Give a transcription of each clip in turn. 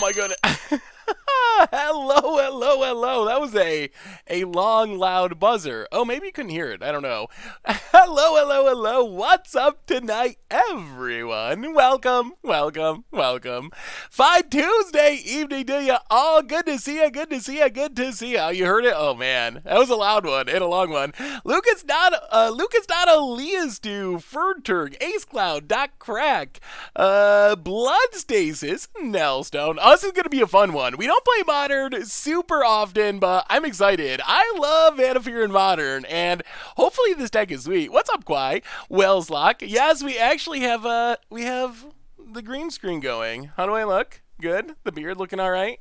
my goodness. Hello. That was a long, loud buzzer. Oh, maybe you couldn't hear it. I don't know. Hello. What's up tonight, everyone? Welcome. Fine Tuesday evening to you all. Good to see you. You heard it? Oh, man. That was a loud one and a long one. Lucas Dono, Leas do, Fernturg, Ace Cloud, Doc Crack, Blood Stasis, Nellstone. Oh, this is going to be a fun one. We don't play Modern super often, but I'm excited. I love Vannifar in Modern, and hopefully this deck is sweet. What's up, Quai? Wellslock. Yes, we actually have, we have the green screen going. How do I look? Good. The beard looking all right.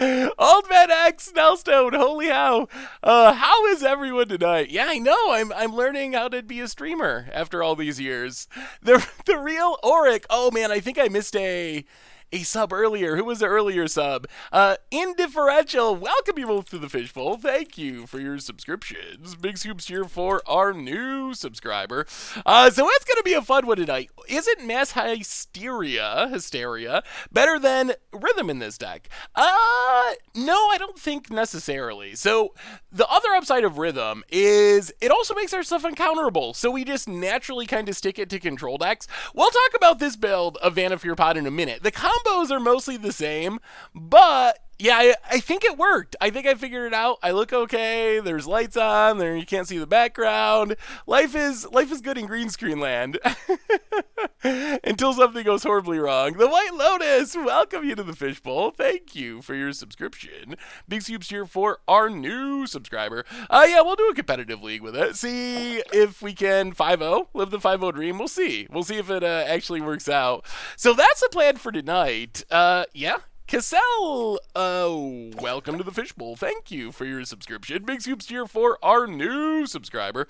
Old Man X, Nellstone, holy how is everyone tonight? Yeah, I know. I'm learning how to be a streamer after all these years. The real Auric. Oh man, I think I missed a sub earlier. Who was the earlier sub? Indifferential. Welcome you both to the Fishbowl. Thank you for your subscriptions. Big scoops here for our new subscriber. So it's gonna be a fun one tonight. Isn't mass hysteria better than rhythm in this deck? No, I don't think necessarily. So the other upside of rhythm is it also makes our stuff uncounterable. So we just naturally kind of stick it to control decks. We'll talk about this build of Vannifar Pod in a minute. The combos are mostly the same, but yeah, I think it worked. I think I figured it out. I look okay. There's lights on. There you can't see the background. Life is good in green screen land. Until something goes horribly wrong. The White Lotus, welcome you to the Fishbowl. Thank you for your subscription. Big scoops here for our new subscriber. Yeah, we'll do a competitive league with it. See if we can 5-0, live the 5-0 dream. We'll see. We'll see if it actually works out. So that's the plan for tonight. Yeah. Cassell, welcome to the Fishbowl. Thank you for your subscription. Big scoops here for our new subscriber.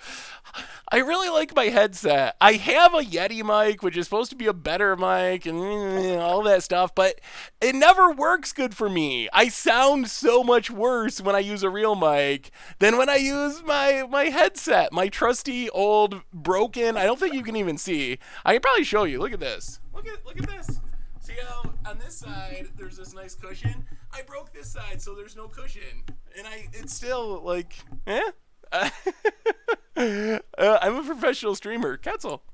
I really like my headset. I have a Yeti mic, which is supposed to be a better mic and all that stuff, but it never works good for me. I sound so much worse when I use a real mic than when I use my headset, my trusty old broken. I don't think you can even see. I can probably show you. Look at this. Look at this. See how on this side there's this nice cushion? I broke this side so there's no cushion. And it's still like, I'm a professional streamer. Cancel.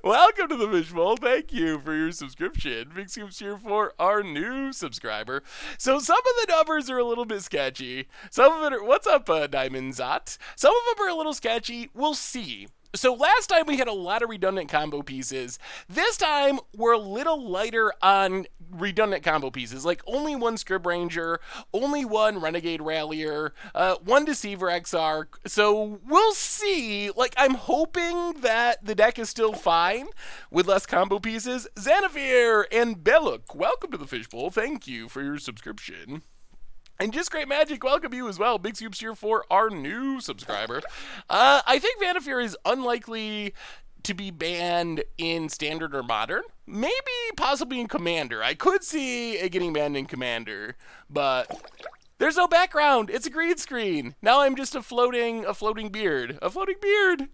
Welcome to the Fishbowl. Thank you for your subscription. Big scoops here for our new subscriber. So some of the numbers are a little bit sketchy. Some of it are, what's up, Diamond Zot? Some of them are a little sketchy. We'll see. So last time we had a lot of redundant combo pieces. This time we're a little lighter on redundant combo pieces, like only one Scrib Ranger, only one Renegade Rallier, one Deceiver XR. So we'll see. Like, I'm hoping that the deck is still fine with less combo pieces. Vannifar and Belloc, welcome to the Fishbowl. Thank you for your subscription. And Just Great Magic, welcome you as well. Big scoops here for our new subscriber. I think Vannifar is unlikely to be banned in Standard or Modern. Maybe possibly in Commander. I could see it getting banned in Commander, but there's no background. It's a green screen. Now I'm just a floating beard. A floating beard.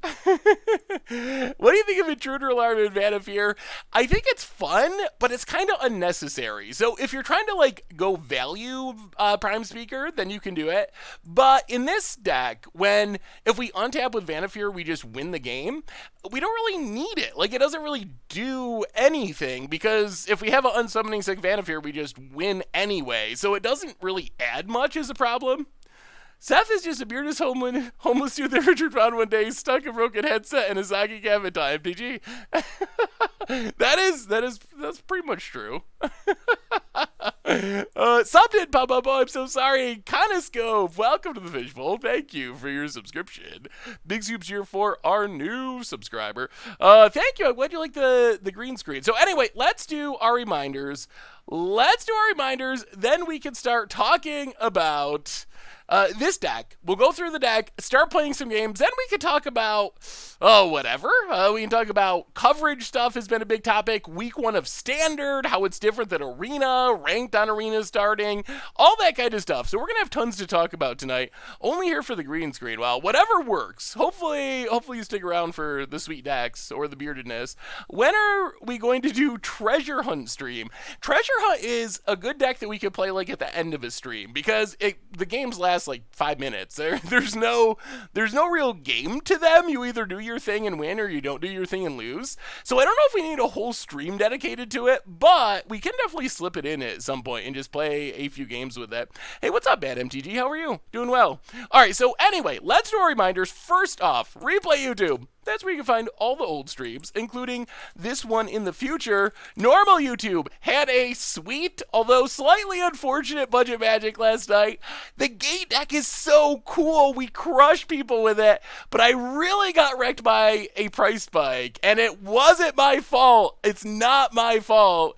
What do you think of Intruder Alarm in Vannifar? I think it's fun, but it's kind of unnecessary. So if you're trying to like go value Prime Speaker, then you can do it. But in this deck, if we untap with Vannifar, we just win the game. We don't really need it. Like, it doesn't really do anything because if we have an unsummoning sick Vannifar, we just win anyway. So it doesn't really add much as a problem. Seth is just a beardless homeless dude that Richard found one day, stuck a broken headset and a soggy cabin time. DG. That's pretty much true. Something pop up. Oh, I'm so sorry. Conoscope, welcome to the Fishbowl. Thank you for your subscription. Big scoops here for our new subscriber. Thank you. I'm glad you like the green screen. So anyway, let's do our reminders. Then we can start talking about this deck. We'll go through the deck, start playing some games, then we can talk about, whatever. We can talk about coverage stuff has been a big topic. Week 1 of Standard, how it's different than Arena, ranked on Arena starting, all that kind of stuff. So we're going to have tons to talk about tonight. Only here for the green screen. Well, whatever works. Hopefully you stick around for the sweet decks or the beardedness. When are we going to do Treasure Hunt stream? Treasure Hunt is a good deck that we could play like at the end of a stream because the games last like 5 minutes. There's no real game to them. You either do your thing and win or you don't do your thing and lose. So I don't know if we need a whole stream dedicated to it, but we can definitely slip it in at some point and just play a few games with it. Hey, what's up, Bad MTG? How are you? Doing well. All right, so anyway, let's do our reminders. First off, Replay YouTube. That's where you can find all the old streams, including this one in the future. Normal YouTube had a sweet, although slightly unfortunate budget magic last night. The gate deck is so cool. We crush people with it, but I really got wrecked by a price spike, and it wasn't my fault. It's not my fault.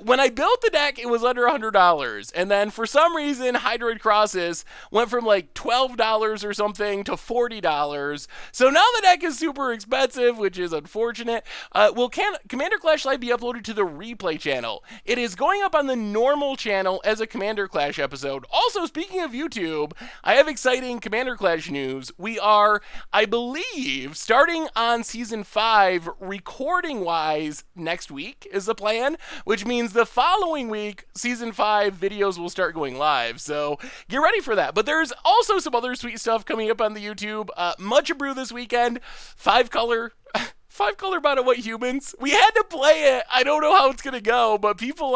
When I built the deck, it was under $100, and then for some reason, Hydroid Crosses went from like $12 or something to $40. So now the deck is super expensive, which is unfortunate. Will Commander Clash Live be uploaded to the replay channel? It is going up on the normal channel as a Commander Clash episode. Also, speaking of YouTube, I have exciting Commander Clash news. We are, I believe, starting on Season 5, recording-wise, next week is the plan, which means the following week, Season 5 videos will start going live, so get ready for that. But there's also some other sweet stuff coming up on the YouTube. Much Brew this weekend, 5-color Mono White Humans. We had to play it. I don't know how it's gonna go, but people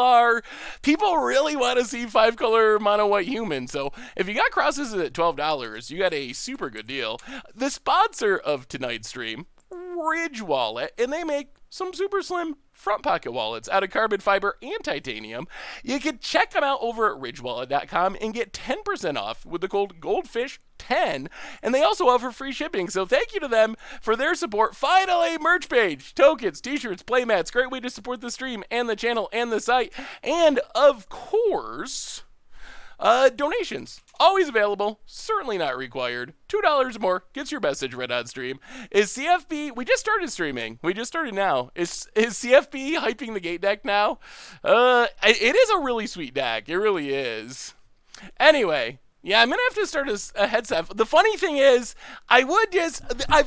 really want to see 5-color Mono White Humans. So if you got crosses at $12, you got a super good deal. The sponsor of tonight's stream, Ridge Wallet, and they make some super slim front pocket wallets out of carbon fiber and titanium. You can check them out over at ridgewallet.com and get 10% off with the code GOLDFISH10, and they also offer free shipping, so thank you to them for their support. Finally, merch page, tokens, t-shirts, playmats, great way to support the stream and the channel and the site, and of course, donations. Always available, certainly not required. $2 or more gets your message read on stream. Is CFB, we just started streaming. We just started now. Is CFB hyping the gate deck now? It is a really sweet deck. It really is. Anyway, yeah, I'm going to have to start a headset. The funny thing is, I've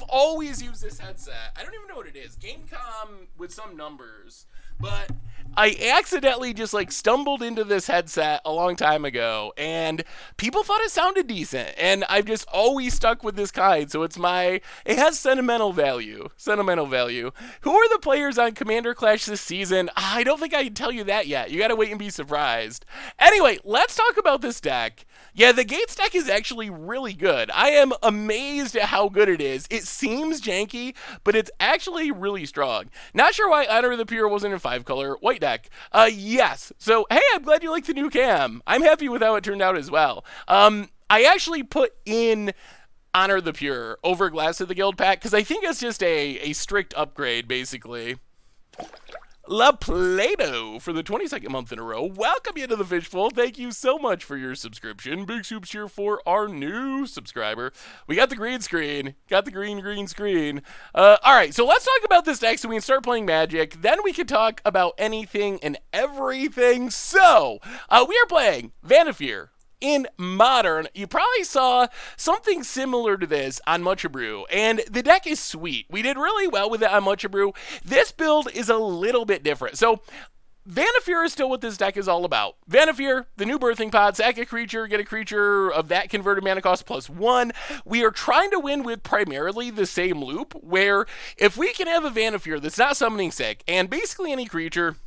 always used this headset. I don't even know what it is. Gamecom with some numbers. But I accidentally just like stumbled into this headset a long time ago, and people thought it sounded decent, and I've just always stuck with this kind, so it has sentimental value. Who are the players on Commander Clash this season? I don't think I can tell you that yet. You gotta wait and be surprised. Anyway, let's talk about this deck. Yeah, the Gates deck is actually really good. I am amazed at how good it is. It seems janky, but it's actually really strong. Not sure why Honor of the Pure wasn't in 5-color white deck. Yes. So, hey, I'm glad you like the new cam. I'm happy with how it turned out as well. I actually put in Honor of the Pure over Glass of the Guild pack because I think it's just a strict upgrade, basically. La Play-Doh for the 22nd month in a row. Welcome you to the Fishbowl. Thank you so much for your subscription. Big soups here for our new subscriber. We got the green screen. Got the green screen. All right, so let's talk about this deck so we can start playing Magic. Then we can talk about anything and everything. So, we are playing Vannifar. In Modern, you probably saw something similar to this on Much Brew, and the deck is sweet. We did really well with it on Much Brew. This build is a little bit different. So, Vannifar is still what this deck is all about. Vannifar, the new birthing pod, sack a creature, get a creature of that converted mana cost +1. We are trying to win with primarily the same loop, where if we can have a Vannifar that's not summoning sick, and basically any creature,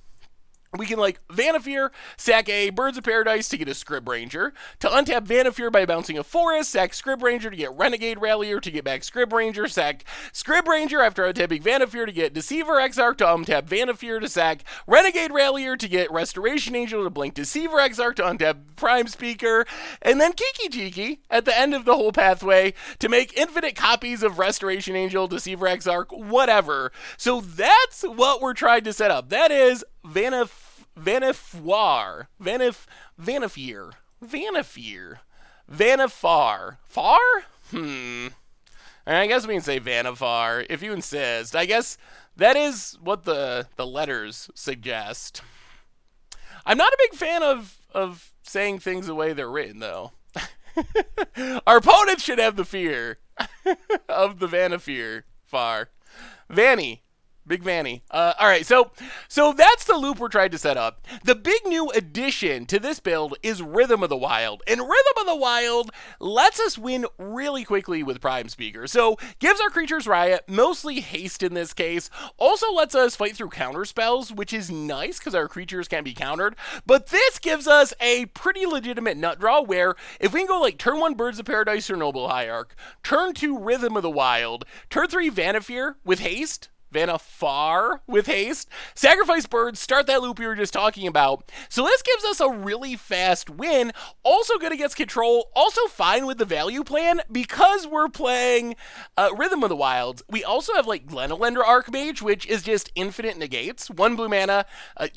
we can, like, Vannifar, sack a Birds of Paradise to get a Scrib Ranger, to untap Vannifar by bouncing a Forest, sack Scrib Ranger to get Renegade Rallier to get back Scrib Ranger, sack Scrib Ranger after untapping Vannifar to get Deceiver Exarch to untap Vannifar to sack Renegade Rallier to get Restoration Angel to blink Deceiver Exarch to untap Prime Speaker, and then kiki-jiki at the end of the whole pathway to make infinite copies of Restoration Angel, Deceiver Exarch, whatever. So that's what we're trying to set up. That is Vannifar. Vannifar. Far? I guess we can say Vannifar, if you insist. I guess that is what the letters suggest. I'm not a big fan of saying things the way they're written, though. Our opponents should have the fear of the Vannifar. Far. Vanny. Big Vanny. All right, so that's the loop we're trying to set up. The big new addition to this build is Rhythm of the Wild. And Rhythm of the Wild lets us win really quickly with Prime Speaker. So gives our creatures riot, mostly haste in this case. Also lets us fight through counter spells, which is nice because our creatures can't be countered. But this gives us a pretty legitimate nut draw where if we can go like turn 1 Birds of Paradise or Noble Hierarch, turn 2 Rhythm of the Wild, turn 3 Vannifar with haste, Vannifar with haste, sacrifice birds, start that loop we were just talking about. So this gives us a really fast win, also good against control, also fine with the value plan because we're playing Rhythm of the Wilds. We also have like Glenelender Archmage, which is just infinite negates. 1 blue mana,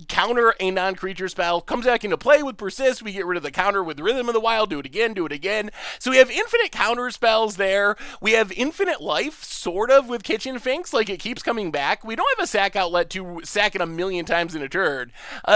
counter a non-creature spell, comes back into play with Persist, we get rid of the counter with Rhythm of the Wild, do it again, do it again. So we have infinite counter spells there. We have infinite life, sort of, with Kitchen Finks, like it keeps coming back. We don't have a sack outlet to sack it a million times in a turn.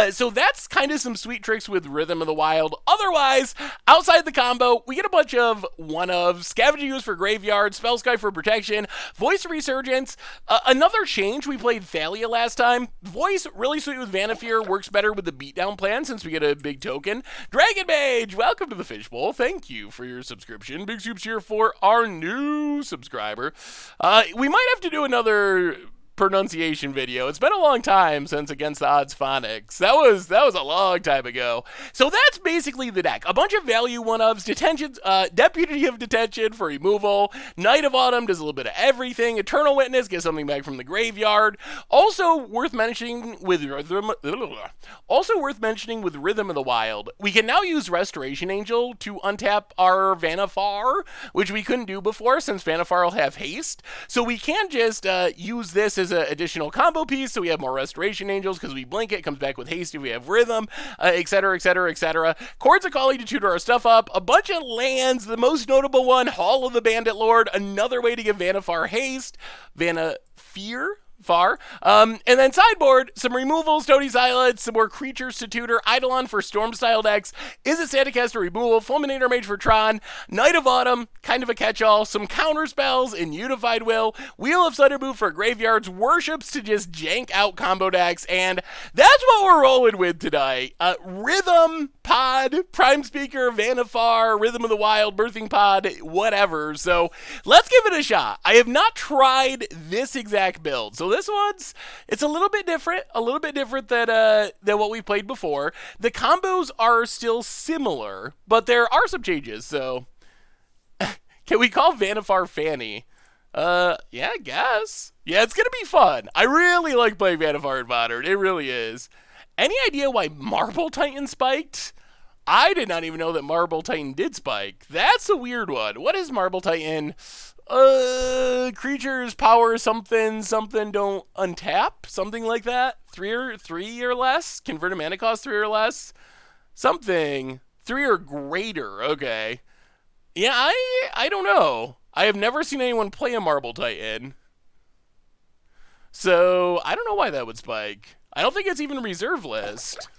So that's kind of some sweet tricks with Rhythm of the Wild. Otherwise, outside the combo, we get a bunch of one-of, Scavenging Ooze for Graveyard, Spellsky for protection, Voice of Resurgence. Another change, we played Thalia last time. Voice, really sweet with Vannifar, works better with the beatdown plan since we get a big token. Dragon Mage, welcome to the Fishbowl. Thank you for your subscription. Big soups here for our new subscriber. We might have to do another pronunciation video. It's been a long time since Against the Odds Phonics. That was a long time ago. So that's basically the deck. A bunch of value one-ofs, detentions, Deputy of Detention for removal, Knight of Autumn does a little bit of everything, Eternal Witness gets something back from the graveyard. Also worth mentioning with Rhythm of the Wild, we can now use Restoration Angel to untap our Vannifar, which we couldn't do before since Vannifar will have haste. So we can just use this as an additional combo piece, so we have more Restoration Angels because we blink it, comes back with haste if we have Rhythm, etc, etc, etc. Chords of Kali to tutor our stuff up, a bunch of lands, the most notable one, Hall of the Bandit Lord, another way to give Vannifar haste, Vannifar, and then sideboard, some removals, Toadie's Islets, some more creatures to tutor, Eidolon for Storm style decks, Is it Staticaster removal, Fulminator Mage for Tron, Knight of Autumn, kind of a catch-all, some counter spells in Unified Will, Wheel of Thunderboot for graveyards, Worships to just jank out combo decks, and that's what we're rolling with tonight. Rhythm Pod, Prime Speaker, Vannifar, Rhythm of the Wild, Birthing Pod, whatever. So let's give it a shot. I have not tried this exact build, so this one's, it's a little bit different than what we played before. The combos are still similar, but there are some changes, so can we call Vannifar Fanny? Yeah, I guess. Yeah, it's gonna be fun. I really like playing Vannifar in Modern. It really is. Any idea why Marble Titan spiked? I did not even know that Marble Titan did spike. That's a weird one. What is Marble Titan? Creatures power something don't untap, something like that. Three or less. Converted mana cost 3 or less. Something 3 or greater. Okay. Yeah, I don't know. I have never seen anyone play a Marble Titan, so I don't know why that would spike. I don't think it's even a reserve list.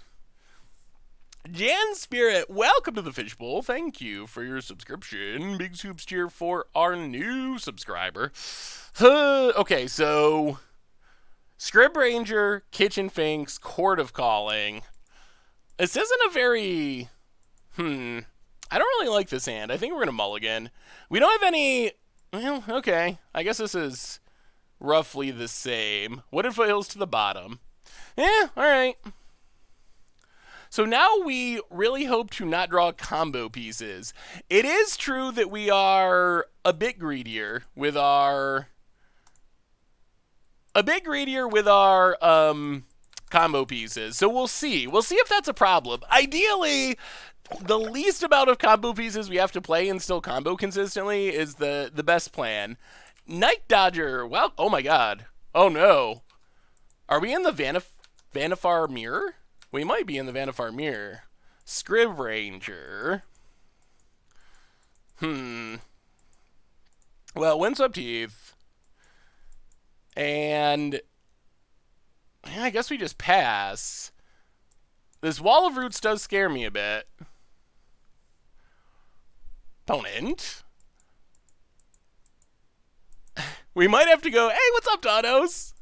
Jan Spirit, welcome to the Fishbowl. Thank you for your subscription. Big soups cheer for our new subscriber. Okay, so Scrib Ranger, Kitchen Finks, Court of Calling. This isn't a very... I don't really like this hand. I think we're going to mulligan. We don't have any... Well, okay. I guess this is roughly the same. Wooded Foothills to the bottom. Yeah, alright. So now we really hope to not draw combo pieces. It is true that we are a bit greedier with our... combo pieces. So we'll see. We'll see if that's a problem. Ideally, the least amount of combo pieces we have to play and still combo consistently is the best plan. Night Dodger. Well, oh my god. Oh no. Are we in the Vannifar Mirror? We might be in the Vannifar Mirror. Scrib Ranger. Well, Windswept Heath. And yeah, I guess we just pass. This Wall of Roots does scare me a bit. Opponent. We might have to go, hey, what's up, Donos?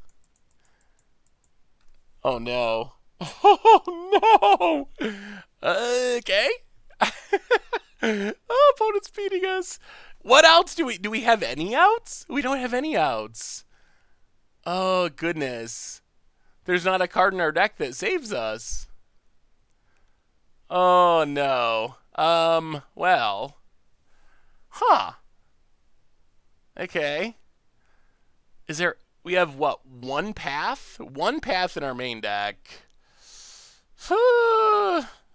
Oh, no. Oh, no. Okay. Oh, opponent's beating us. What outs do we have any outs? We don't have any outs. Oh, goodness. There's not a card in our deck that saves us. Oh, no. Well. Huh. Okay. Is there... We have, what, one path? One path in our main deck.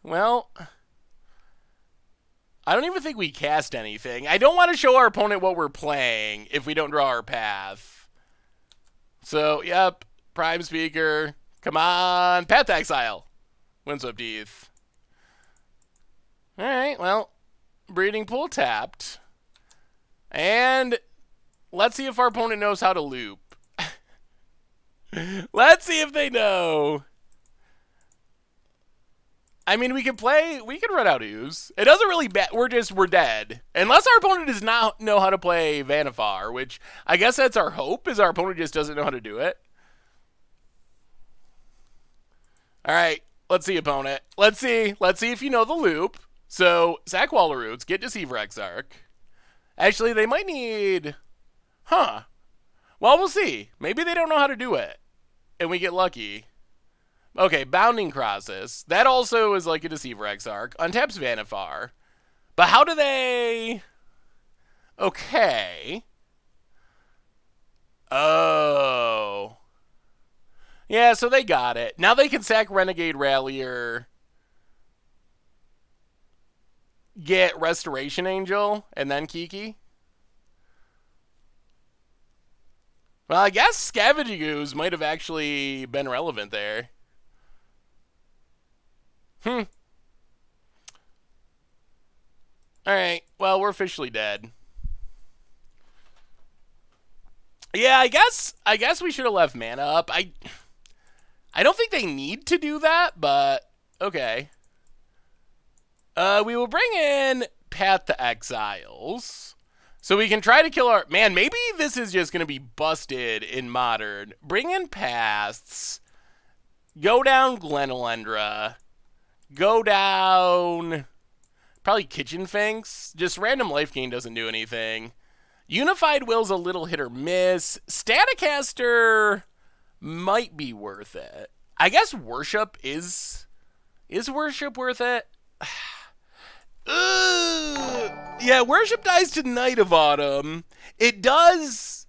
Well... I don't even think we cast anything. I don't want to show our opponent what we're playing if we don't draw our path. So, yep. Prime Speaker. Come on. Path Exile. Windswept Heath. Alright, well. Breeding Pool tapped. And let's see if our opponent knows how to loop. Let's see if they know. I mean, we can run out Ooze. It doesn't really we're dead. Unless our opponent does not know how to play Vannifar, which I guess that's our hope, is our opponent just doesn't know how to do it. Alright, let's see, opponent. Let's see if you know the loop. So, sack Wall of Roots, get Deceiver Exarch. Actually, they might need... Huh. Well, we'll see. Maybe they don't know how to do it. And we get lucky. Okay, Bounding Crosses. That also is like a Deceiver Exarch. Untaps Vannifar. But how do they... Okay. Oh. Yeah, so they got it. Now they can sack Renegade Rallier. Get Restoration Angel. And then Kiki. Well, I guess Scavenging Ooze might have actually been relevant there. Alright, well, we're officially dead. Yeah, I guess we should have left mana up. I don't think they need to do that, but okay. We will bring in Path to Exiles. So we can try to kill our... Man, maybe this is just going to be busted in Modern. Bring in Paths. Go down Glenelendra. Go down... Probably Kitchen Finks. Just random life gain doesn't do anything. Unified Will's a little hit or miss. Staticaster might be worth it. I guess Worship is... Is Worship worth it? Yeah, Worship dies to Night of Autumn. It does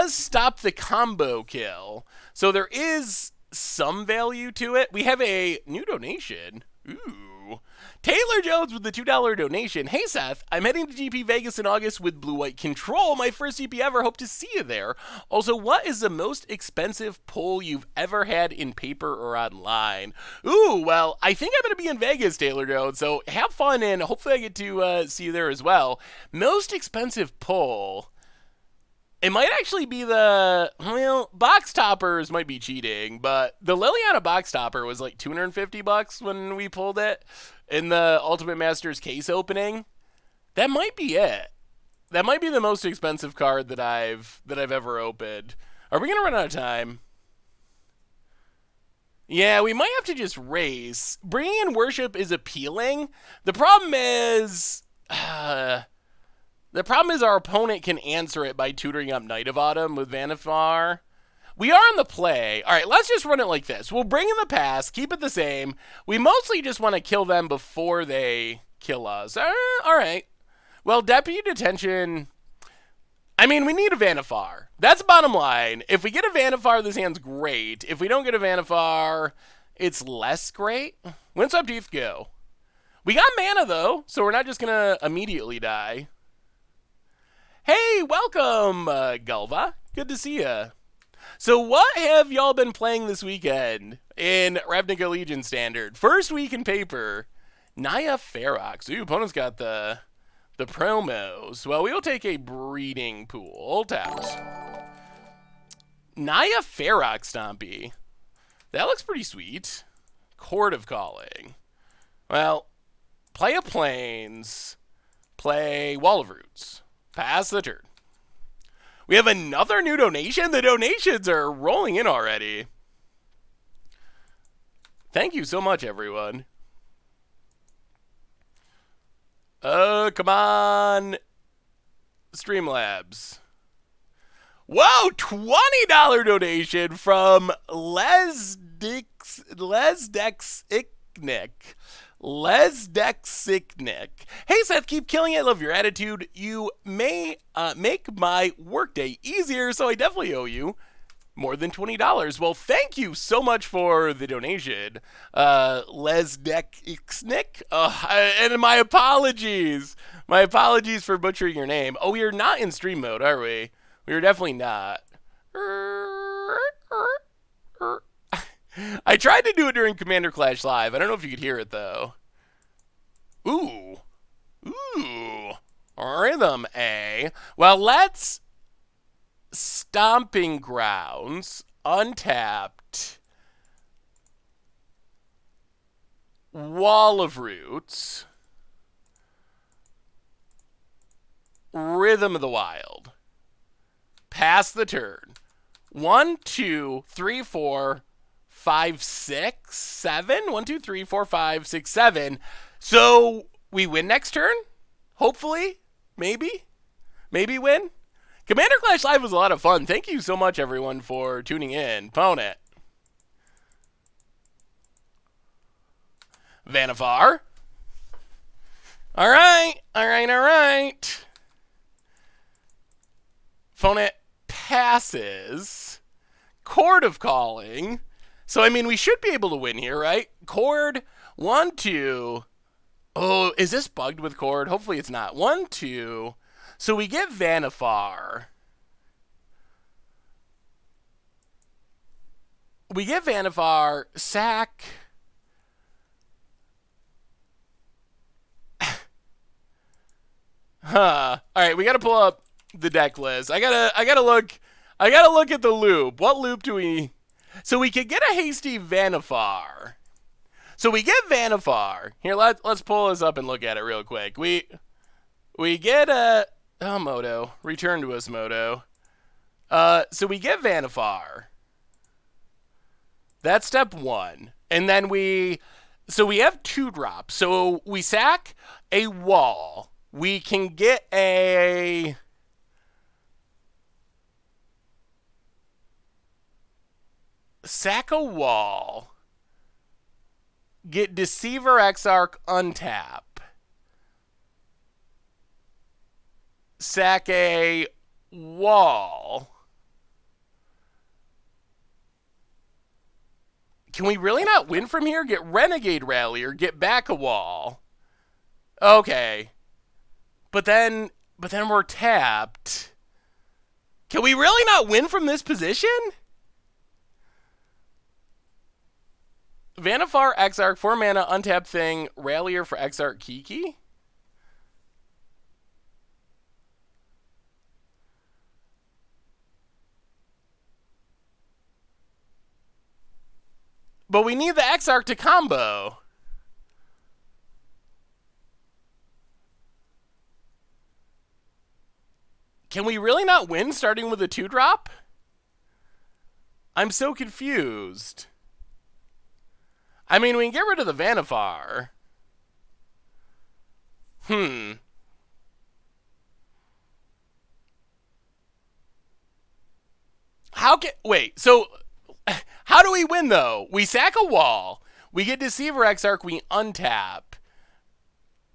stop the combo kill. So there is some value to it. We have a new donation. Ooh. Taylor Jones with the $2 donation. Hey Seth, I'm heading to GP Vegas in August with Blue White Control. My first GP ever. Hope to see you there. Also, what is the most expensive pull you've ever had in paper or online? Ooh, well, I think I'm going to be in Vegas, Taylor Jones. So have fun and hopefully I get to see you there as well. Most expensive pull. It might actually be the, well, Box Toppers might be cheating, but the Liliana Box Topper was like $250 when we pulled it in the Ultimate Masters case opening. That might be it. That might be the most expensive card that I've ever opened. Are we going to run out of time? Yeah, we might have to just race. Bringing in Worship is appealing. The problem is... The problem is our opponent can answer it by tutoring up Night of Autumn with Vannifar. We are on the play. All right, let's just run it like this. We'll bring in the pass, keep it the same. We mostly just want to kill them before they kill us. All right. Well, Deputy Detention... I mean, we need a Vannifar. That's the bottom line. If we get a Vannifar, this hand's great. If we don't get a Vannifar, it's less great. Windswept Heath, go. We got mana, though, so we're not just going to immediately die. Hey, welcome, Gulva. Good to see ya. So what have y'all been playing this weekend in Ravnica Legion Standard? First week in paper, Naya Ferox. Ooh, opponent's got the The promos. Well, we will take a breeding pool. Taps. Naya Farrock Stompy. That looks pretty sweet. Court of Calling. Well, play a Plains. Play Wall of Roots. Pass the turn. We have another new donation. The donations are rolling in already. Thank you so much, everyone. Come on. Streamlabs. Whoa, $20 donation from Lesdexicnic. Lesdexicnic. Hey, Seth, keep killing it. Love your attitude. You may make my workday easier, so I definitely owe you more than $20. Well, thank you so much for the donation, Lesdexicnic. And my apologies. My apologies for butchering your name. Oh, we are not in stream mode, are we? We are definitely not. I tried to do it during Commander Clash Live. I don't know if you could hear it, though. Ooh. Rhythm A. Well, let's Stomping Grounds. Untapped. Wall of Roots. Rhythm of the Wild. Pass the turn. 1, 2, 3, 4, 5, 6, 7. 1, 2, 3, 4, 5, 6, 7. So we win next turn? Hopefully? Maybe? Maybe win? Commander Clash Live was a lot of fun. Thank you so much, everyone, for tuning in. Pwnit. Vannifar. All right. Pwnit passes. Court of Calling. So, I mean, we should be able to win here, right? Chord, 1, 2. Oh, is this bugged with Chord? Hopefully it's not. 1, 2. So we get Vannifar. Sack. All right, we got to pull up the deck list. I gotta look at the loop. What loop do we? So we could get a hasty Vannifar. So we get Vannifar. Here, let's pull this up and look at it real quick. We get a Moto. Return to us, Moto. So we get Vannifar. That's step 1. And then we have 2 drops. So we sack a wall. We can get a sack a wall. Get Deceiver Exarch, untap. Sack a wall. Can we really not win from here? Get Renegade Rallier, get back a wall. Okay. But then we're tapped. Can we really not win from this position? Vannifar, Exarch, 4 mana, untap thing, Rallier for Exarch Kiki? But we need the Exarch to combo. Can we really not win starting with a 2-drop? I'm so confused. I mean, we can get rid of the Vannifar. Wait, so how do we win, though? We sack a wall. We get Deceiver Exarch, we untap.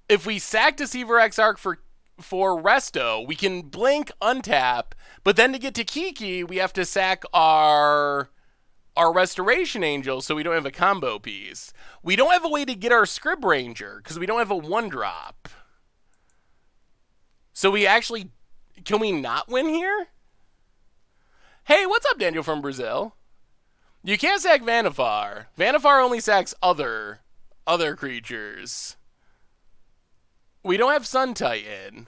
If we sack Deceiver Exarch for Resto, we can blink, untap, but then to get to Kiki, we have to sack our Restoration Angel so we don't have a combo piece. We don't have a way to get our Scrib Ranger because we don't have a 1-drop. So we actually... Can we not win here? Hey, what's up, Daniel from Brazil? You can't sack Vannifar. Vannifar only sacks other creatures. We don't have Sun Titan.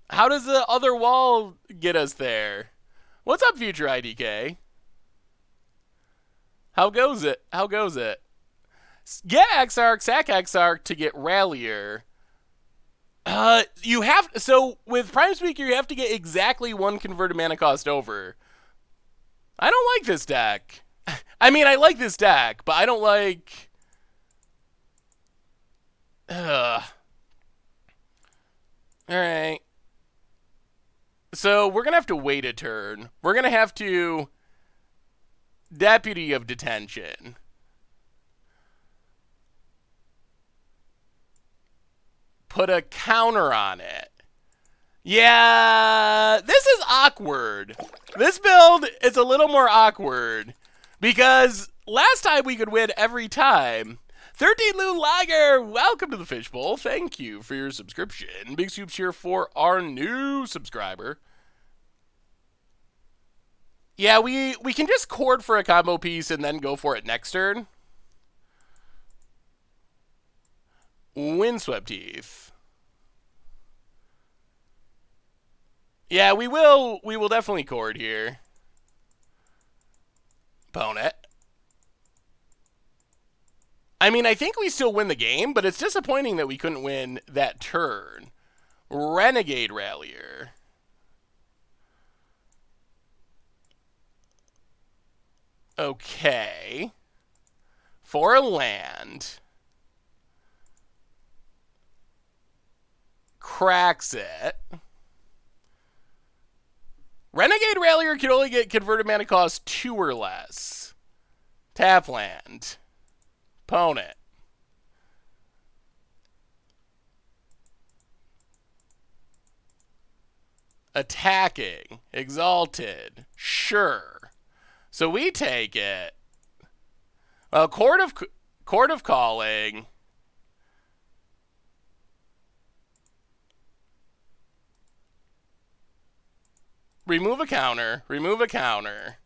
How does the other wall get us there? What's up, future IDK? How goes it? How goes it? Get Exarch, sack Exarch to get Rallier. You have so with Prime Speaker, you have to get exactly one converted mana cost over. I don't like this deck. I mean, I like this deck, but I don't like. All right. So we're gonna have to wait a turn. We're gonna have to Deputy of Detention. Put a counter on it. Yeah, this is awkward. This build is a little more awkward because last time we could win every time. 13 Loon Lager, welcome to the Fishbowl. Thank you for your subscription. Big soups here for our new subscriber. Yeah, we can just chord for a combo piece and then go for it next turn. Windswept Teeth. Yeah, we will definitely chord here. Opponent. I mean, I think we still win the game, but it's disappointing that we couldn't win that turn. Renegade Rallier. Okay. For a land. Cracks it. Renegade Rallier can only get converted mana cost 2 or less. Tap land. Opponent. Attacking. Exalted. Sure. So we take it. Well, Court of Calling. Remove a counter. Remove a counter.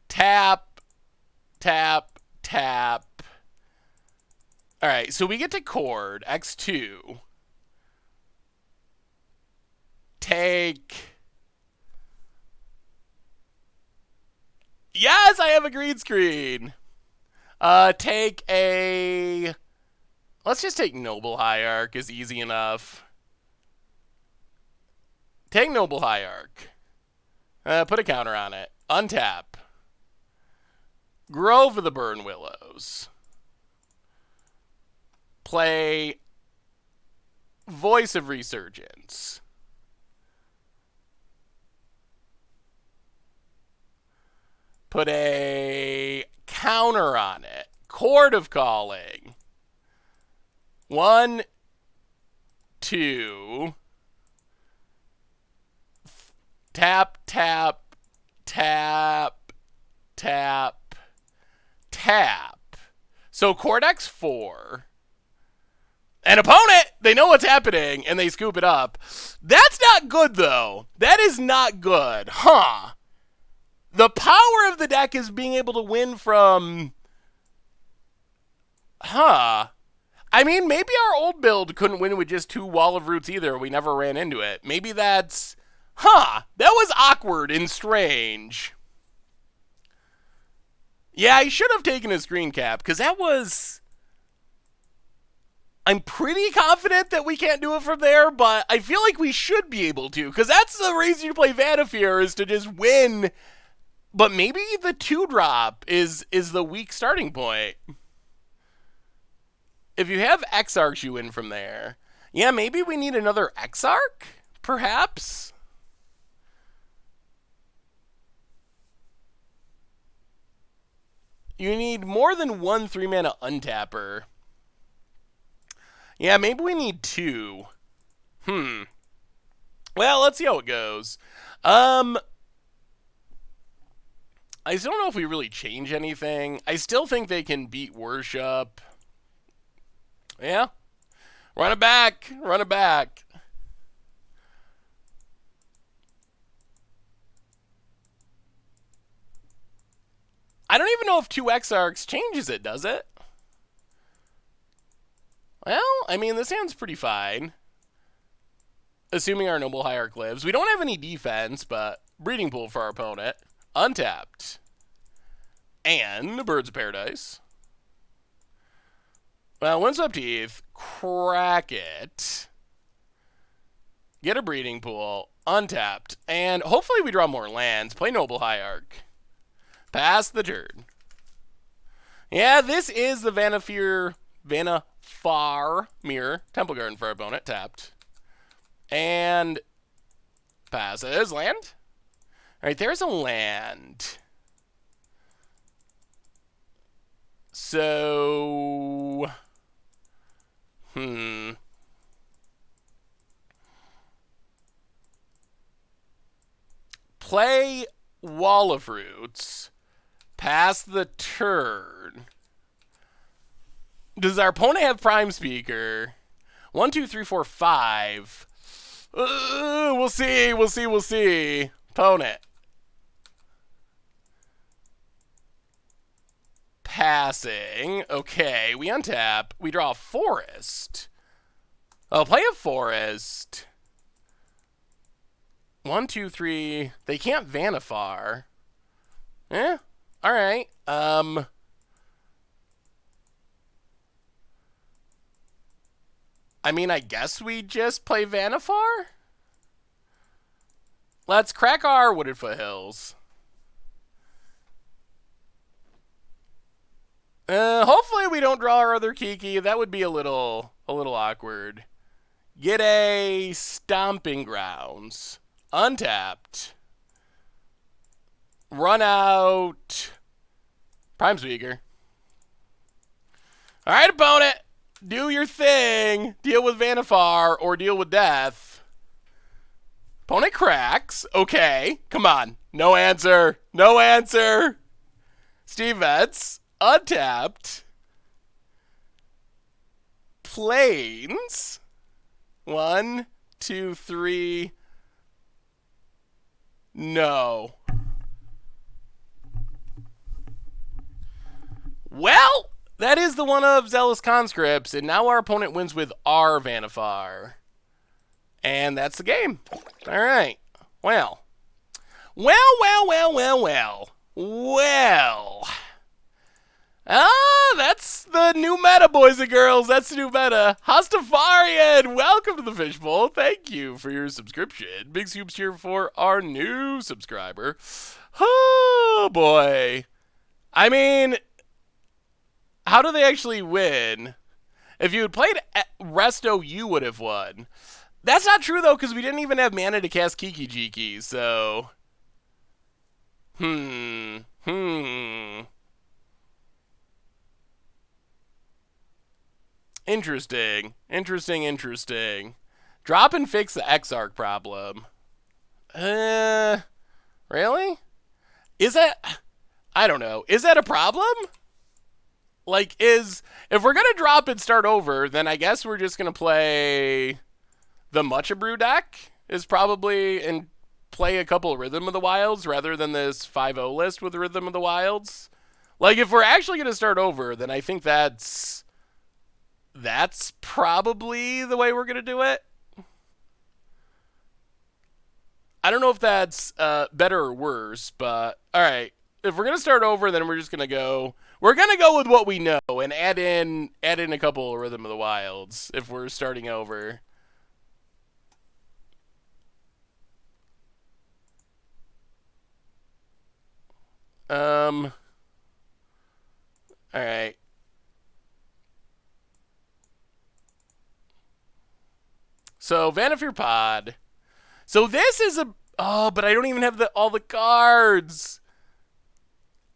Tap. Tap. Tap. Alright, so we get to chord. X2. Take. Yes, I have a green screen. Take a. Let's just take Noble Hierarch. Is easy enough. Take Noble Hierarch. Put a counter on it. Untap. Grove of the Burn Willows. Play Voice of Resurgence. Put a counter on it. Court of Calling. 1, 2. Tap, tap, tap, tap, tap. So Cortex 4. An opponent, they know what's happening, and they scoop it up. That's not good, though. That is not good. Huh. The power of the deck is being able to win from... Huh. I mean, maybe our old build couldn't win with just 2 Wall of Roots either. We never ran into it. Maybe that's... Huh. That was awkward and strange. Yeah, I should have taken a screen cap, because that was... I'm pretty confident that we can't do it from there, but I feel like we should be able to, because that's the reason you play Vannifar, is to just win. But maybe the 2-drop is the weak starting point. If you have Exarch, you win from there. Yeah, maybe we need another Exarch, perhaps? You need more than 1 3-mana untapper. Yeah, maybe we need 2. Well, let's see how it goes. I still don't know if we really change anything. I still think they can beat Worship. Yeah. Run it back. Run it back. I don't even know if 2 Exarchs changes it, does it? Well, I mean, this hand's pretty fine. Assuming our Noble Hierarch lives. We don't have any defense, but breeding pool for our opponent. Untapped. And Birds of Paradise. Well, Windswept Heath. Crack it. Get a breeding pool. Untapped. And hopefully we draw more lands. Play Noble Hierarch. Pass the turn. Yeah, this is the Vannifar Mirror. Temple Garden for our opponent. Tapped. And passes. Land. All right, there's a land. So, play Wall of Roots. Pass the turn. Does our opponent have Prime Speaker? 1, 2, 3, 4, 5. We'll see. We'll see. We'll see. Opponent. Passing. Okay, we untap. We draw a forest. I'll play a forest. 1, 2, 3. They can't Vannifar. Eh? Alright. I mean, I guess we just play Vannifar? Let's crack our Wooded Foothills. Hopefully we don't draw our other Kiki. That would be a little awkward. Get a Stomping Grounds. Untapped. Run out. Prime Speaker. Alright, opponent. Do your thing. Deal with Vannifar or deal with death. Opponent cracks. Okay. Come on. No answer. No answer. Steve Vets. Untapped. Plains. 1, 2, 3. No. Well, that is the one of Zealous Conscripts, and now our opponent wins with our Vannifar. And that's the game. All right. Well. That's the new meta, boys and girls. That's the new meta. Hostafarian, welcome to the Fishbowl. Thank you for your subscription. Big soups here for our new subscriber. Oh, boy. I mean, how do they actually win? If you had played Resto, you would have won. That's not true, though, because we didn't even have mana to cast Kiki-jiki, so... Interesting. Drop and fix the Exarch problem. Really? Is that... I don't know. Is that a problem? Like, if we're going to drop and start over, then I guess we're just going to play the Mucha Brew deck is probably, and play a couple of Rhythm of the Wilds rather than this 5-0 list with Rhythm of the Wilds. Like, if we're actually going to start over, then I think that's probably the way we're going to do it. I don't know if that's better or worse, but all right. If we're going to start over, then we're just going to go... We're going to go with what we know and add in a couple of Rhythm of the Wilds if we're starting over. All right. So, Vannifar Pod. So this is a... Oh, but I don't even have all the cards.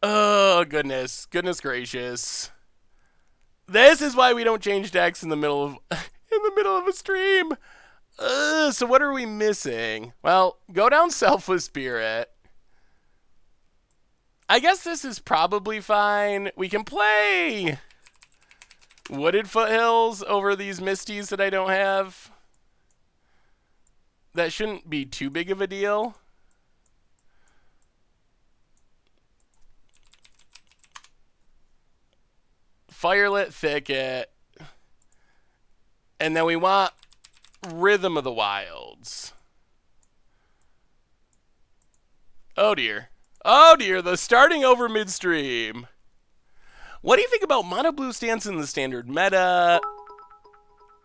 Oh, goodness. Goodness gracious. This is why we don't change decks in the middle of a stream. So what are we missing? Well, go down Selfless Spirit. I guess this is probably fine. We can play Wooded Foothills over these Misties that I don't have. That shouldn't be too big of a deal. Firelit Thicket. And then we want Rhythm of the Wilds. Oh dear. Oh dear, the starting over midstream. What do you think about mono blue stance in the standard meta?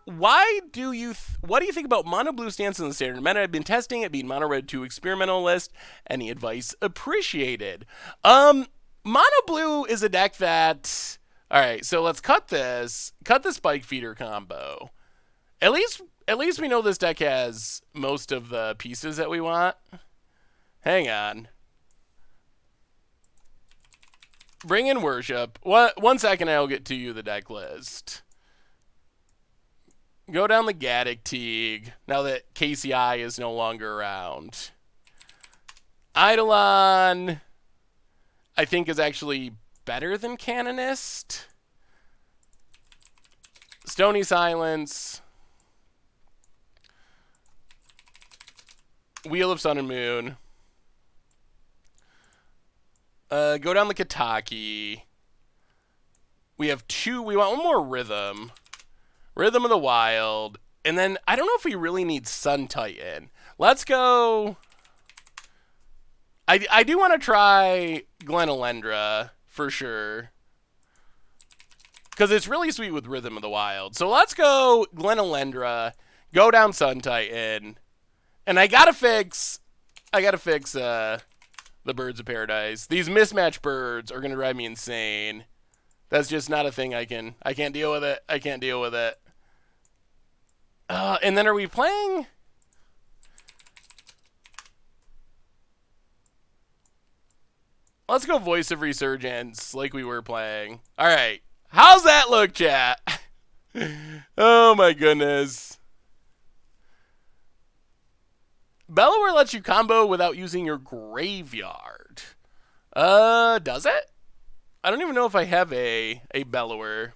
What do you think about mono blue stance in the standard meta? I've been testing it, being mono red 2 experimental list. Any advice appreciated? Mono blue is a deck that, all right, so let's cut the spike feeder combo. At least we know this deck has most of the pieces that we want. Hang on. Bring in Worship. 1 second, I'll get to you the deck list. Go down the Gaddock Teague, now that KCI is no longer around. Eidolon, I think, is actually better than Canonist. Stony Silence. Wheel of Sun and Moon. Go down the Kataki. We have 2. We want one more Rhythm. Rhythm of the Wild. And then, I don't know if we really need Sun Titan. Let's go... I do want to try Glenelendra, for sure. Because it's really sweet with Rhythm of the Wild. So let's go Glenelendra, go down Sun Titan. And I gotta fix the Birds of Paradise. These mismatched birds are gonna drive me insane. That's just not a thing I can't deal with it. I can't deal with it. And then are we playing? Let's go Voice of Resurgence like we were playing. All right. How's that look, chat? Oh my goodness. Bellower lets you combo without using your graveyard. Does it? I don't even know if I have a Bellower.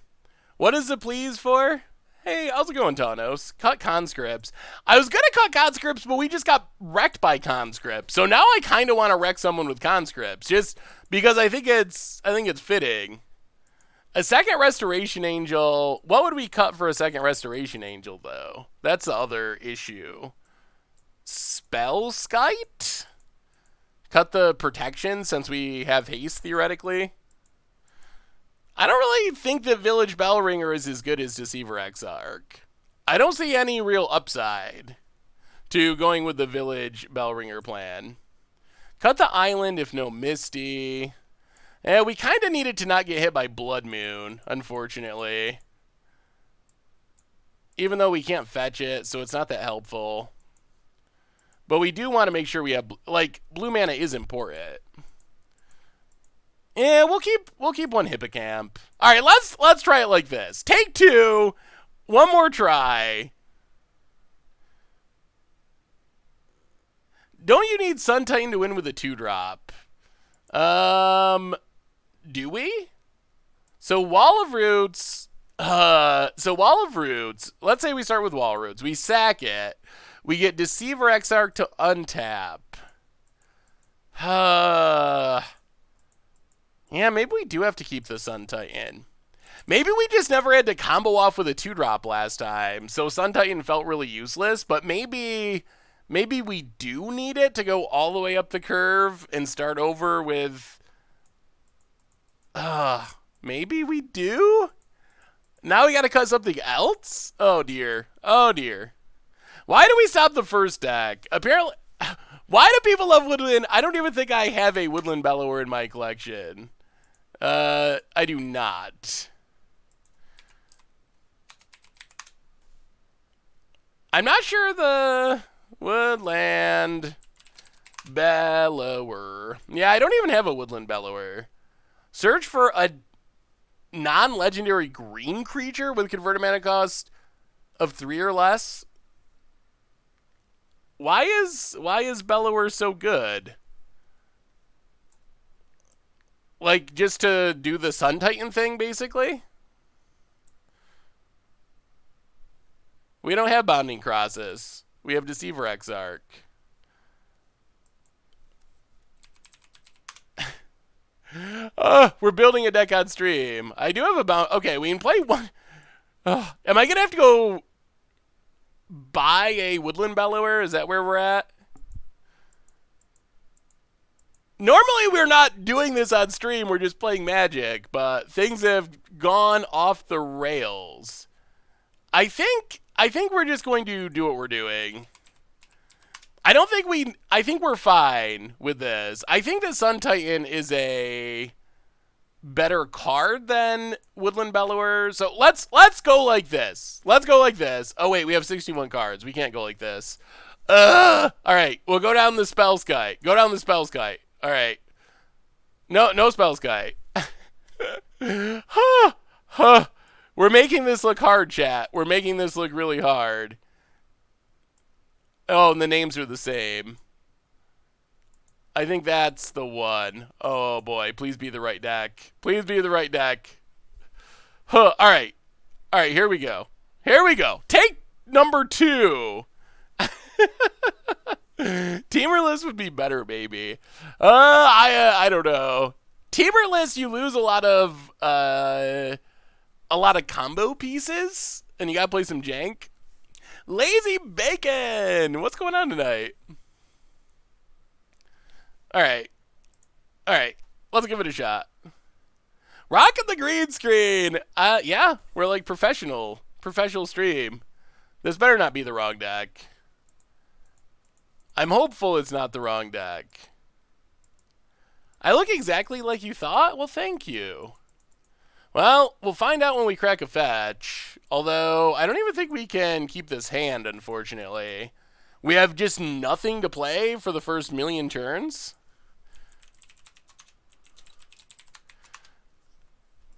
What is the please for? Hey, how's it going, Tanos? Cut conscripts. I was gonna cut conscripts, but we just got wrecked by conscripts. So now I kind of want to wreck someone with conscripts, just because I think it's fitting. A second Restoration Angel. What would we cut for a second Restoration Angel, though? That's the other issue. Spell Skite? Cut the protection since we have haste, theoretically. I don't really think that Village Bellringer is as good as Deceiver Exarch. I don't see any real upside to going with the Village Bellringer plan. Cut the island if no Misty. Yeah, we kind of needed to not get hit by Blood Moon, unfortunately. Even though we can't fetch it, so it's not that helpful. But we do want to make sure we have, like, blue mana is important. Yeah, we'll keep one Hippocamp. All right, let's try it like this. Take 2, one more try. Don't you need Sun Titan to win with a 2-drop? Do we? So Wall of Roots. Let's say we start with Wall of Roots. We sack it. We get Deceiver Exarch to untap. Yeah, maybe we do have to keep the Sun Titan. Maybe we just never had to combo off with a 2-drop last time, so Sun Titan felt really useless, but maybe we do need it to go all the way up the curve and start over with... maybe we do? Now we gotta cut something else? Oh dear. Oh dear. Why do we stop the first deck? Apparently... Why do people love Woodland? I don't even think I have a Woodland Bellower in my collection. I do not. I'm not sure the Woodland Bellower. Yeah, I don't even have a Woodland Bellower. Search for a non-legendary green creature with converted mana cost of 3 or less. Why is Bellower so good? Like, just to do the Sun Titan thing, basically? We don't have Bounding Crosses. We have Deceiver Exarch. We're building a deck on stream. I do have a bounce. Okay, we can play one. Am I going to have to go buy a Woodland Bellower? Is that where we're at? Normally we're not doing this on stream. We're just playing Magic, but things have gone off the rails. I think we're just going to do what we're doing. I think we're fine with this. I think that Sun Titan is a better card than Woodland Bellower. So let's go like this. Let's go like this. Oh wait, we have 61 cards. We can't go like this. All right, we'll go down the spell sky. Go down the spell sky. All right. No spell sky. We're making this look hard, chat. We're making this look really hard. Oh, and the names are the same. I think that's the one. Oh boy, please be the right deck. Please be the right deck. All right. All right, here we go. Here we go. Take number 2. Teamerless would be better, maybe. I don't know. Teamerless, you lose a lot of combo pieces, and you gotta play some jank. Lazy Bacon, what's going on tonight? All right, let's give it a shot. Rocking the green screen. Yeah, we're like professional stream. This better not be the wrong deck. I'm hopeful it's not the wrong deck. I look exactly like you thought? Well, thank you. Well, we'll find out when we crack a fetch. Although, I don't even think we can keep this hand, unfortunately. We have just nothing to play for the first million turns.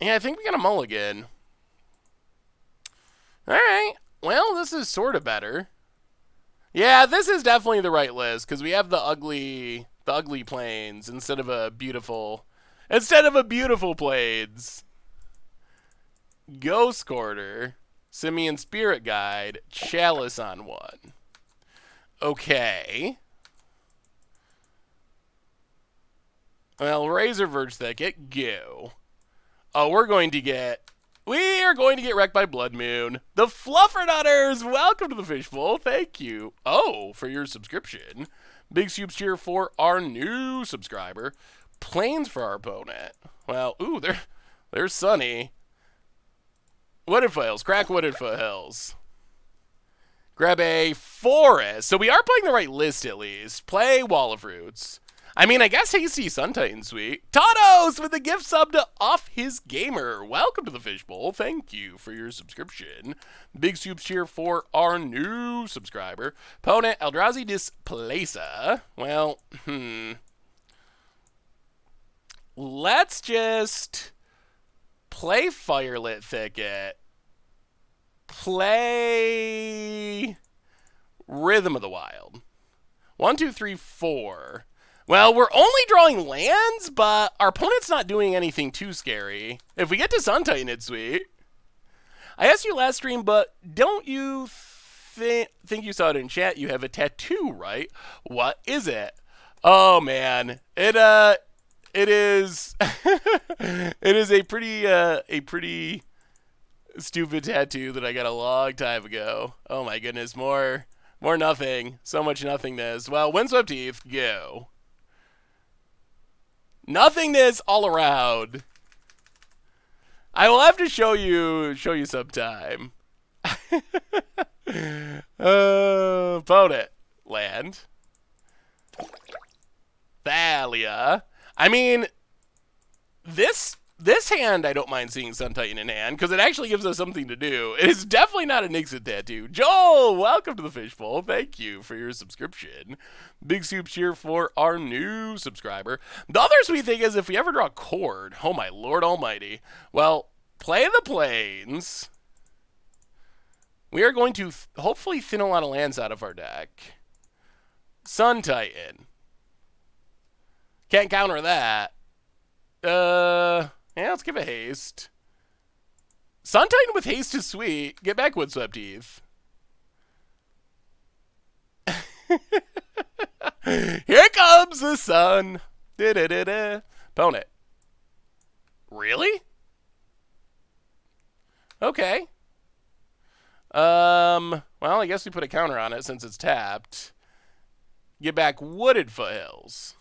Yeah, I think we got a mulligan. Alright. Well, this is sort of better. Yeah, this is definitely the right list, because we have the ugly planes instead of a beautiful planes. Ghost Quarter, Simian Spirit Guide, Chalice on 1. Okay. Well, Razor Verge Thicket, go. Oh, we are going to get wrecked by Blood Moon. The Fluffernutters, welcome to the Fishbowl. Thank you. Oh, for your subscription. Big soups cheer for our new subscriber. Planes for our opponent. Well, ooh, there's Sunny. Wooded Foothills, crack Wooded Foothills. Grab a Forest. So we are playing the right list at least. Play Wall of Roots. I mean, I guess Hasty Sun Titan sweet. Tanos with a gift sub to Off His Gamer. Welcome to the Fishbowl. Thank you for your subscription. Big soups cheer for our new subscriber. Opponent, Eldrazi Displacer. Well, let's just play Firelit Thicket. Play Rhythm of the Wild. 1, 2, 3, 4. Well, we're only drawing lands, but our opponent's not doing anything too scary. If we get to Sun Titan, it's sweet. I asked you last stream, but don't you think you saw it in chat? You have a tattoo, right? What is it? Oh man, it is it is a pretty stupid tattoo that I got a long time ago. Oh my goodness, more nothing, so much nothingness. Well, Windswept Heath, go. Nothingness all around. I will have to show you sometime. Opponent. Land. Thalia. I mean, this hand I don't mind seeing Sun Titan in hand, because it actually gives us something to do. It is definitely not a Nixon tattoo. Joel, welcome to the Fishbowl. Thank you for your subscription. Big soup cheer for our new subscriber. The other sweet thing is if we ever draw Cord, oh my lord almighty. Well, play the plains. We are going to hopefully thin a lot of lands out of our deck. Sun Titan. Can't counter that. Yeah, let's give it haste. Sun Titan with haste is sweet. Get back, Windswept Heath. Here comes the sun. Da-da-da-da. Opponent. Really? Okay. Well, I guess we put a counter on it since it's tapped. Get back Wooded Foothills.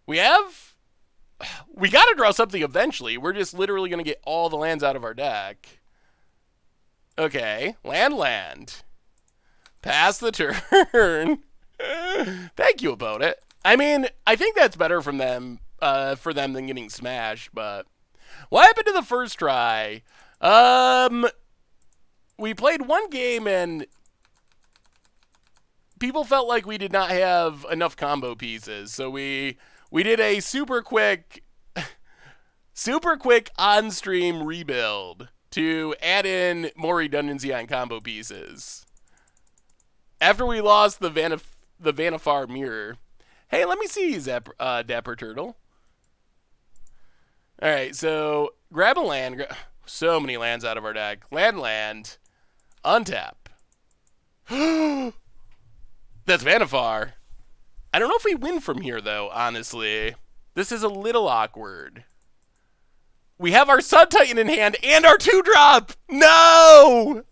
We gotta draw something eventually. We're just literally gonna get all the lands out of our deck. Okay, land. Pass the turn. Thank you, opponent. I mean, I think that's better from them, for them than getting smashed, but what happened to the first try? We played one game and people felt like we did not have enough combo pieces, so we did a super quick on-stream rebuild to add in more redundancy on combo pieces. After we lost the Vannifar mirror. Hey, let me see, Dapper Turtle. All right, so grab a land. So many lands out of our deck. Land. Untap. That's Vannifar. I don't know if we win from here, though, honestly. This is a little awkward. We have our Sun Titan in hand and our 2-drop! No!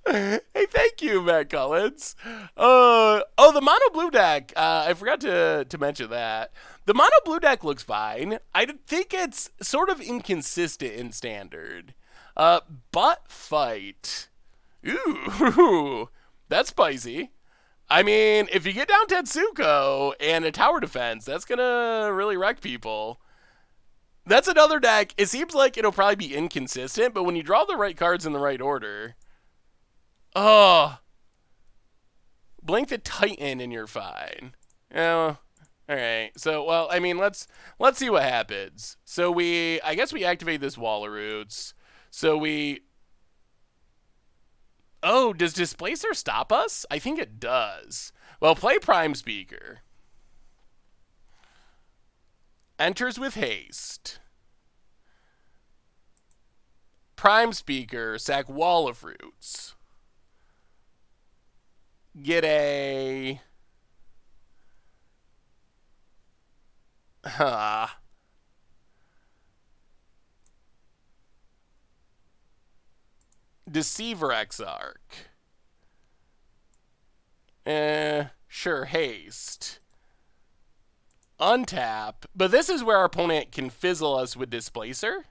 Hey, thank you, Matt Collins. The mono blue deck. I forgot to mention that. The mono blue deck looks fine. I think it's sort of inconsistent in standard. Butt fight. Ooh, that's spicy. I mean, if you get down Tetsuko and a tower defense, that's gonna really wreck people. That's another deck. It seems like it'll probably be inconsistent, but when you draw the right cards in the right order, blink the Titan and you're fine. Yeah. All right. So, well, I mean, let's see what happens. So I guess we activate this Wall of Roots. So does Displacer stop us? I think it does. Well, play Prime Speaker. Enters with haste. Prime Speaker, sack Wall of Roots. Get a... Deceiver Exarch. Sure, haste. Untap. But this is where our opponent can fizzle us with Displacer.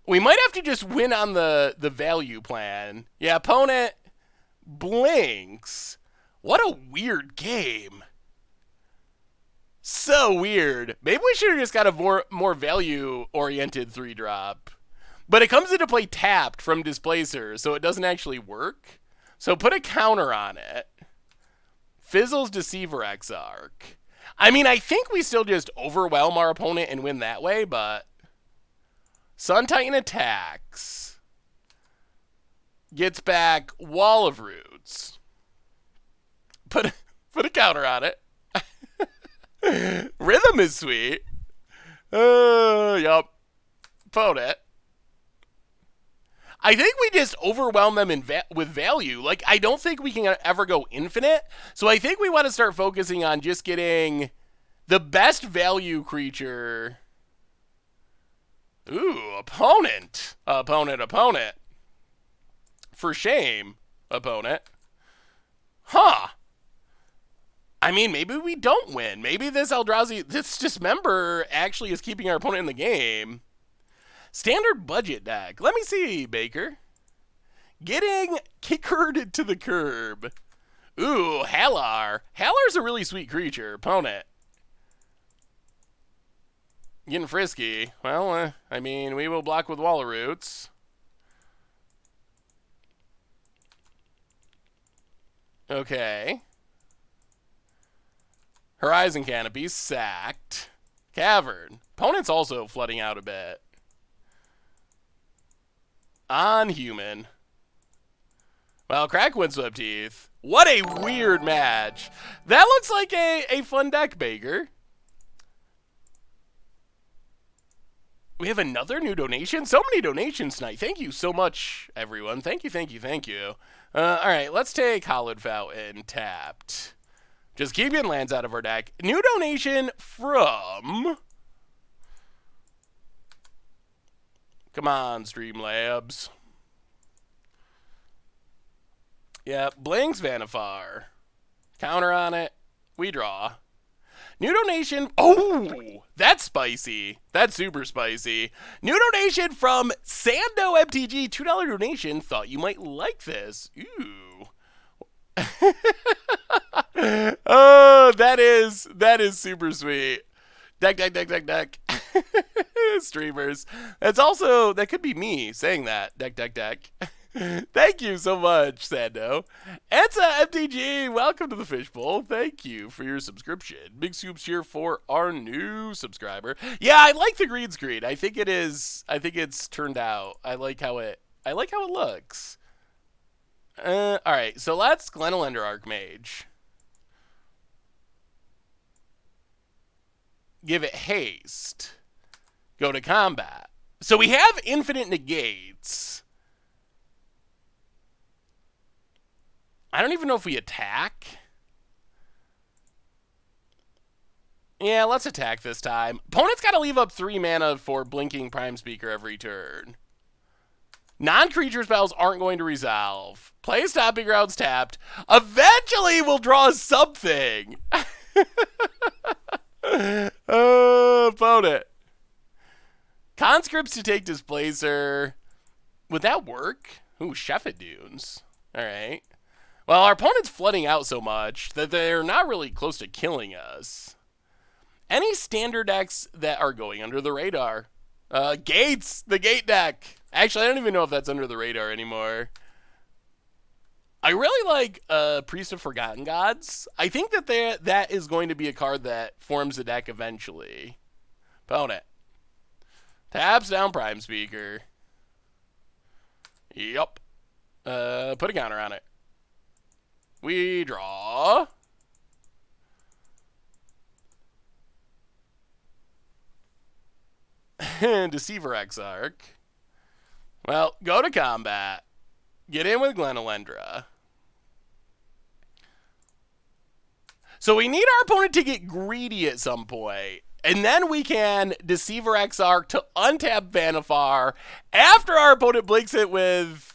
We might have to just win on the value plan. Yeah, opponent blinks. What a weird game. So weird. Maybe we should have just got a more value-oriented 3-drop. But it comes into play tapped from Displacer, so it doesn't actually work. So put a counter on it. Fizzles Deceiver Exarch. I mean, I think we still just overwhelm our opponent and win that way, but... Sun Titan attacks. Gets back Wall of Roots. Put a counter on it. Rhythm is sweet. Yup. Opponent. I think we just overwhelm them with value. Like, I don't think we can ever go infinite. So I think we want to start focusing on just getting the best value creature. Ooh, opponent. Opponent. For shame, opponent. Huh. I mean, maybe we don't win. Maybe this Eldrazi, this Dismember actually is keeping our opponent in the game. Standard budget deck. Let me see, Baker. Getting kickered to the curb. Ooh, Halar. Halar's a really sweet creature. Opponent. Getting frisky. Well, I mean, we will block with Wall of Roots. Okay. Horizon Canopy, sacked. Cavern. Opponent's also flooding out a bit. On human. Well, crack Windswept Teeth. What a weird match. That looks like a fun deck, Baker. We have another new donation. So many donations tonight. Thank you so much, everyone. Thank you. All right, let's take Hollowed Fountain tapped. Just keep getting lands out of our deck. New donation from... Come on, Streamlabs. Yeah, Blinks Vannifar. Counter on it. We draw. New donation. Oh, that's spicy. That's super spicy. New donation from Sando MTG. $2 donation. Thought you might like this. Ooh. Oh, that is super sweet. Deck. Streamers. That could be me saying that. Deck. Thank you so much, Sando. Ensa MTG, welcome to the Fishbowl. Thank you for your subscription. Big scoops here for our new subscriber. Yeah, I like the green screen. I think it's turned out. I like how it looks. All right, so let's Glenelender Archmage. Give it haste. Go to combat. So we have infinite negates. I don't even know if we attack. Yeah, let's attack this time. Opponent's got to leave up 3 mana for Blinking Prime Speaker every turn. Non-creature spells aren't going to resolve. Play Stomping Grounds tapped. Eventually we'll draw something. Opponent. Conscripts to take Displacer. Would that work? Ooh, Shepherd Dunes. All right. Well, our opponent's flooding out so much that they're not really close to killing us. Any standard decks that are going under the radar? Gates, the gate deck. Actually, I don't even know if that's under the radar anymore. I really like Priest of Forgotten Gods. I think that is going to be a card that forms the deck eventually. Opponent. Taps down Prime Speaker. Yup. Put a counter on it. We draw. Deceiver Exarch. Well, go to combat. Get in with Glenelendra. So we need our opponent to get greedy at some point. And then we can Deceiver Exarch to untap Vannifar after our opponent blinks it with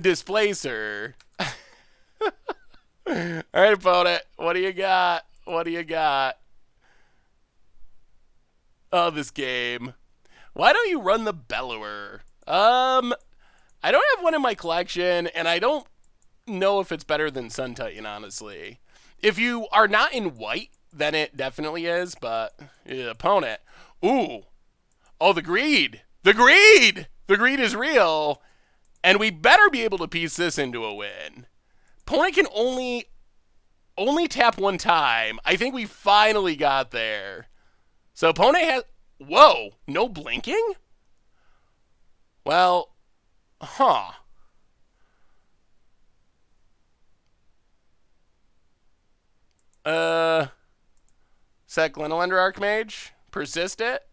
Displacer. All right, opponent. What do you got? Oh, this game. Why don't you run the Bellower? I don't have one in my collection, and I don't know if it's better than Sun Titan, honestly. If you are not in white, then it definitely is, but yeah, opponent. Ooh. Oh, the greed. The greed is real, and we better be able to piece this into a win. Opponent can only tap one time. I think we finally got there. So opponent has... Whoa, no blinking? Well, huh. Set Glenelender Archmage. Persist it.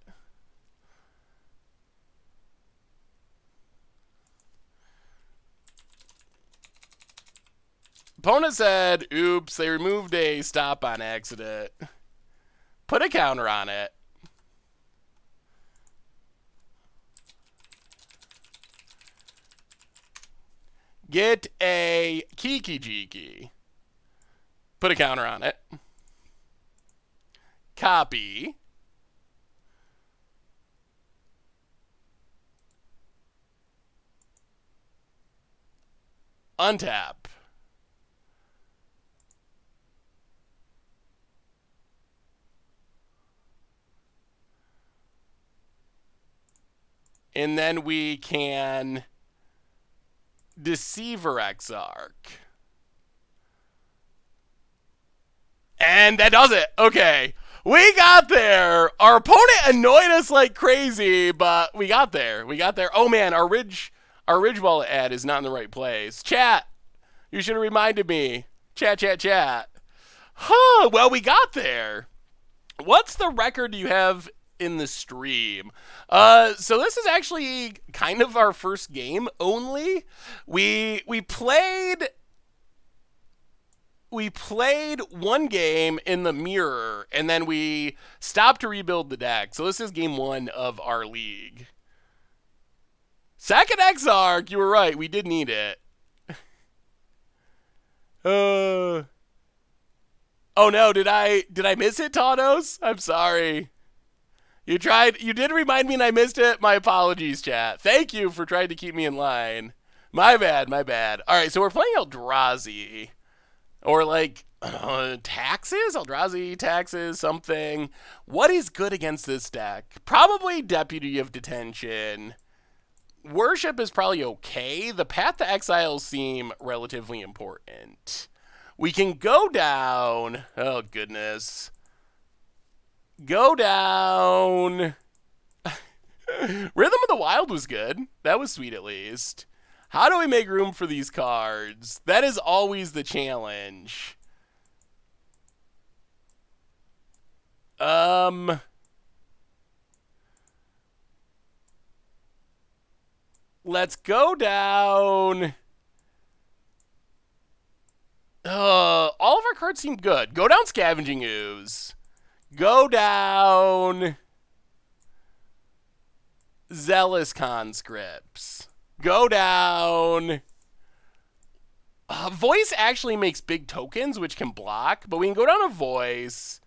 Opponent said, oops, they removed a stop on accident. Put a counter on it. Get a kiki-jiki. Put a counter on it. Copy. Untap. And then we can Deceiver Exarch. And that does it. Okay. We got there. Our opponent annoyed us like crazy, but we got there. Oh man, our Ridge Wallet ad is not in the right place. Chat. You should have reminded me. Chat. Huh, well, we got there. What's the record you have in the stream? So this is actually kind of our first game only. We played we played one game in the mirror, and then we stopped to rebuild the deck. So this is game 1 of our league. Second Exarch, you were right. We did need it. Oh no, did I miss it, Tanos? I'm sorry. You did remind me and I missed it. My apologies, chat. Thank you for trying to keep me in line. My bad. All right, so we're playing Eldrazi. Or like, taxes? Eldrazi, taxes, something. What is good against this deck? Probably Deputy of Detention. Worship is probably okay. The Path to Exile seem relatively important. We can go down. Oh, goodness. Go down. Rhythm of the Wild was good. That was sweet, at least. How do we make room for these cards? That is always the challenge. Let's go down. All of our cards seem good. Go down Scavenging Ooze. Go down Zealous Conscripts. Go down. Voice actually makes big tokens, which can block, but we can go down a Voice.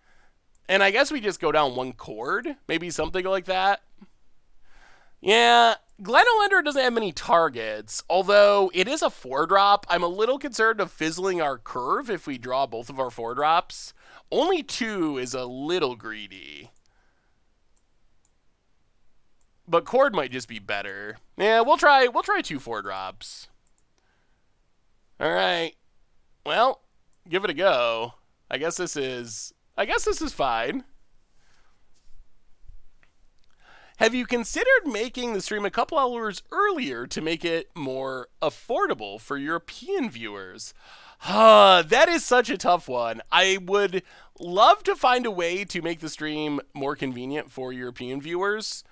And I guess we just go down one chord. Maybe something like that. Yeah, Glenolender doesn't have many targets, although it is a 4-drop. I'm a little concerned of fizzling our curve if we draw both of our 4-drops. Only 2 is a little greedy. But chord might just be better. Yeah, we'll try 2 4-drops. All right. Well, give it a go. I guess this is fine. Have you considered making the stream a couple hours earlier to make it more affordable for European viewers? That is such a tough one. I would love to find a way to make the stream more convenient for European viewers.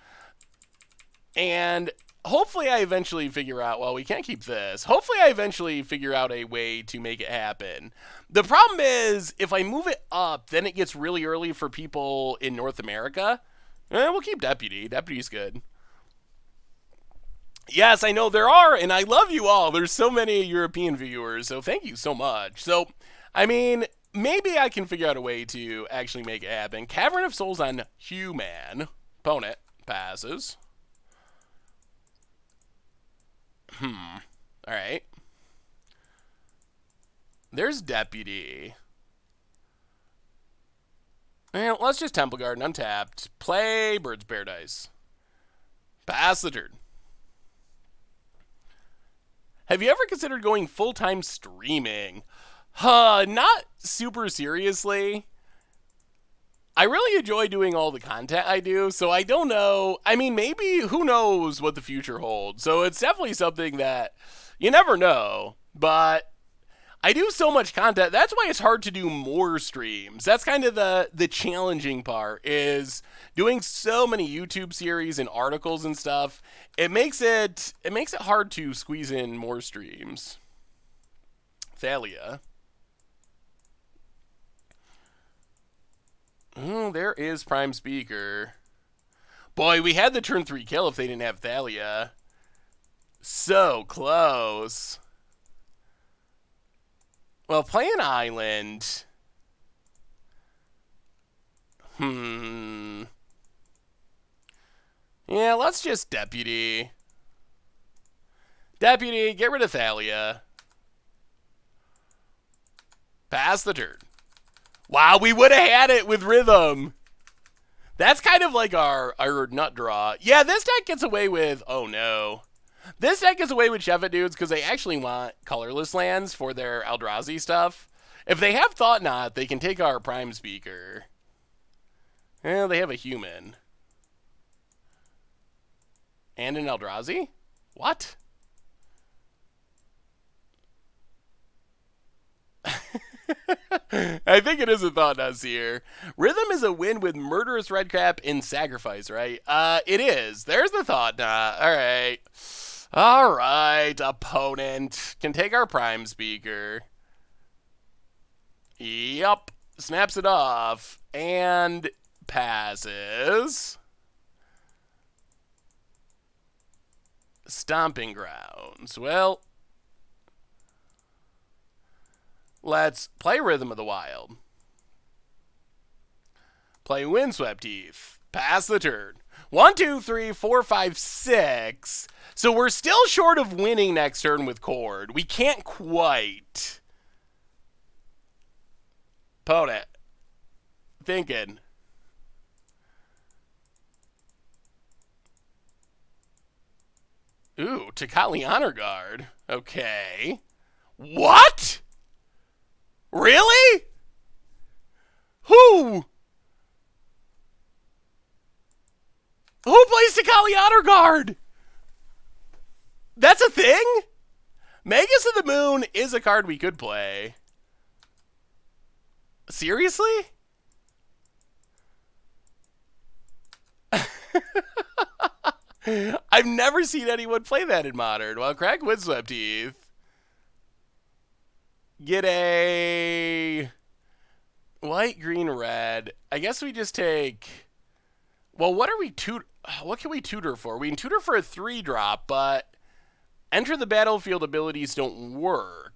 And hopefully I eventually figure out, well, we can't keep this. Hopefully I eventually figure out a way to make it happen. The problem is, if I move it up, then it gets really early for people in North America. We'll keep Deputy. Deputy's good. Yes, I know there are, and I love you all. There's so many European viewers, so thank you so much. So, I mean, maybe I can figure out a way to actually make it happen. Cavern of Souls on Human. Opponent passes. Alright. There's Deputy. Well, let's just Temple Garden, untapped. Play Bird's Paradise. Pass the turn. Have you ever considered going full-time streaming? Not super seriously. I really enjoy doing all the content I do, so I don't know. I mean, maybe, who knows what the future holds. So it's definitely something that you never know, but I do so much content. That's why it's hard to do more streams. That's kind of the challenging part, is doing so many YouTube series and articles and stuff. It makes it hard to squeeze in more streams. Thalia. There is Prime Speaker. Boy, we had the turn 3 kill if they didn't have Thalia. So close. Well, play an island. Yeah, let's just Deputy. Deputy, get rid of Thalia. Pass the turn. Wow, we would have had it with Rhythm. That's kind of like our nut draw. Yeah, this deck gets away with... Oh, no. This deck gets away with Sheva dudes because they actually want colorless lands for their Eldrazi stuff. If they have Thought Knot, they can take our Prime Speaker. Well, they have a human. And an Eldrazi? What? I think it is a Thought Knot here. Rhythm is a win with Murderous Redcap in Sacrifice, right? It is. There's the Thought Knot. All right. All right, opponent. Can take our Prime Speaker. Yup. Snaps it off and passes. Stomping Grounds. Well, let's play Rhythm of the Wild. Play Windswept Heath. Pass the turn. 1, 2, 3, 4, 5, 6. So we're still short of winning next turn with Cord. We can't quite. Opponent. Thinking. Ooh, Takali Honor Guard. Okay. What? Really? Who? Who plays Takali Honor Guard? That's a thing? Magus of the Moon is a card we could play. Seriously? I've never seen anyone play that in Modern. Well, crack Windswept Heath. Get a white, green, red. I guess we just take... Well, what can we tutor for? We can tutor for a 3-drop, but enter the battlefield abilities don't work.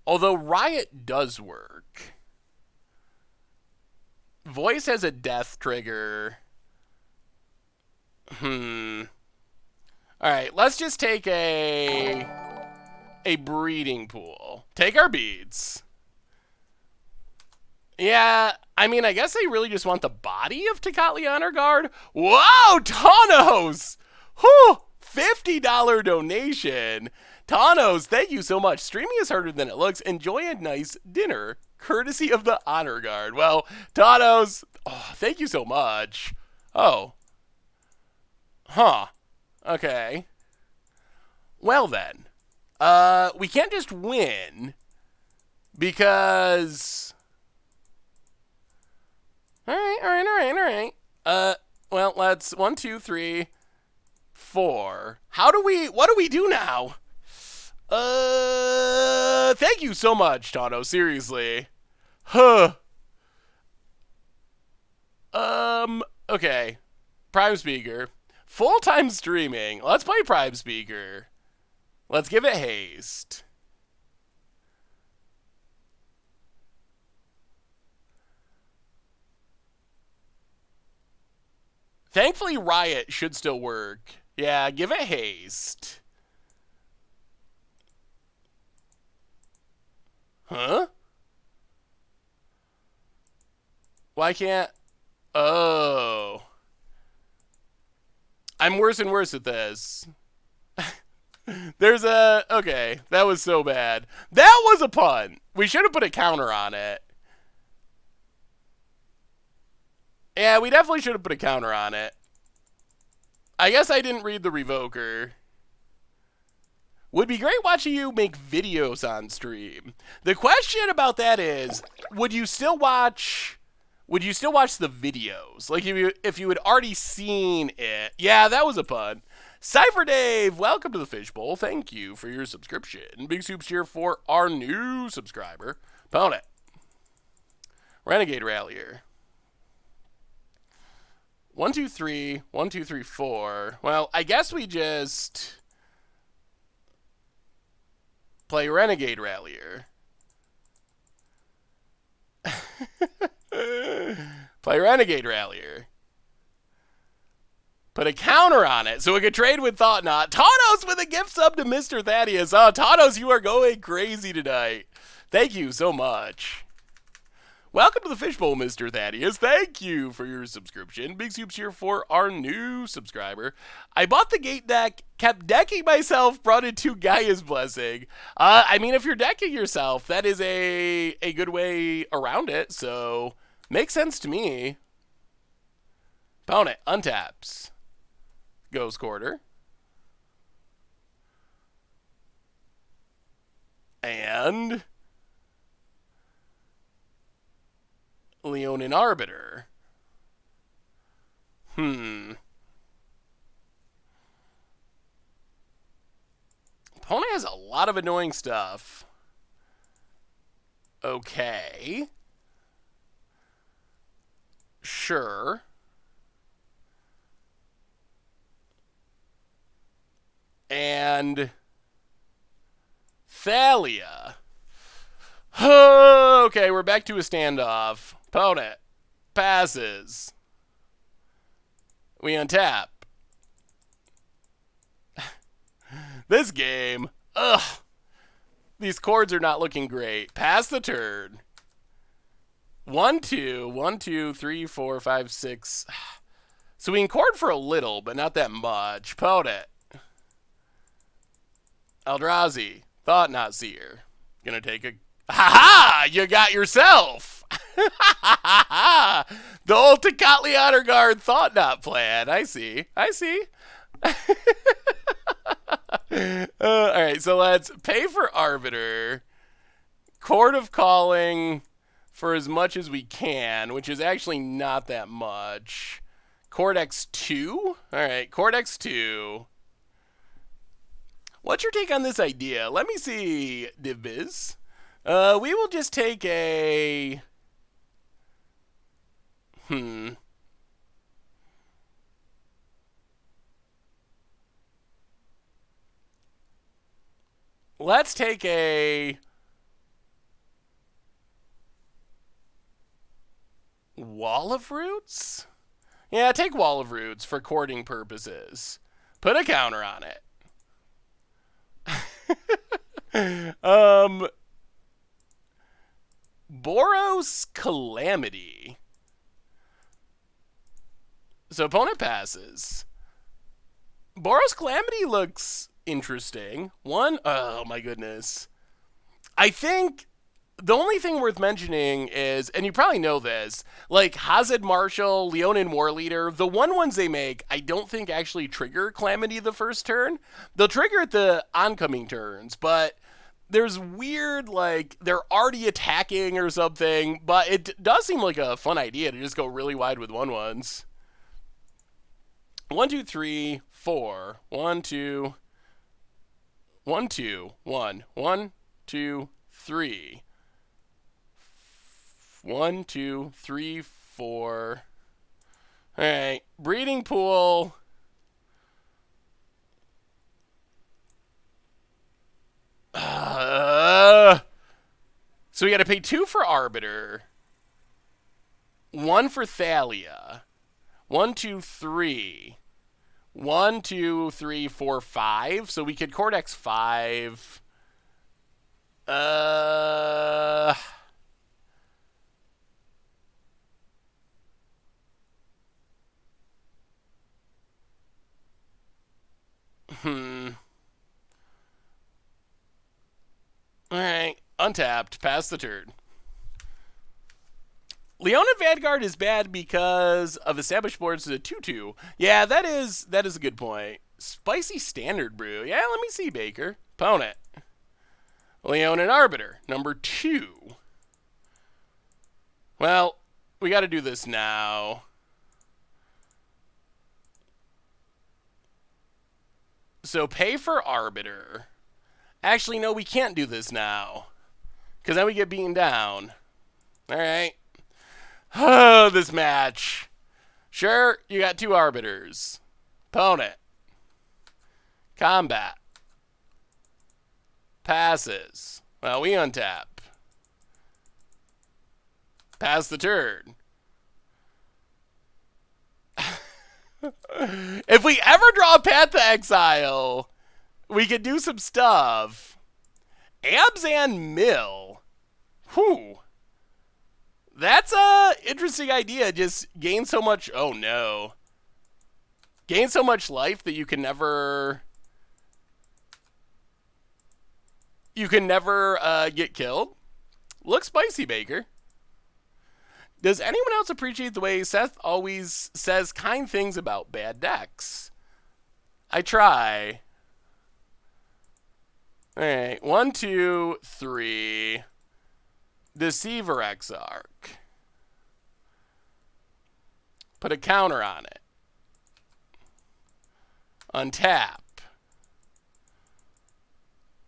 Although Riot does work. Voice has a death trigger. Alright, let's just take a breeding pool. Take our beads. Yeah, I mean, I guess they really just want the body of Takali Honor Guard. Whoa, Thanos! Whew, $50 donation. Thanos, thank you so much. Streaming is harder than it looks. Enjoy a nice dinner, courtesy of the Honor Guard. Well, Thanos, thank you so much. Oh. Huh. Okay. Well then. We can't just win. Because... Alright. Well, let's... 1, 2, 3, 4. What do we do now? Thank you so much, Tano, seriously. Okay. Prime Speaker. Full-time streaming. Let's play Prime Speaker. Let's give it haste. Thankfully, Riot should still work. Yeah, give it haste. Huh? Why can't... Oh. I'm worse and worse at this. There's a... Okay, that was so bad. That was a pun. We should have put a counter on it. Yeah, we definitely should have put a counter on it. I guess I didn't read the revoker. Would be great watching you make videos on stream. The question about that is, would you still watch the videos? Like if you had already seen it. Yeah, that was a pun. Cypher Dave, welcome to the Fishbowl. Thank you for your subscription. Big soups here for our new subscriber. Opponent. Renegade Rallier. 1, 2, 3. 1, 2, 3, 4. Well, I guess we just play Renegade Rallier. Play Renegade Rallier. Put a counter on it so we could trade with Thoughtnot. Tanos with a gift sub to Mr. Thaddeus. Oh, Tanos, you are going crazy tonight. Thank you so much. Welcome to the Fishbowl, Mr. Thaddeus. Thank you for your subscription. Big soups here for our new subscriber. I bought the gate deck, kept decking myself, brought in 2 Gaia's Blessing. I mean, if you're decking yourself, that is a good way around it, so makes sense to me. Opponent untaps. Goes quarter. And Leonin Arbiter. Opponent has a lot of annoying stuff. Okay. Sure. And Thalia. Okay, we're back to a standoff. Opponent passes. We untap. This game. Ugh. These chords are not looking great. Pass the turn. 1, 2, 1, 2, 3, 4, 5, 6. So we can chord for a little, but not that much. Opponent. Eldrazi. Thought not seer. Gonna take a. Ha-ha! You got yourself! The old Tecatli Honor Guard thought not plan. I see. Alright, so let's pay for Arbiter. Court of Calling for as much as we can, which is actually not that much. Court X2? Alright, Court X2. What's your take on this idea? Let me see, DivBiz. We will just take a... Let's take a... Wall of Roots? Yeah, take Wall of Roots for courting purposes. Put a counter on it. Boros Calamity. So opponent passes. Boros Calamity looks interesting. Oh my goodness. I think the only thing worth mentioning is, and you probably know this, like Hazard Marshal, Leonin War Leader, the ones they make, I don't think actually trigger Calamity the first turn. They'll trigger it the oncoming turns, but there's weird, like, they're already attacking or something, but it does seem like a fun idea to just go really wide with 1/1s. 1, 2, 3, 4. 1, 2. 1, 2. 1. 1, 2, 3. 1, 2, 3, 4. Alright. Breeding Pool. So we got to pay 2 for Arbiter. 1 for Thalia. 1, 2, 3. 1, 2, 3, 4, 5. So we could court X5. Alright. Untapped. Pass the turn. Leona Vanguard is bad because of established boards to 2/2. Yeah, that is a good point. Spicy Standard Brew. Yeah, let me see, Baker. Opponent. Leonin Arbiter. Number 2. Well, we got to do this now. So pay for Arbiter. Actually, no, we can't do this now. Because then we get beaten down. Alright. Oh, this match. Sure, you got 2 Arbiters. Opponent. Combat. Passes. Well, we untap. Pass the turn. If we ever draw a Path to Exile, we could do some stuff. Abzan Mill. Whew. That's a interesting idea. Just gain so much... Oh, no. Gain so much life that you can never... You can never get killed. Looks spicy, Baker. Does anyone else appreciate the way Seth always says kind things about bad decks? I try. Alright, 1, 2, 3. Deceiver Exarch. Put a counter on it. Untap.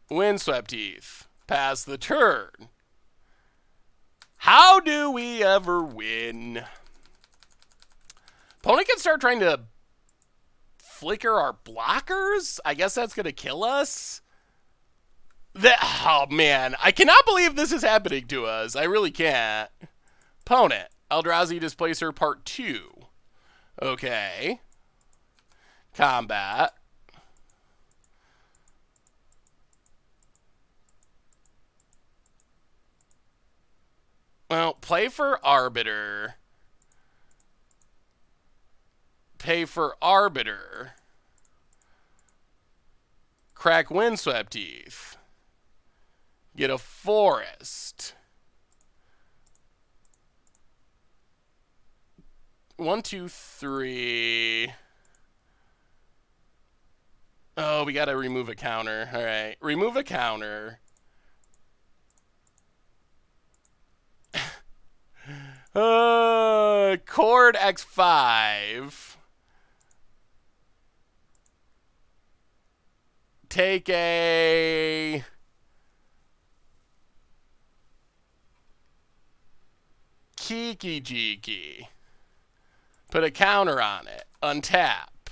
Windswept Heath. Pass the turn. How do we ever win? Opponent can start trying to flicker our blockers? I guess that's going to kill us. Oh, man. I cannot believe this is happening to us. I really can't. Opponent. Eldrazi Displacer Part 2. Okay. Combat. Well, play for Arbiter. Pay for Arbiter. Crack Windswept Heath. Get a forest. 1, 2, 3. Oh, we gotta remove a counter. Alright. Remove a counter. Chord X5. Take a kiki-jiki. Put a counter on it. Untap.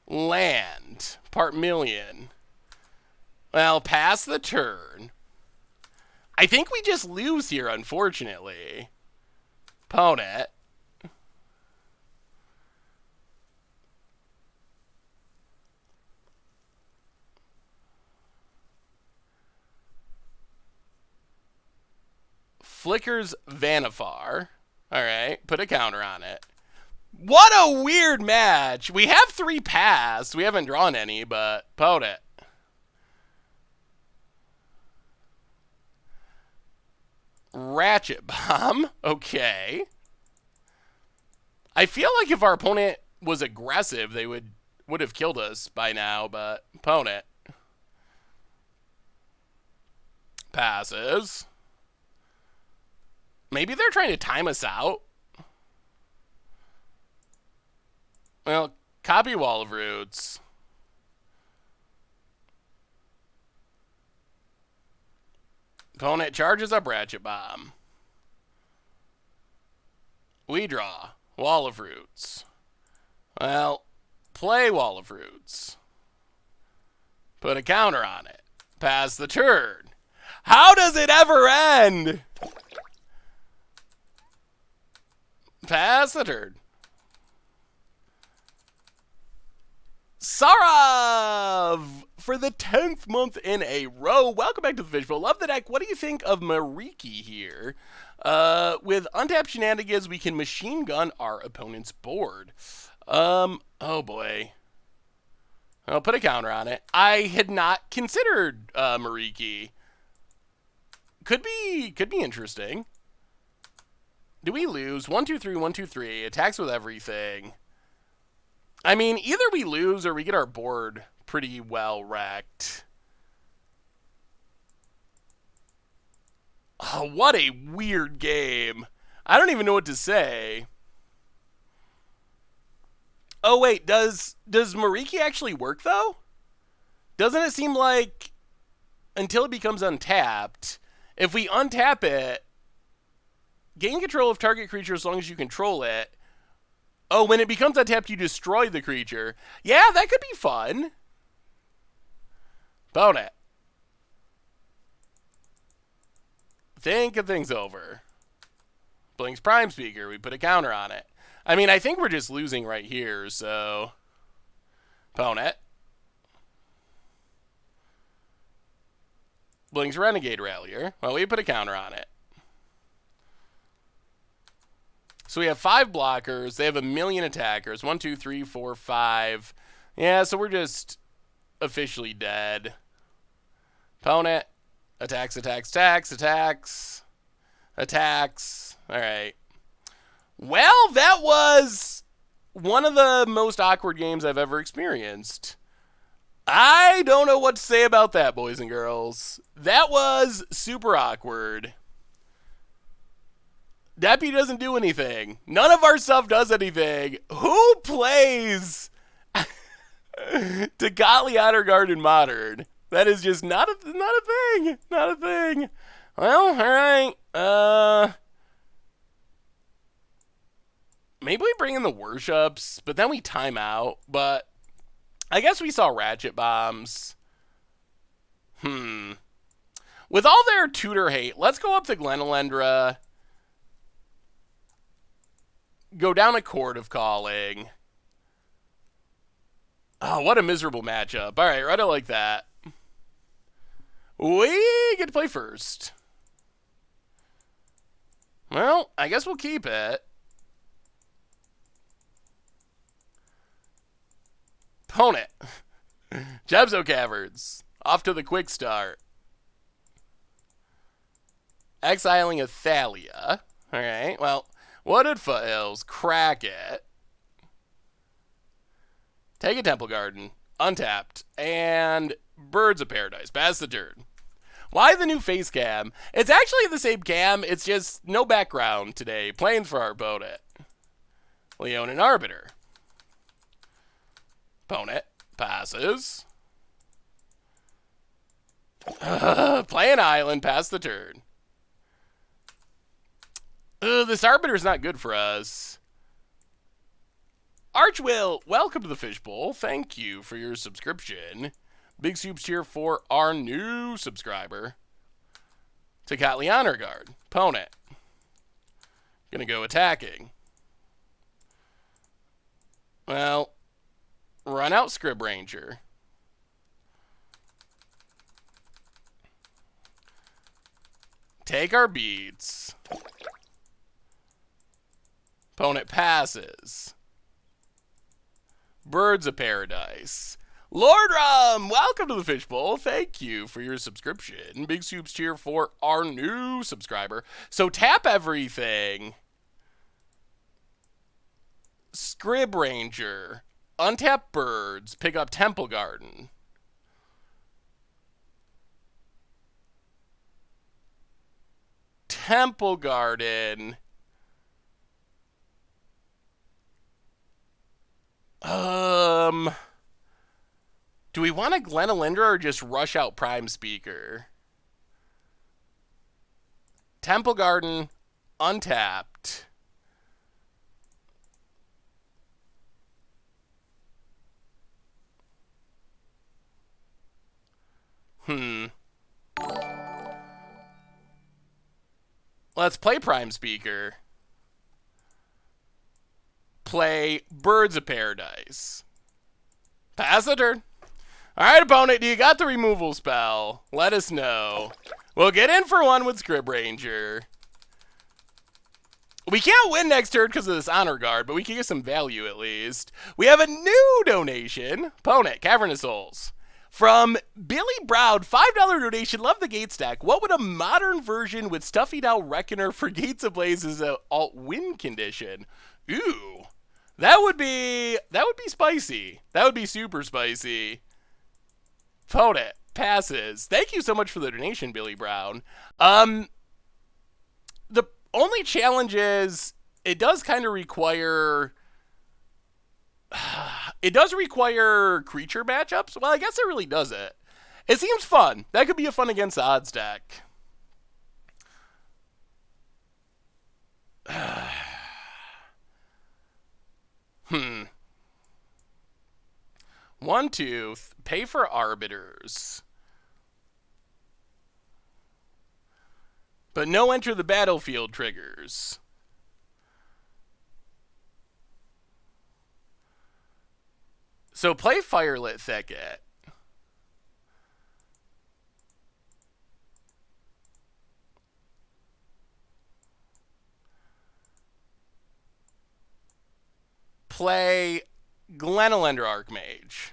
Land. Part million. Well, pass the turn. I think we just lose here, unfortunately. Opponent. Flickers Vannifar. Alright, put a counter on it. What a weird match. We have 3 pass. We haven't drawn any, but opponent. Ratchet Bomb. Okay. I feel like if our opponent was aggressive, they would have killed us by now, but opponent. Passes. Maybe they're trying to time us out. Well, copy Wall of Roots. Opponent charges up Ratchet Bomb. We draw. Wall of Roots. Well, play Wall of Roots. Put a counter on it. Pass the turn. How does it ever end? Pass the turn. Sarav! For the 10th month in a row. Welcome back to the Visual. Love the deck. What do you think of Mariki here? With untapped shenanigans, we can machine gun our opponent's board. Oh boy. I'll put a counter on it. I had not considered Mariki. Could be interesting. Do we lose? 1, 2, 3, 1, 2, 3. Attacks with everything. I mean, either we lose or we get our board pretty well wrecked. Oh, what a weird game. I don't even know what to say. Oh, wait, does Mariki actually work, though? Doesn't it seem like until it becomes untapped, if we untap it, gain control of target creature as long as you control it. Oh, when it becomes untapped, you destroy the creature. Yeah, that could be fun. Opponent. Think of things over. Blink's Prime Speaker. We put a counter on it. I mean, I think we're just losing right here, so... Opponent. Blink's Renegade Rallier. Well, we put a counter on it. So we have 5 blockers. They have a million attackers. 1, 2, 3, 4, 5. Yeah, so we're just officially dead. Opponent. Attacks, attacks, attacks, attacks. Attacks. All right. Well, that was one of the most awkward games I've ever experienced. I don't know what to say about that, boys and girls. That was super awkward. Deppy doesn't do anything. None of our stuff does anything. Who plays Tagatli Honor Guard in Modern? That is just not a thing. Not a thing. Well, all right. Maybe we bring in the worships, but then we time out. But I guess we saw ratchet bombs. With all their tutor hate, let's go up to Glenelendra. Go down a Court of Calling. Oh, what a miserable matchup. All right, right, I like that. We get to play first. Well, I guess we'll keep it. Opponent. Jebzo Caverns. Off to the quick start. Exiling a Thalia. Alright, well, Wooded Foothills. Crack it. Take a Temple Garden. Untapped. And Birds of Paradise. Pass the turn. Why the new face cam? It's actually the same cam, it's just no background today. Plains for our opponent. Leonin Arbiter. Opponent passes. Play an island, pass the turn. This Arbiter's not good for us. Archwill, welcome to the Fishbowl. Thank you for your subscription. Big soups here for our new subscriber. Tekatli Honor Guard. Opponent. Gonna go attacking. Well, run out Scrib Ranger. Take our beads. Opponent passes. Birds of Paradise. Lord Rum, welcome to the Fishbowl. Thank you for your subscription. Big soups cheer for our new subscriber. So tap everything. Scrib Ranger. Untap birds. Pick up Temple Garden. Temple Garden. Do we want a Glenelendra or just rush out Prime Speaker? Temple Garden, untapped. Let's play Prime Speaker. Play Birds of Paradise. Pass the turn. Alright, opponent, do you got the removal spell? Let us know. We'll get in for one with Scrib Ranger. We can't win next turn because of this Honor Guard, but we can get some value at least. We have a new donation. Opponent, Cavernous Souls. From Billy Brown, $5 donation. Love the gate stack. What would a modern version with Stuffy Dow Reckoner for Gates Ablaze as an alt win condition? Ooh. That would be spicy. That would be super spicy. Opponent passes. Thank you so much for the donation, Billy Brown. The only challenge is it does kind of require creature matchups. Well, I guess it really does it. It seems fun. That could be a fun against the odds deck. One tooth. Pay for arbiters. But no enter the battlefield triggers. So play Firelit Thicket. Play Glenelendra Archmage.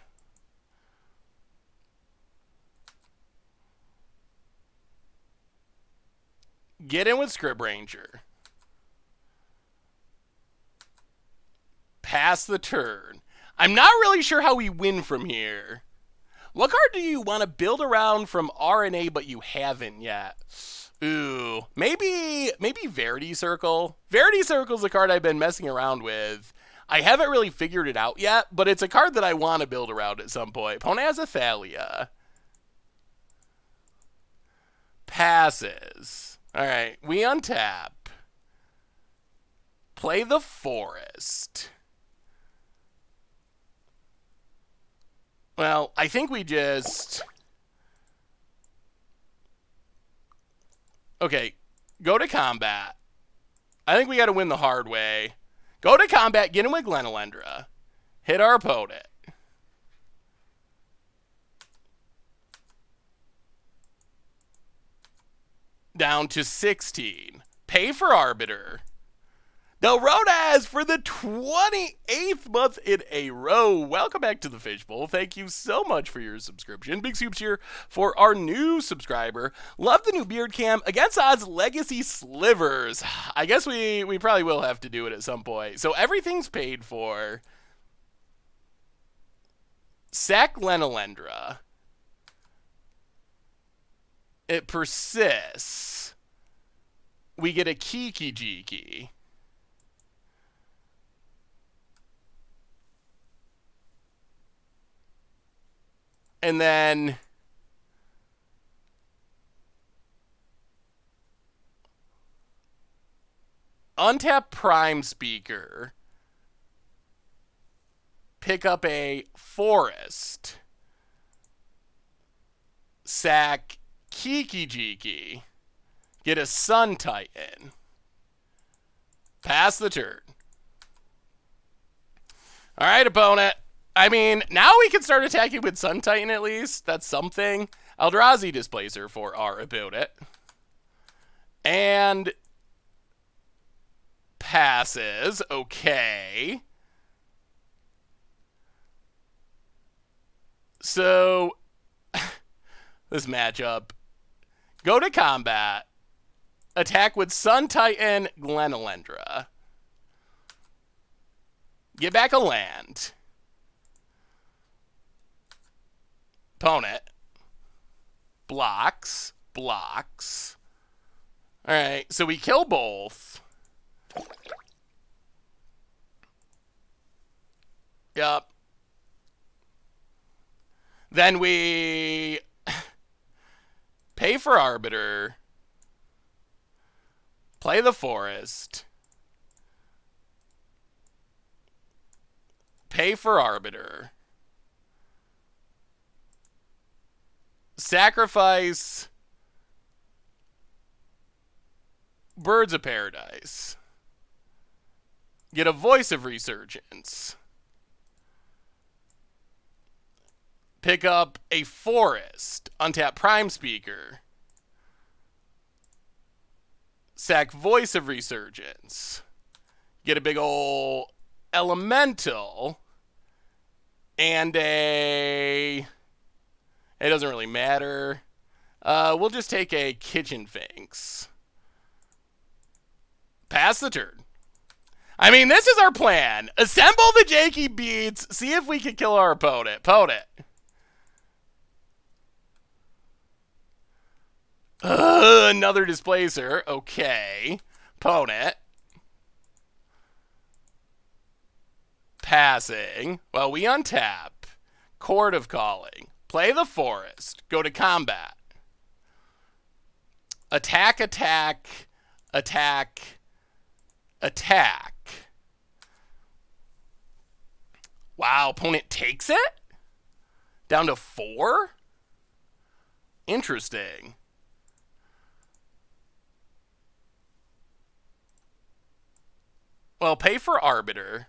Get in with Scrib Ranger. Pass the turn. I'm not really sure how we win from here. What card do you want to build around from RNA but you haven't yet? Ooh, maybe Verity Circle. Verity Circle's a card I've been messing around with. I haven't really figured it out yet, but it's a card that I want to build around at some point. Opponent has a Thalia. Passes. All right, we untap. Play the forest. Well, I think we just... Okay, go to combat. I think we got to win the hard way. Go to combat, get him with Glenelendra. Hit our opponent. Down to 16. Pay for Arbiter. The Rodaz for the 28th month in a row. Welcome back to the Fishbowl. Thank you so much for your subscription. Big soups here for our new subscriber. Love the new beard cam. Against odds, Legacy Slivers. I guess we probably will have to do it at some point. So everything's paid for. Sack Glenelendra. It persists. We get a kiki-jiki. And then untap Prime Speaker. Pick up a forest. Sack kiki-jiki. Get a Sun Titan. Pass the turn. All right, opponent. I mean, now we can start attacking with Sun Titan at least. That's something. Eldrazi Displacer for our opponent. And passes. Okay. So, this matchup. Go to combat. Attack with Sun Titan Glenelendra. Get back a land. Opponent. Blocks. Blocks. Alright, so we kill both. Yup. Then we pay for Arbiter. Play the forest. Pay for Arbiter. Sacrifice Birds of Paradise. Get a Voice of Resurgence. Pick up a forest. Untap Prime Speaker. Sack Voice of Resurgence. Get a big ol' elemental. And a... It doesn't really matter. We'll just take a Kitchen Finks. Pass the turn. I mean, this is our plan. Assemble the janky beats. See if we can kill our opponent. Opponent. Another Displacer. Okay. Opponent. Passing. Well, we untap. Chord of Calling. Play the forest. Go to combat. Attack, attack, attack, attack. Wow, opponent takes it? Down to 4? Interesting. Well, pay for Arbiter.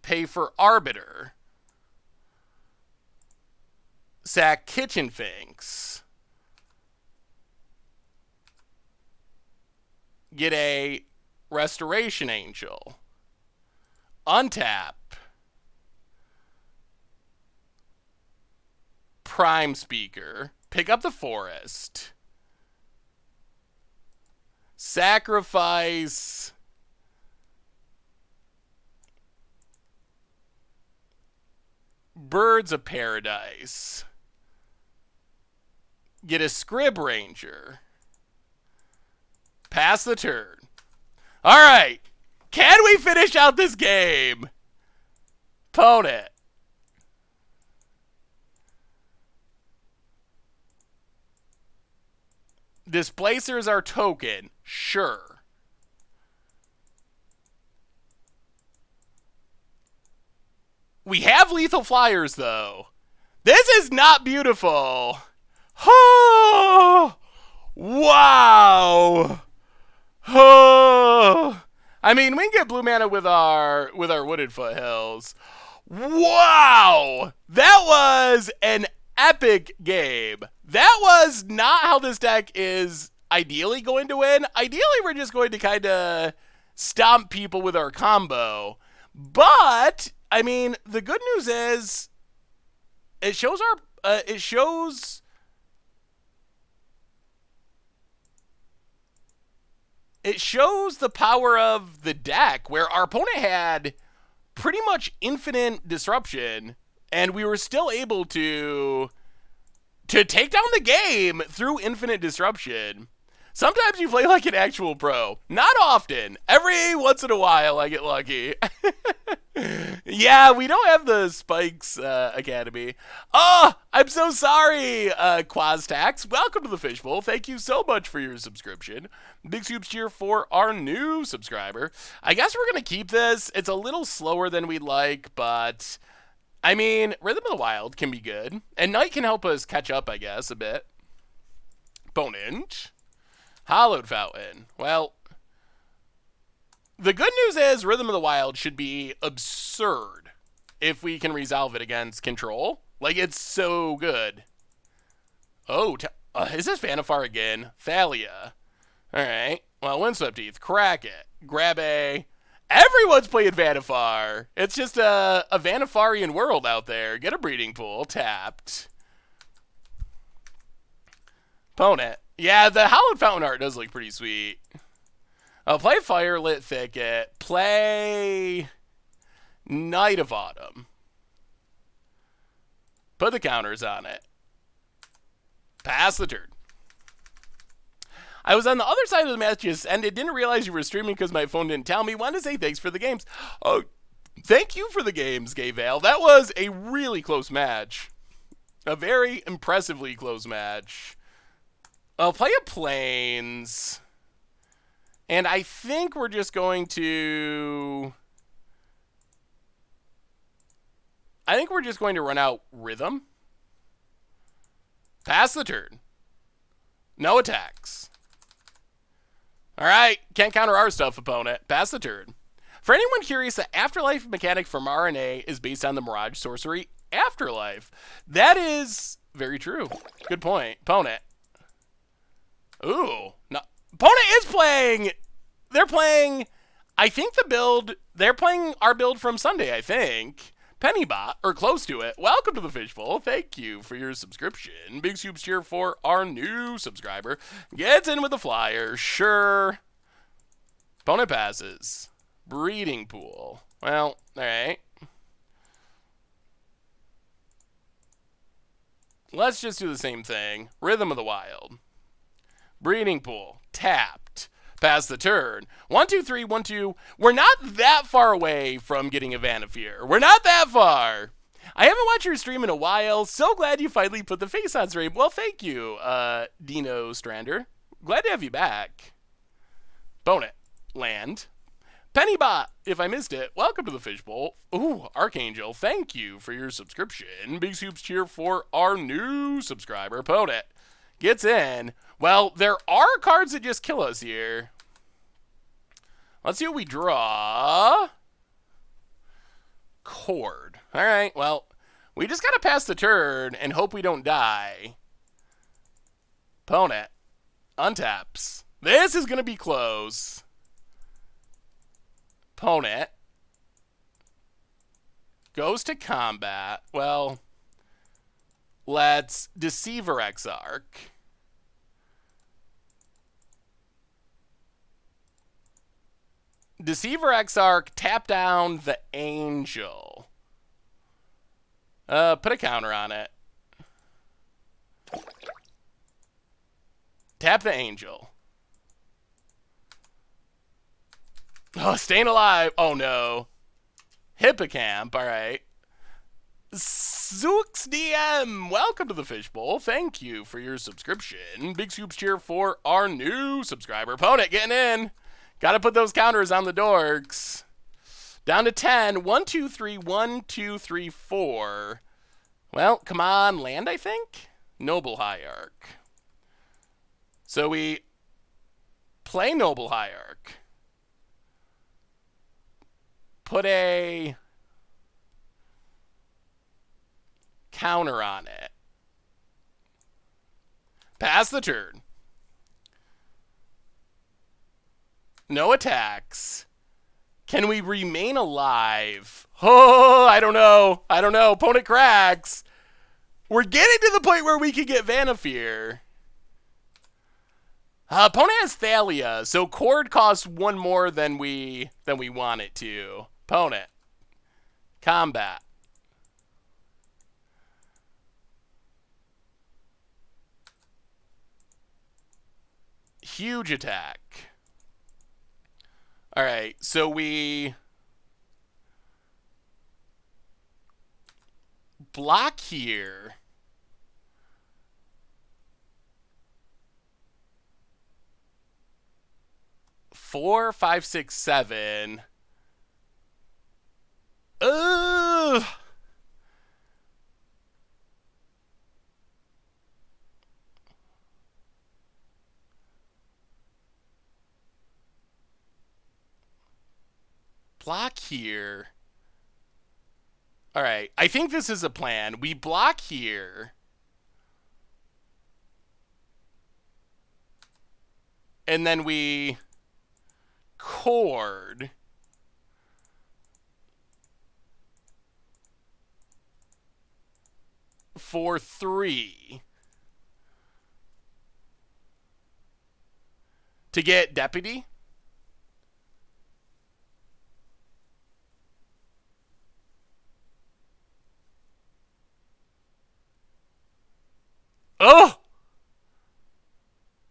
Pay for Arbiter. Sack Kitchen Finks. Get a Restoration Angel. Untap. Prime Speaker. Pick up the forest. Sacrifice Birds of Paradise. Get a Scrib Ranger. Pass the turn. All right. Can we finish out this game? Opponent. Displacer's our token. Sure. We have lethal flyers, though. This is not beautiful. Oh, wow. Oh. I mean, we can get blue mana with our Wooded Foothills. Wow! That was an epic game. That was not how this deck is ideally going to win. Ideally, we're just going to kind of stomp people with our combo. But, I mean, the good news is it shows the power of the deck, where our opponent had pretty much infinite disruption, and we were still able to take down the game through infinite disruption. Sometimes you play like an actual pro. Not often. Every once in a while I get lucky. Yeah, we don't have the Spikes Academy. Oh, I'm so sorry, Quaztax. Welcome to the Fishbowl. Thank you so much for your subscription. Big soups cheer for our new subscriber. I guess we're going to keep this. It's a little slower than we'd like, but I mean, Rhythm of the Wild can be good. And Night can help us catch up, I guess, a bit. Opponent. Hallowed Fountain. Well, the good news is Rhythm of the Wild should be absurd if we can resolve it against control. Like, it's so good. Oh, is this Vannifar again? Thalia. Alright. Well, Windswept Teeth. Crack it. Grab a. Everyone's playing Vannifar. It's just a Vannifarian world out there. Get a breeding pool. Tapped. Opponent. Yeah, the Hallowed Fountain art does look pretty sweet. I'll play Firelit Thicket. Play Night of Autumn. Put the counters on it. Pass the turn. I was on the other side of the matches and it didn't realize you were streaming because my phone didn't tell me. Wanted to say thanks for the games. Oh, thank you for the games, Gay Vale. That was a really close match. A very impressively close match. I'll play a Plains. And I think we're just going to run out Rhythm. Pass the turn. No attacks. Alright, can't counter our stuff, opponent. Pass the turn. For anyone curious, the Afterlife mechanic from RNA is based on the Mirage sorcery Afterlife. That is very true. Good point. Opponent. Ooh. No. Opponent is playing. They're playing, I think they're playing our build from Sunday, I think. Pennybot, or close to it. Welcome to the Fishbowl. Thank you for your subscription. Big soups cheer for our new subscriber. Gets in with the flyer. Sure. Opponent passes. Breeding pool. Well, alright. Let's just do the same thing. Rhythm of the Wild. Breeding pool. Tapped. Pass the turn. 1, 2, 3, 1, 2. We're not that far away from getting a Vannifar. We're not that far. I haven't watched your stream in a while. So glad you finally put the face on stream. Well, thank you, Dino Strander. Glad to have you back. Opponent. Land. Pennybot, if I missed it, welcome to the Fishbowl. Ooh, Archangel, thank you for your subscription. Big soups cheer for our new subscriber. Opponent. Gets in. Well, there are cards that just kill us here. Let's see what we draw. Cord. Alright, well, we just gotta pass the turn and hope we don't die. Opponent. Untaps. This is gonna be close. Opponent. Goes to combat. Well, let's Deceiver Exarch. Deceiver Exarch, tap down the Angel. Put a counter on it. Tap the Angel. Oh, staying alive. Oh, no. Hippocamp, all right. Zooks DM, welcome to the Fishbowl. Thank you for your subscription. Big scoops cheer for our new subscriber. Opponent getting in. Gotta put those counters on the dorks. Down to 10. 1, 2, 3, 1, 2, 3, 4. Well, come on, land, I think? Noble Hierarch. So we play Noble Hierarch. Put a counter on it. Pass the turn. No attacks. Can we remain alive? Oh, I don't know. Opponent cracks. We're getting to the point where we could get Vannifar. Opponent has Thalia, so Cord costs one more than we want it to. Opponent. Combat. Huge attack. Alright, so we block here. Four, 5, 6, 7. Ugh. Block here. All right, I think this is a plan. We block here. And then we cord. For 3. To get Deputy. Oh!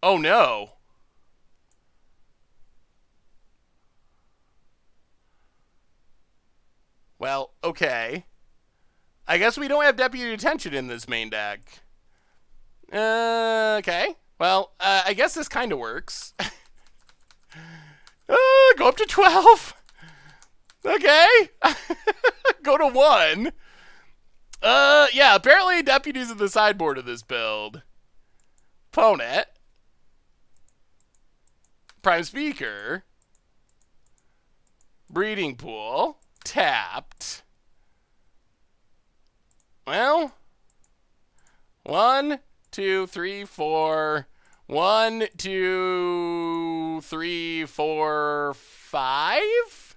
Oh no. Well, okay. I guess we don't have Deputy Detention in this main deck. Okay. Well, I guess this kind of works. Go up to 12. Okay. Go to 1. Yeah, apparently Deputy's in the sideboard of this build. Opponent. Prime Speaker. Breeding Pool. Tapped. Well, 1, 2, 3, 4. 1, 2, 3, 4, 5.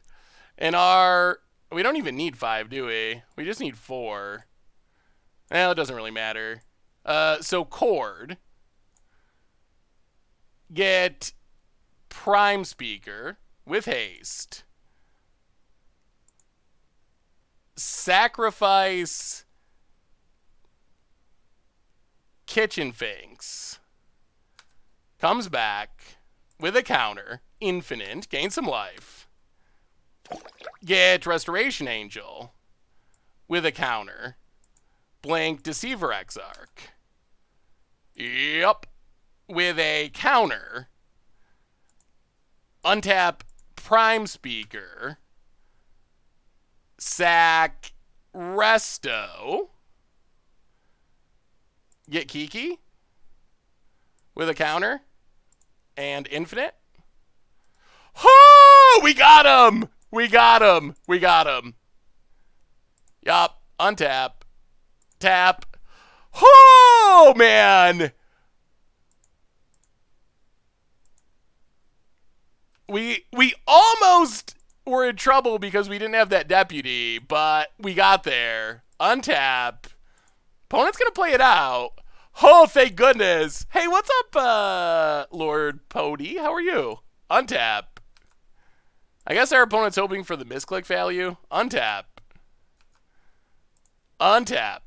And we don't even need 5, do we? We just need 4. Well, it doesn't really matter. So Cord. Get Prime Speaker with haste. Sacrifice Kitchen Finks. Comes back with a counter. Infinite. Gain some life. Get Restoration Angel with a counter. Blank Deceiver Exarch. Yep. With a counter. Untap Prime Speaker. Sack Resto. Get Kiki with a counter. And Infinite. Oh, we got him! We got him! We got him. Yup. Untap. Tap. Oh, man! We almost were in trouble because we didn't have that Deputy, but we got there. Untap. Opponent's going to play it out. Oh, thank goodness. Hey, what's up, Lord Pody? How are you? Untap. I guess our opponent's hoping for the misclick value. Untap. Untap.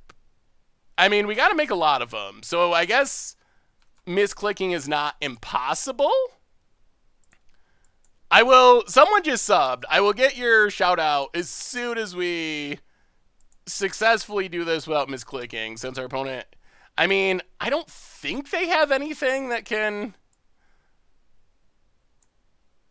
I mean, we got to make a lot of them. So I guess misclicking is not impossible. Someone just subbed. I will get your shout out as soon as we successfully do this without misclicking, since our opponent... I mean, I don't think they have anything that can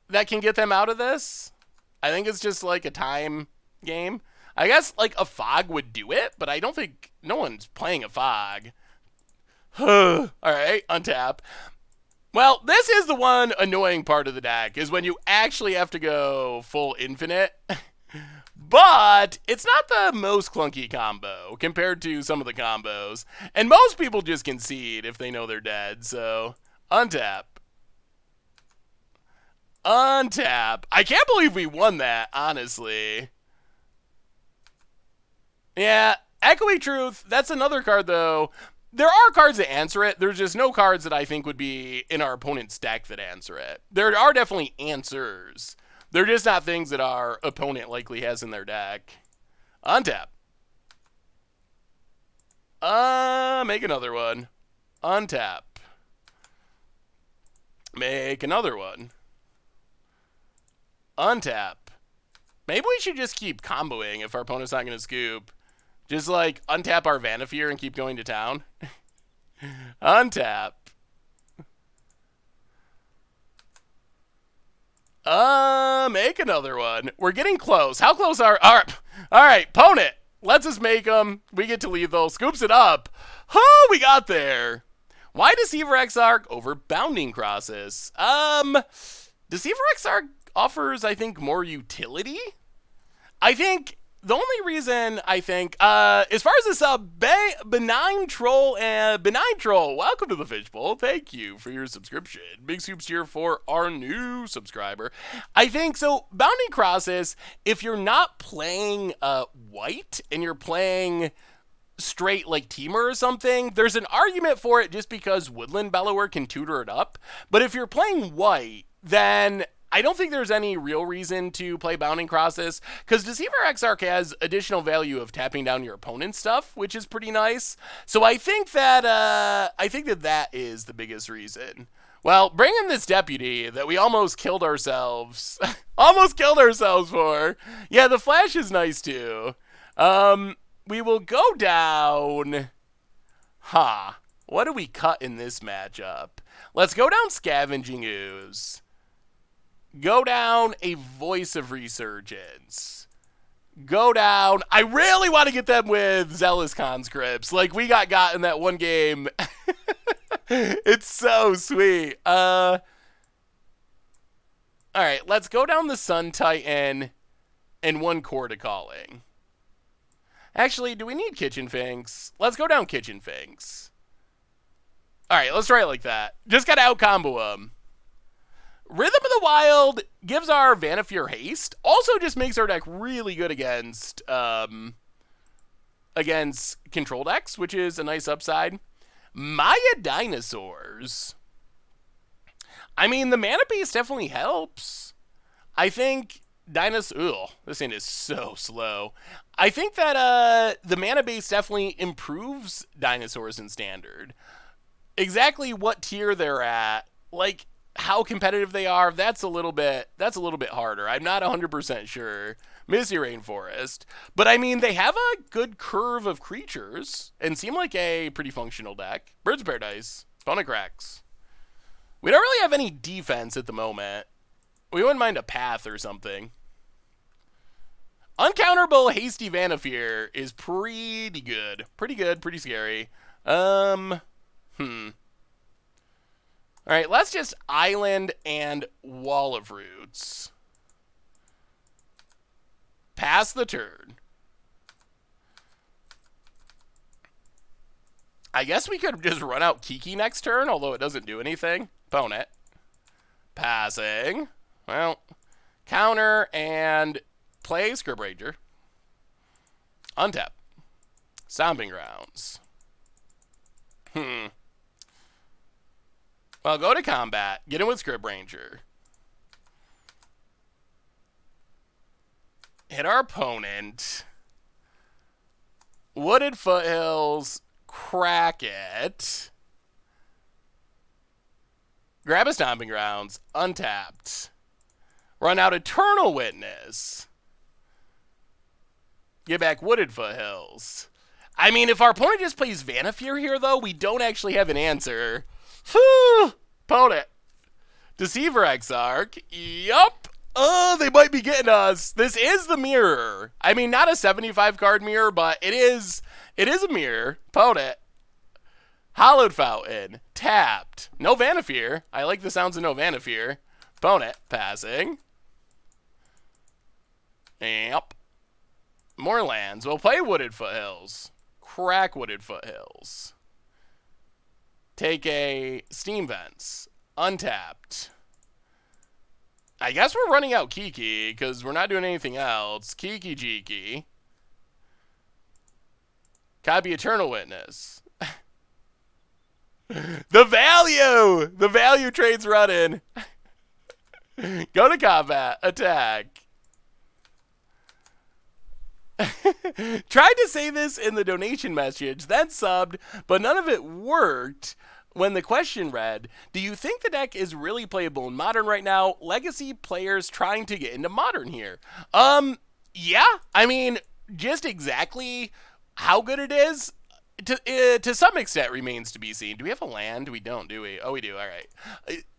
get them out of this. I think it's just like a time game. I guess like a fog would do it, but I don't think no one's playing a fog. All right, untap. Well, this is the one annoying part of the deck, is when you actually have to go full infinite. But it's not the most clunky combo compared to some of the combos. And most people just concede if they know they're dead, so untap. Untap. I can't believe we won that, honestly. Yeah, Echoing Truth, that's another card, though. There are cards that answer it. There's just no cards that I think would be in our opponent's deck that answer it. There are definitely answers. They're just not things that our opponent likely has in their deck. Untap. Make another one. Untap. Make another one. Untap. Maybe we should just keep comboing if our opponent's not going to scoop. Just like untap our Vannifar and keep going to town. Untap. Make another one. We're getting close. How close are... All right, opponent. Let's just make them. We get to lethal. Scoops it up. Oh, we got there. Why Deceiver Exarch over Bounding Crosses? Deceiver Exarch offers, I think, more utility. I think the only reason I think, as far as this benign troll, welcome to the Fishbowl. Thank you for your subscription. Big soups here for our new subscriber. I think so. Bounding Crosses, if you're not playing white and you're playing straight like Teamer or something, there's an argument for it just because Woodland Bellower can tutor it up. But if you're playing white, then I don't think there's any real reason to play Bounding Crosses, because Deceiver Exarch has additional value of tapping down your opponent's stuff, which is pretty nice. So I think that that is the biggest reason. Well, bring in this deputy that we almost killed ourselves. Almost killed ourselves for. Yeah, the flash is nice too. We will go down. What do we cut in this matchup? Let's go down Scavenging Ooze. Go down a Voice of Resurgence. Go down... I really want to get them with Zealous Conscripts. Like, we got in that one game. It's so sweet. Alright, let's go down the Sun Titan and one Core to Calling. Actually, do we need Kitchen Finks? Let's go down Kitchen Finks. Alright, let's try it like that. Just gotta out-combo them. Rhythm of the Wild gives our Vannifar haste. Also just makes our deck really good against control decks, which is a nice upside. Maya Dinosaurs. I mean, the Mana Beast definitely helps. I think this thing is so slow. I think that the Mana Base definitely improves Dinosaurs in Standard. Exactly what tier they're at, like how competitive they are, that's a little bit harder. I'm not 100% sure. Misty Rainforest. But I mean, they have a good curve of creatures and seem like a pretty functional deck. Birds of Paradise. Bonacrax. We don't really have any defense at the moment. We wouldn't mind a Path or something. Uncounterable Hasty Vannifar is pretty good. Pretty good, pretty scary. Alright, let's just Island and Wall of Roots. Pass the turn. I guess we could just run out Kiki next turn, although it doesn't do anything. Opponent. Passing. Well, counter and play Script Ranger. Untap. Stomping Grounds. Well, go to combat. Get in with Script Ranger. Hit our opponent. Wooded Foothills. Crack it. Grab a Stomping Grounds. Untapped. Run out Eternal Witness. Get back Wooded Foothills. I mean, if our opponent just plays Vannifar here, though, we don't actually have an answer. Whew! Opponent. Deceiver Exarch. Yup. Oh, they might be getting us. This is the mirror. I mean, not a 75 card mirror, but it is a mirror. Opponent. Hollowed Fountain. Tapped. No Vannifar. I like the sounds of no Vannifar. Opponent. Passing. Yep. More lands. We'll play Wooded Foothills. Crack Wooded Foothills. Take a Steam Vents. Untapped. I guess we're running out Kiki because we're not doing anything else. Kiki-jiki. Copy Eternal Witness. The value! The value trade's running. Go to combat. Attack. Tried to say this in the donation message, then subbed, but none of it worked. When the question read, do you think the deck is really playable in Modern right now? Legacy players trying to get into Modern here. Yeah. I mean, just exactly how good it is, to some extent remains to be seen. Do we have a land? We don't, do we? Oh, we do. All right.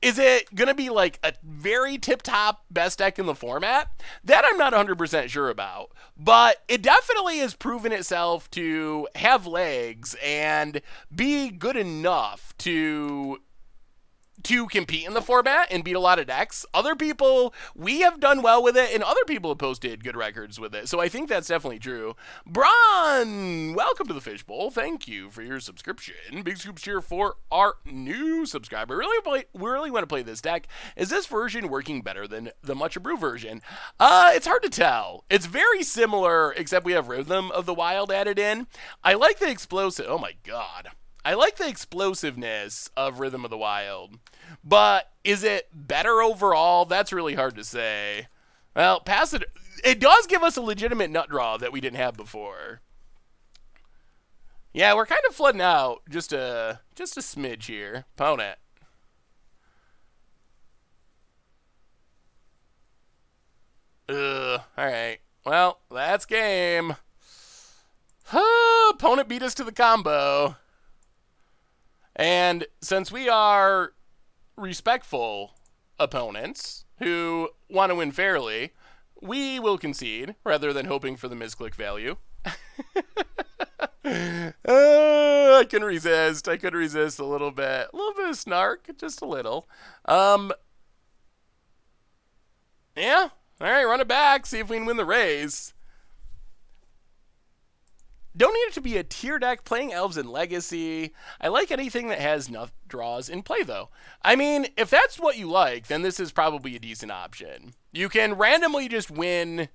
Is it going to be like a very tip-top best deck in the format? That I'm not 100% sure about. But it definitely has proven itself to have legs and be good enough to compete in the format and beat a lot of decks. Other people, we have done well with it, and other people have posted good records with it. So I think that's definitely true. Bron, welcome to the Fishbowl. Thank you for your subscription. Big scoops here for our new subscriber. We really want to play this deck. Is this version working better than the Much Brew version? It's hard to tell. It's very similar, except we have Rhythm of the Wild added in. I like the explosive. Oh my god. I like the explosiveness of Rhythm of the Wild, but is it better overall? That's really hard to say. Well, pass it. It does give us a legitimate nut draw that we didn't have before. Yeah, we're kind of flooding out just a smidge here. Opponent. All right. Well, that's game. Opponent beat us to the combo. And since we are respectful opponents who want to win fairly, we will concede rather than hoping for the misclick value. I couldn't resist. I couldn't resist a little bit. A little bit of snark, just a little. Yeah. All right, run it back. See if we can win the race. Don't need it to be a tier deck playing Elves and Legacy. I like anything that has nut draws in play, though. I mean, if that's what you like, then this is probably a decent option. You can randomly just win.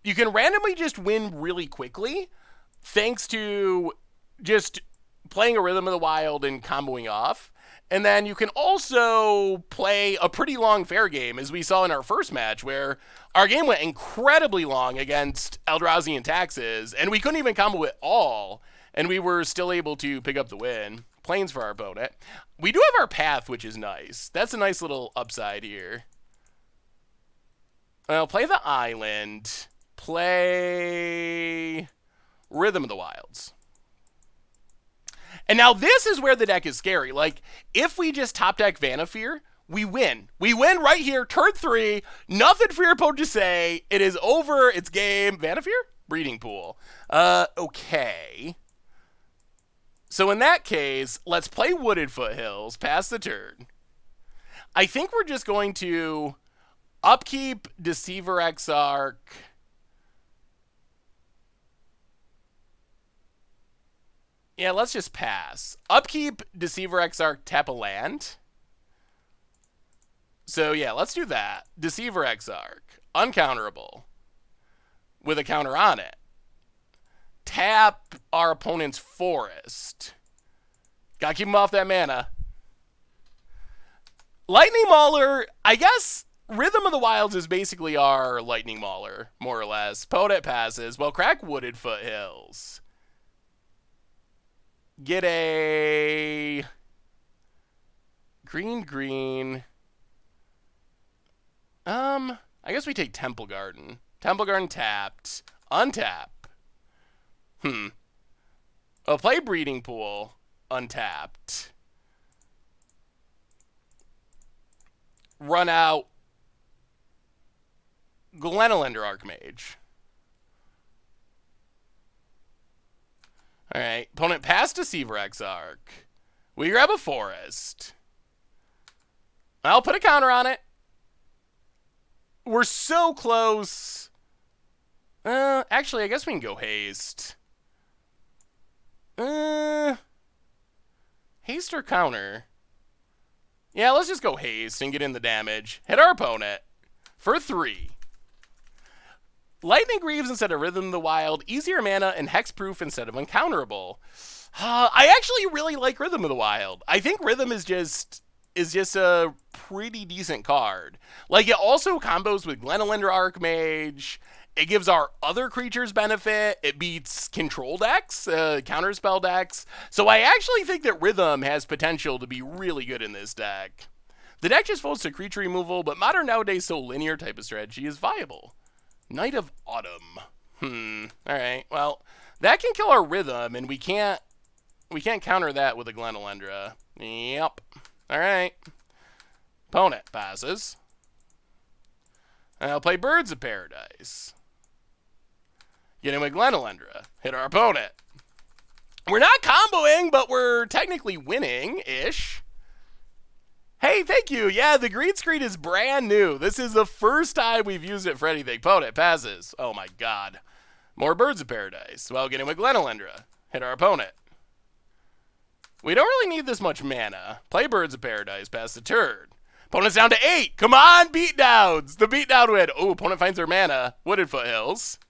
You can randomly just win really quickly, thanks to just playing a Rhythm of the Wild and comboing off. And then you can also play a pretty long fair game, as we saw in our first match, where our game went incredibly long against Eldrazi and Taxes, and we couldn't even combo it all, and we were still able to pick up the win. Plains for our opponent. We do have our path, which is nice. That's a nice little upside here. Well, play the island. Play Rhythm of the Wilds. And now this is where the deck is scary. Like, if we just top deck Vannifar, we win. We win right here, turn 3. Nothing for your opponent to say. It is over. It's game. Vannifar? Breeding Pool. Okay. So in that case, let's play Wooded Foothills, pass the turn. I think we're just going to upkeep Deceiver Exarch. Yeah, let's just pass. Upkeep, Deceiver Exarch, tap a land. So yeah, let's do that. Deceiver Exarch, uncounterable, with a counter on it. Tap our opponent's forest. Gotta keep him off that mana. Lightning Mauler, I guess Rhythm of the Wilds is basically our Lightning Mauler, more or less. Opponent passes. Well, crack Wooded Foothills. Get a green. I guess we take Temple Garden. Temple Garden tapped. Untap. Oh, play Breeding Pool. Untapped. Run out Glenelender Archmage. Alright. Opponent pass Deceiver Exarch. We grab a Forest. I'll put a counter on it. We're so close. Actually, I guess we can go Haste. Haste or counter? Yeah, let's just go Haste and get in the damage. Hit our opponent for 3. Lightning Greaves instead of Rhythm of the Wild, easier mana, and Hexproof instead of Uncounterable. I actually really like Rhythm of the Wild. I think Rhythm is just a pretty decent card. Like, it also combos with Glenelender Archmage. It gives our other creatures benefit. It beats control decks, counterspell decks. So I actually think that Rhythm has potential to be really good in this deck. The deck just votes to creature removal, but Modern nowadays so linear type of strategy is viable. Knight of Autumn. Alright, well, that can kill our Rhythm, and we can't counter that with a Glenelendra. Yep. Alright. Opponent passes. I'll play Birds of Paradise. Get him with Glenelendra. Hit our opponent. We're not comboing, but we're technically winning-ish. Hey, thank you. Yeah, the green screen is brand new. This is the first time we've used it for anything. Opponent passes. Oh my god. More Birds of Paradise. Well, get him with Glenelendra. Hit our opponent. We don't really need this much mana. Play Birds of Paradise. Pass the turn. Opponent's down to 8. Come on, beatdowns. The beatdown win. Oh, opponent finds their mana. Wooded Foothills.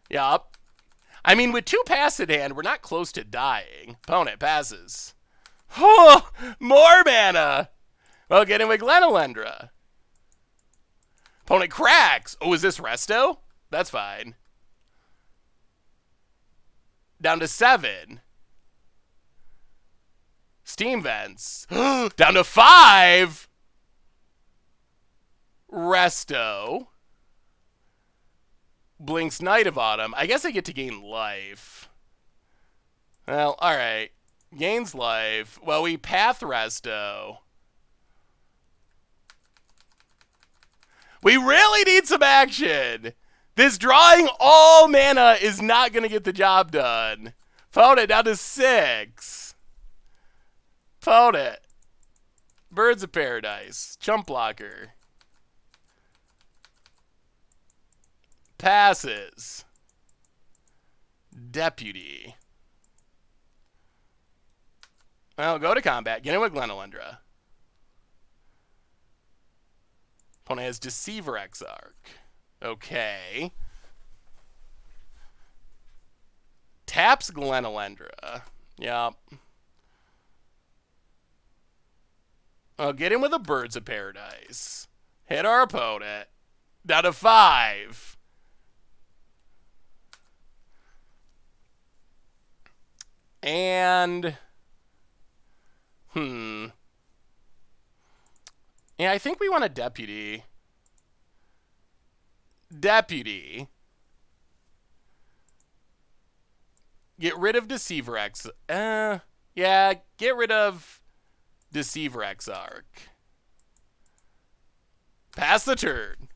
Yup. I mean, with 2 pass in hand, we're not close to dying. Opponent passes. Oh, more mana. Well, get him with Glenelendra. Opponent cracks. Oh, is this Resto? That's fine. Down to 7. Steam Vents. Down to 5. Resto. Blinks Knight of Autumn. I guess I get to gain life. Well, alright. Gains life. Well, we path Resto. We really need some action. This drawing all mana is not going to get the job done. Opponent down to 6. Opponent. Birds of Paradise. Chump blocker. Passes. Deputy. Well, go to combat. Get him with Glenelendra. Opponent has Deceiver Exarch. Okay. Taps Glenelendra. Yep. I'll get him with a Birds of Paradise. Hit our opponent. Down to 5. And... Yeah, I think we want a Deputy. Deputy. Get rid of Deceiver X. Yeah, get rid of Deceiver Exarch. Pass the turn.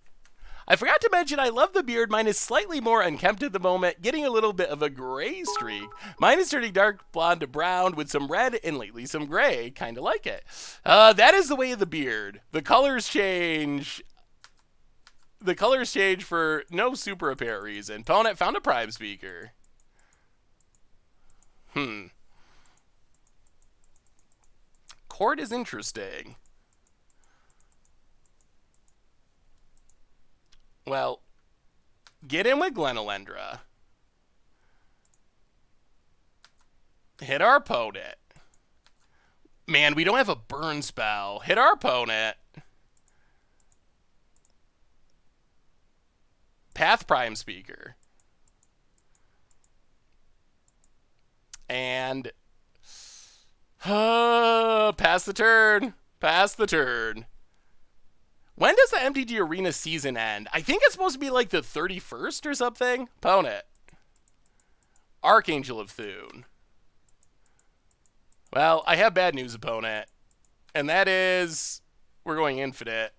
I forgot to mention I love the beard. Mine is slightly more unkempt at the moment, getting a little bit of a gray streak. Mine is turning dark blonde to brown with some red and lately some gray. Kind of like it. That is the way of the beard. The colors change. The colors change for no super apparent reason. Opponent found a Prime Speaker. Court is interesting. Well, get in with Glenelendra. Hit our opponent. Man, we don't have a burn spell. Hit our opponent. Path Prime Speaker. And... pass the turn. Pass the turn. When does the MTG Arena season end? I think it's supposed to be like the 31st or something. Opponent. Archangel of Thune. Well, I have bad news, opponent. And that is, we're going infinite.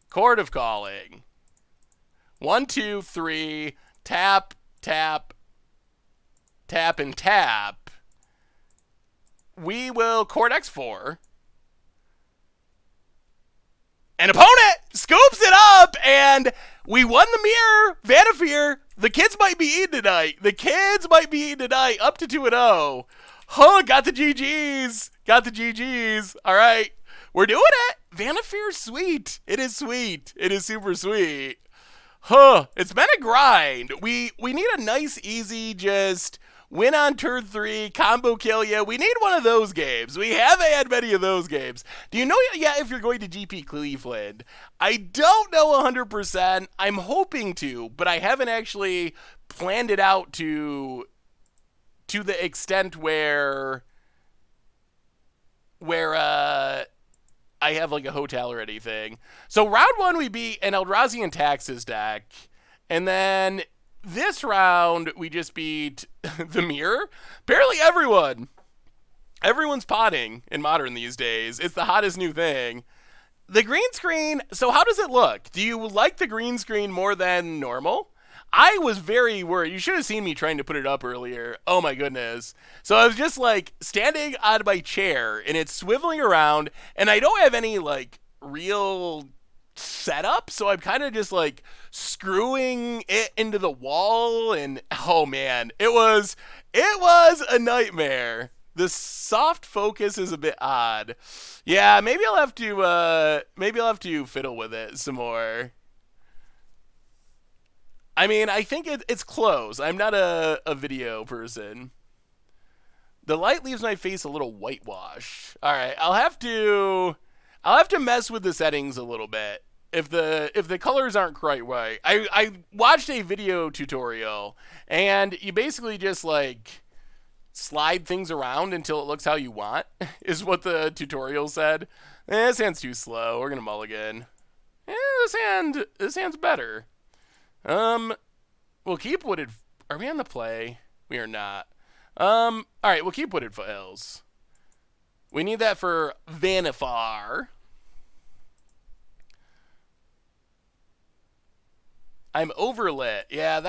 Chord of Calling. 1, 2, 3. Tap, tap, tap, and tap. We will Chord X4. And opponent scoops it up, and we won the mirror. Vannifar, the kids might be eating tonight. The kids might be eating tonight, up to 2-0. Huh, got the GGs. Got the GGs. All right, we're doing it. Vannifar's sweet. It is sweet. It is super sweet. Huh, it's been a grind. We need a nice, easy, just win on turn 3, combo kill you. We need one of those games. We haven't had many of those games. Do you know yet if you're going to GP Cleveland? I don't know 100%. I'm hoping to, but I haven't actually planned it out to the extent where I have like a hotel or anything. So round 1 we beat an Eldrazi and Taxes deck, and then this round, we just beat the mirror. Apparently everyone's potting in Modern these days. It's the hottest new thing. The green screen, so how does it look? Do you like the green screen more than normal? I was very worried. You should have seen me trying to put it up earlier. Oh my goodness. So I was just like standing on my chair and it's swiveling around, and I don't have any like real setup, so I'm kind of just like screwing it into the wall, and oh man, it was a nightmare. The soft focus is a bit odd. Yeah, maybe I'll have to fiddle with it some more. I mean, I think it's close. I'm not a video person. The light leaves my face a little whitewashed. All right, I'll have to mess with the settings a little bit. If the colors aren't quite right. I watched a video tutorial, and you basically just like slide things around until it looks how you want, is what the tutorial said. This hand's too slow. We're gonna mulligan. This hand's better. We'll keep Wooded. Are we on the play? We are not. All right, we'll keep Wooded Foothills. We need that for Vannifar. I'm overlit. Yeah,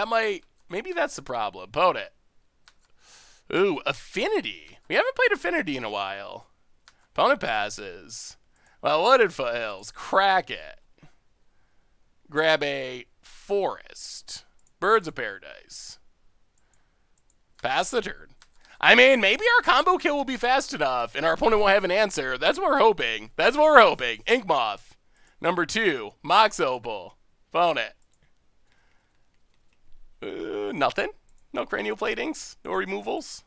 maybe that's the problem. Opponent. Ooh, Affinity. We haven't played Affinity in a while. Opponent passes. Well, Wooded Foothills. Crack it. Grab a Forest. Birds of Paradise. Pass the turn. I mean, maybe our combo kill will be fast enough, and our opponent won't have an answer. That's what we're hoping. Ink Moth. Number 2. Mox Opal. Opponent. Nothing. No cranial platings. No removals.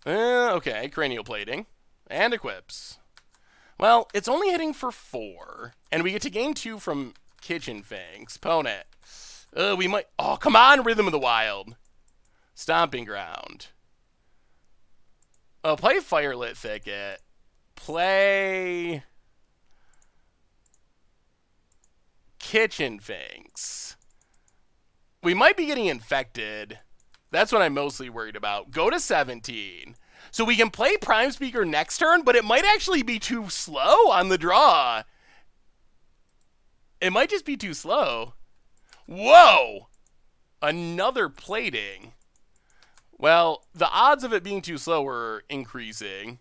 Okay, cranial plating. And equips. Well, it's only hitting for 4. And we get to gain 2 from Kitchen Fangs. Opponent. We might... Oh, come on, Rhythm of the Wild. Stomping Ground. Oh, play Firelit Thicket. Play... Kitchen Fangs. We might be getting infected. That's what I'm mostly worried about. Go to 17. So we can play Prime Speaker next turn, but it might actually be too slow on the draw. It might just be too slow. Whoa! Another plating. Well, the odds of it being too slow are increasing.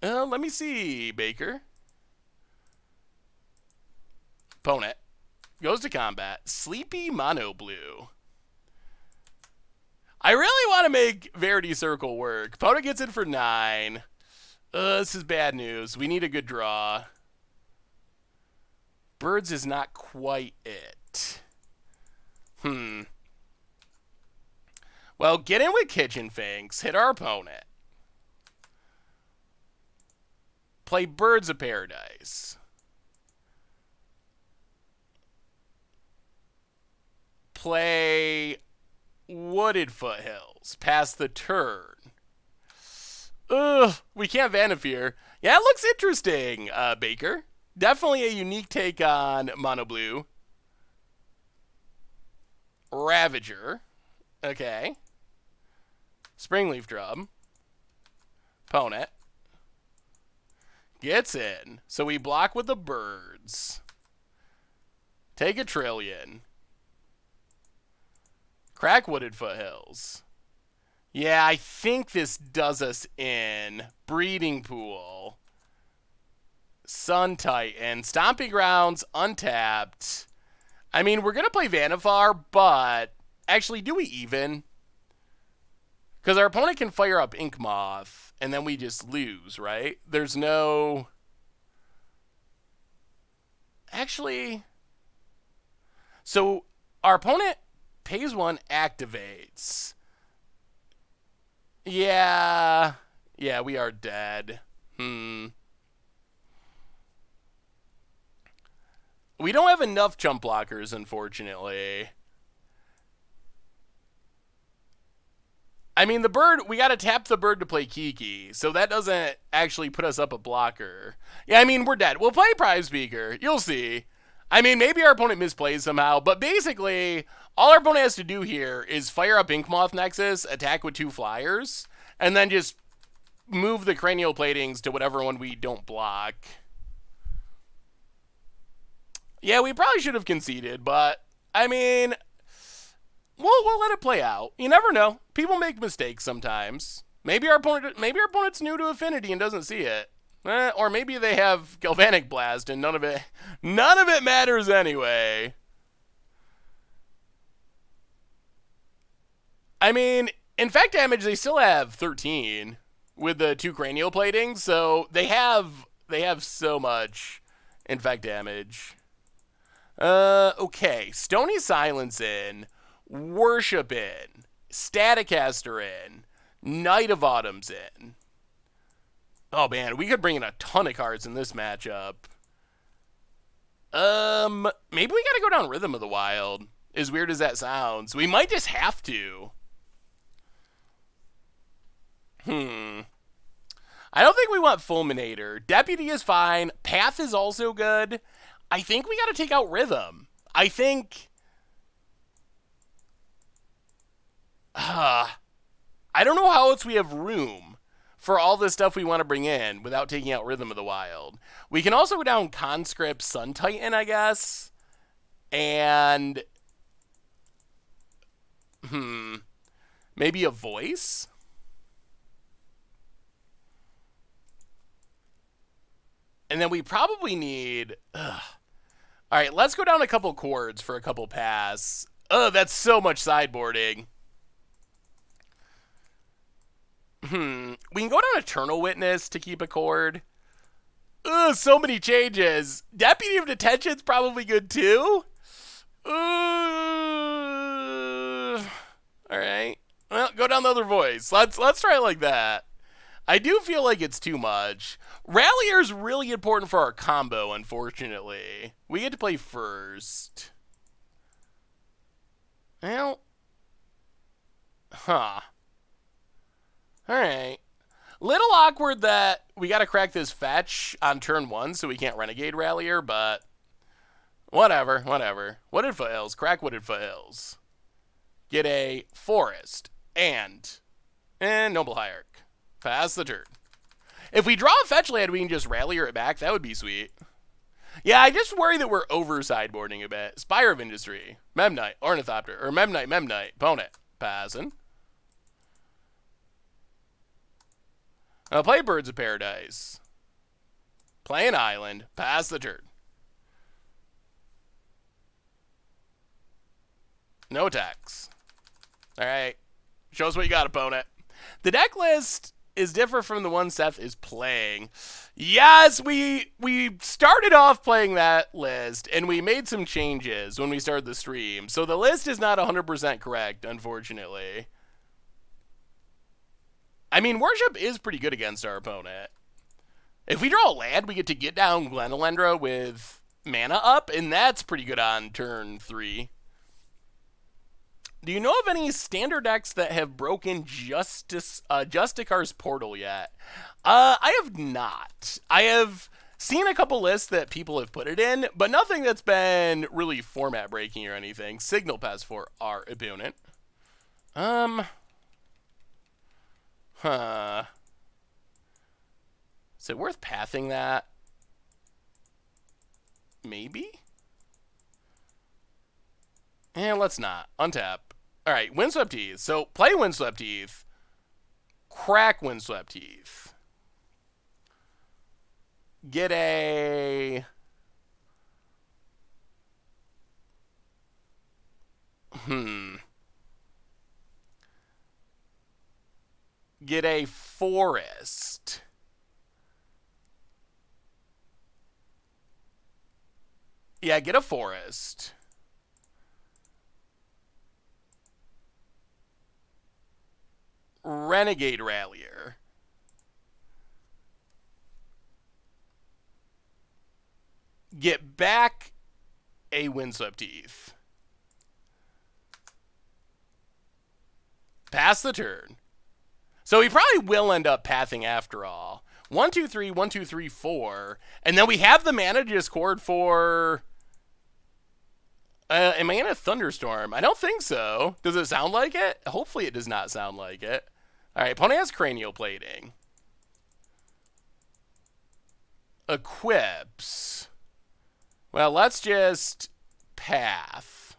Let me see, Baker. Opponent goes to combat. Sleepy Mono Blue. I really want to make Verity Circle work. Opponent gets in for 9. This is bad news. We need a good draw. Birds is not quite it. Well, get in with Kitchen Fangs. Hit our opponent. Play Birds of Paradise. Play Wooded Foothills. Pass the turn. Ugh, we can't Vannifar. Yeah, it looks interesting, Baker. Definitely a unique take on Mono Blue. Ravager. Okay. Springleaf Drum. Opponent. Gets in. So we block with the birds. Take a trillion. Crack Wooded Foothills. Yeah, I think this does us in. Breeding Pool. Sun Titan. Stomping Grounds. Untapped. I mean, we're going to play Vannifar, but actually, do we even? Because our opponent can fire up Ink Moth, and then we just lose, right? There's no... Actually... So, our opponent pays one, activates. Yeah, we are dead. We don't have enough jump blockers, unfortunately. I mean, the bird, we gotta tap the bird to play Kiki, so that doesn't actually put us up a blocker. Yeah, I mean, we're dead. We'll play Prime Speaker. You'll see. I mean, maybe our opponent misplays somehow, but basically, all our opponent has to do here is fire up Inkmoth Nexus, attack with 2 flyers, and then just move the cranial platings to whatever one we don't block. Yeah, we probably should have conceded, but, I mean, we'll let it play out. You never know. People make mistakes sometimes. Maybe our opponent's new to Affinity and doesn't see it. Or maybe they have Galvanic Blast and none of it matters anyway. I mean, infect damage, they still have 13 with the 2 cranial platings, so they have so much infect damage. Okay. Stony Silence in, Worship in, Staticaster in, Night of Autumn's in. Oh man, we could bring in a ton of cards in this matchup. Maybe we gotta go down Rhythm of the Wild. As weird as that sounds. We might just have to. I don't think we want Fulminator. Deputy is fine. Path is also good. I think we gotta take out Rhythm. I think... I don't know how else we have room for all the stuff we want to bring in without taking out Rhythm of the Wild. We can also go down Conscript Sun Titan, I guess. And... maybe a Voice? And then we probably need... Alright, let's go down a couple chords for a couple pass. That's so much sideboarding. We can go down Eternal Witness to keep a chord. So many changes. Deputy of Detention's probably good too. Alright. Well, go down the other Voice. Let's try it like that. I do feel like it's too much. Rallier's really important for our combo, unfortunately. We get to play first. Well. Alright. Little awkward that we gotta crack this fetch on turn 1 so we can't Renegade Rallier, but whatever. Wooded Foothills, crack Wooded Foothills. Get a Forest and Noble Hierarch. Pass the turn. If we draw a fetch land, we can just Rallier it back. That would be sweet. Yeah, I just worry that we're over sideboarding a bit. Spire of Industry. Memnite. Ornithopter. Or Memnite. Opponent. Passing. I'll play Birds of Paradise. Play an island. Pass the turn. No attacks. Alright. Show us what you got, opponent. The deck list is different from the one Seth is playing. Yes, we started off playing that list, and we made some changes when we started the stream. So the list is not 100% correct, unfortunately. I mean, Worship is pretty good against our opponent. If we draw a land, we get down Glenelendra with mana up, and that's pretty good on turn 3. Do you know of any standard decks that have broken Justicar's Portal yet? I have not. I have seen a couple lists that people have put it in, but nothing that's been really format breaking or anything. Signal Pass for our opponent. Huh. Is it worth pathing that? Maybe? Let's not. Untap. Alright, Windswept Heath. So, play Windswept Heath. Crack Windswept Heath. Get a... Get a forest. Yeah, get a forest. Renegade Rallier. Get back a Windswept Heath. Pass the turn. So he probably will end up pathing after all. 1, 2, 3, 1, 2, 3, 4. And then we have the mana Discord for... am I in a thunderstorm? I don't think so. Does it sound like it? Hopefully it does not sound like it. Alright, opponent has cranial plating. Equips. Well, let's just path.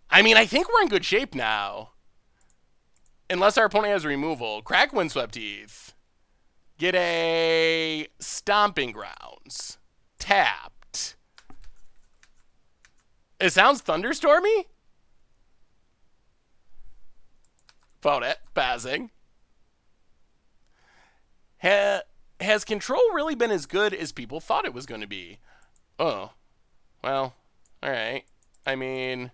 I mean, I think we're in good shape now. Unless our opponent has removal. Crack Windswept Heath. Get a Stomping Grounds. Tapped. It sounds thunderstormy? Opponent, passing. Has control really been as good as people thought it was going to be? Oh. Well, alright. I mean...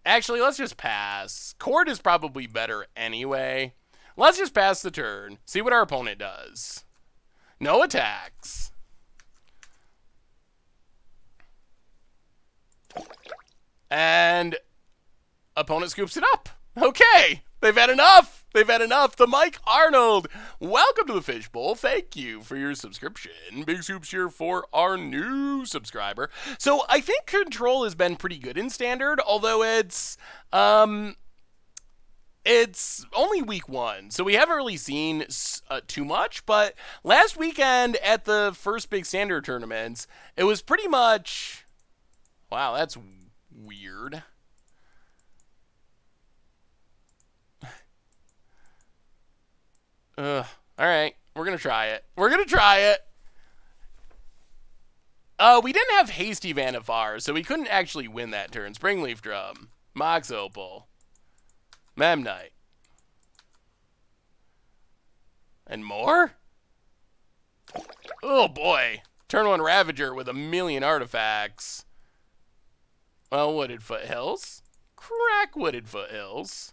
Actually, let's just pass. Court is probably better anyway. Let's just pass the turn. See what our opponent does. No attacks. And opponent scoops it up. Okay. They've had enough. They've had enough. The Mike Arnold. Welcome to the Fishbowl. Thank you for your subscription. Big soups here for our new subscriber. So I think control has been pretty good in standard, although it's only week 1, so we haven't really seen too much. But last weekend at the first big standard tournaments, it was pretty much... Wow, that's weird. Alright, we're gonna try it. We're gonna try it! We didn't have Hasty Vannifar, so we couldn't actually win that turn. Springleaf Drum. Mox Opal. Memnite. And more? Oh boy. Turn 1 Ravager with 1,000,000 artifacts. Well, Wooded Foothills. Crack Wooded Foothills.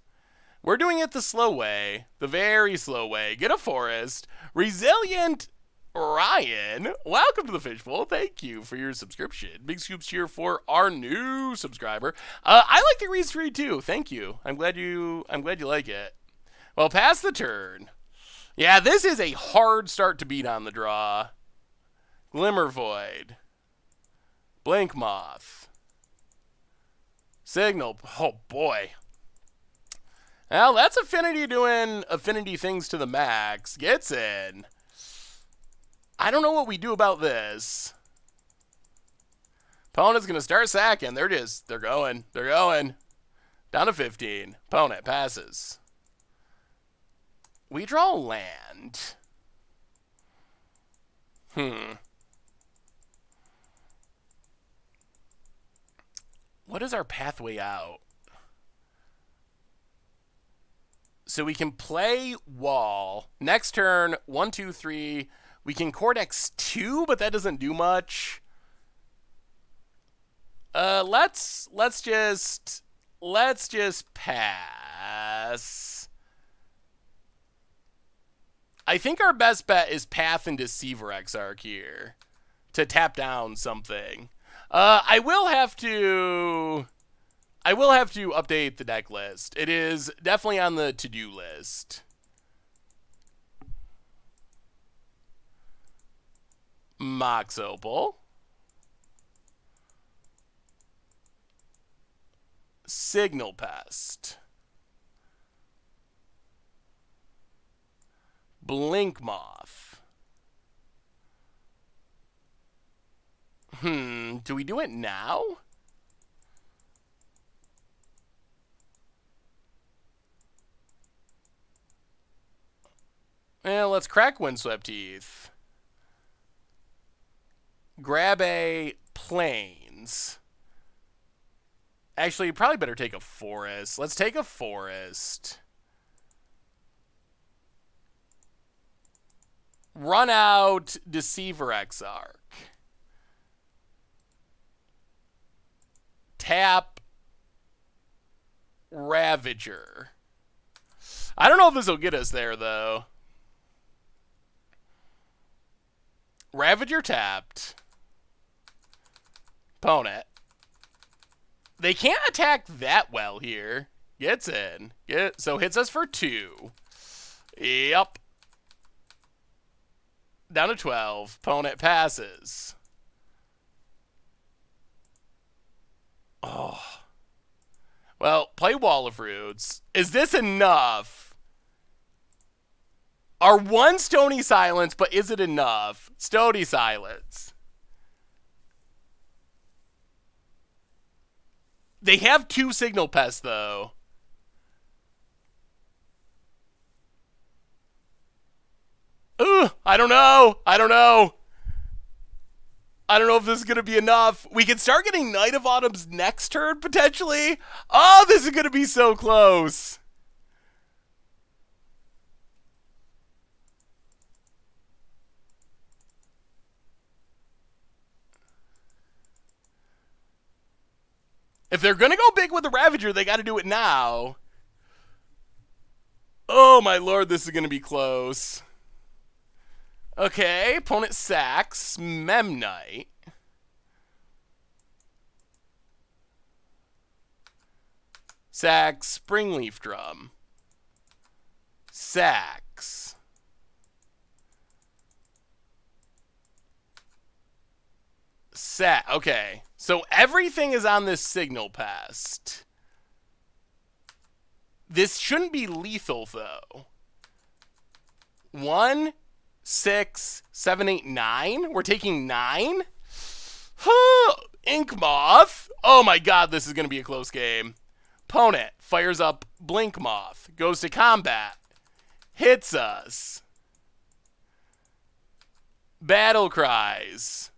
We're doing it the slow way. The very slow way. Get a forest. Resilient Ryan. Welcome to the Fishbowl. Thank you for your subscription. Big scoops here for our new subscriber. I like the Grease Tree too. Thank you. I'm glad you like it. Well, pass the turn. Yeah, this is a hard start to beat on the draw. Glimmer Void. Blink Moth. Signal. Oh boy. Well, that's Affinity doing Affinity things to the max. Gets in. I don't know what we do about this. Opponent's going to start sacking. They're going. They're going. Down to 15. Opponent passes. We draw land. What is our pathway out? So we can play wall. Next turn, 1, 2, 3. We can Cortex 2, but that doesn't do much. Let's just pass. I think our best bet is Path and Deceiver Exarch here to tap down something. I will have to update the deck list. It is definitely on the to-do list. Mox Opal. Signal Pest. Blink Moth. Do we do it now? Let's crack Windswept Teeth. Grab a Plains. Actually, you probably better take a Forest. Let's take a Forest. Run out Deceiver Exarch. Tap Ravager. I don't know if this will get us there, though. Ravager tapped. Opponent. They can't attack that well here. Gets in. So hits us for 2. Yep. Down to 12. Opponent passes. Oh. Well, play Wall of Roots. Is this enough? Our one Stony Silence, but is it enough? Stony Silence. They have 2 Signal Pests, though. I don't know. I don't know if this is going to be enough. We can start getting Night of Autumn's next turn, potentially. Oh, this is going to be so close. If they're going to go big with the Ravager, they got to do it now. Oh, my lord, this is going to be close. Okay, opponent sacks Memnite. Sacks Springleaf Drum. Sacks. Okay, so everything is on this Signal Pest. This shouldn't be lethal, though. 1, 6, 7, 8, 9. We're taking 9. Ink Moth. Oh my god, this is going to be a close game. Opponent fires up Blink Moth. Goes to combat. Hits us. Battle Cries.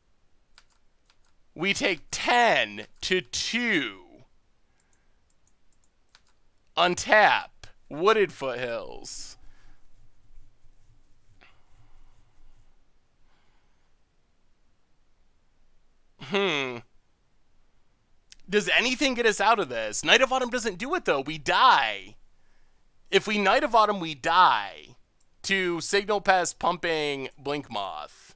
We take 10 to 2. Untap. Wooded Foothills. Does anything get us out of this? Night of Autumn doesn't do it, though. We die. If we Night of Autumn, we die to Signal Pest pumping Blink Moth.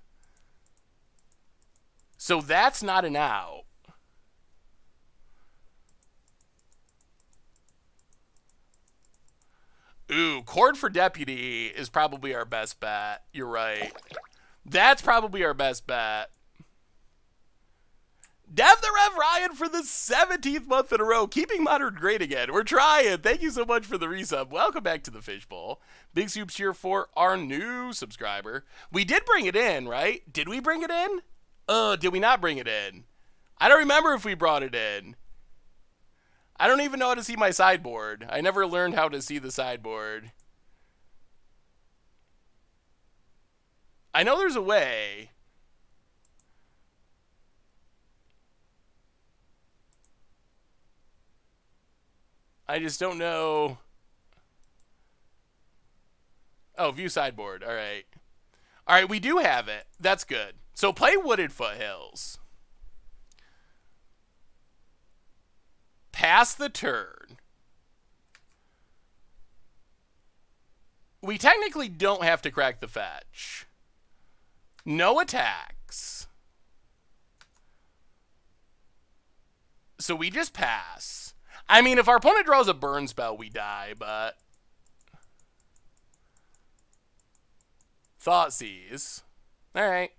So that's not an out. Ooh, Cord for Deputy is probably our best bet. You're right. That's probably our best bet. Dev the Rev Ryan for the 17th month in a row, keeping Modern great again. We're trying. Thank you so much for the resub. Welcome back to the Fishbowl. Big soups here for our new subscriber. We did bring it in, right? Did we bring it in? Did we not bring it in? I don't remember if we brought it in. I don't even know how to see my sideboard. I never learned how to see the sideboard. I know there's a way. I just don't know. Oh, view sideboard. All right. All right, we do have it. That's good. So play Wooded Foothills. Pass the turn. we technically don't have to crack the fetch. No attacks. So we just pass. I mean, if our opponent draws a burn spell, we die, but... Thoughtseize. Alright.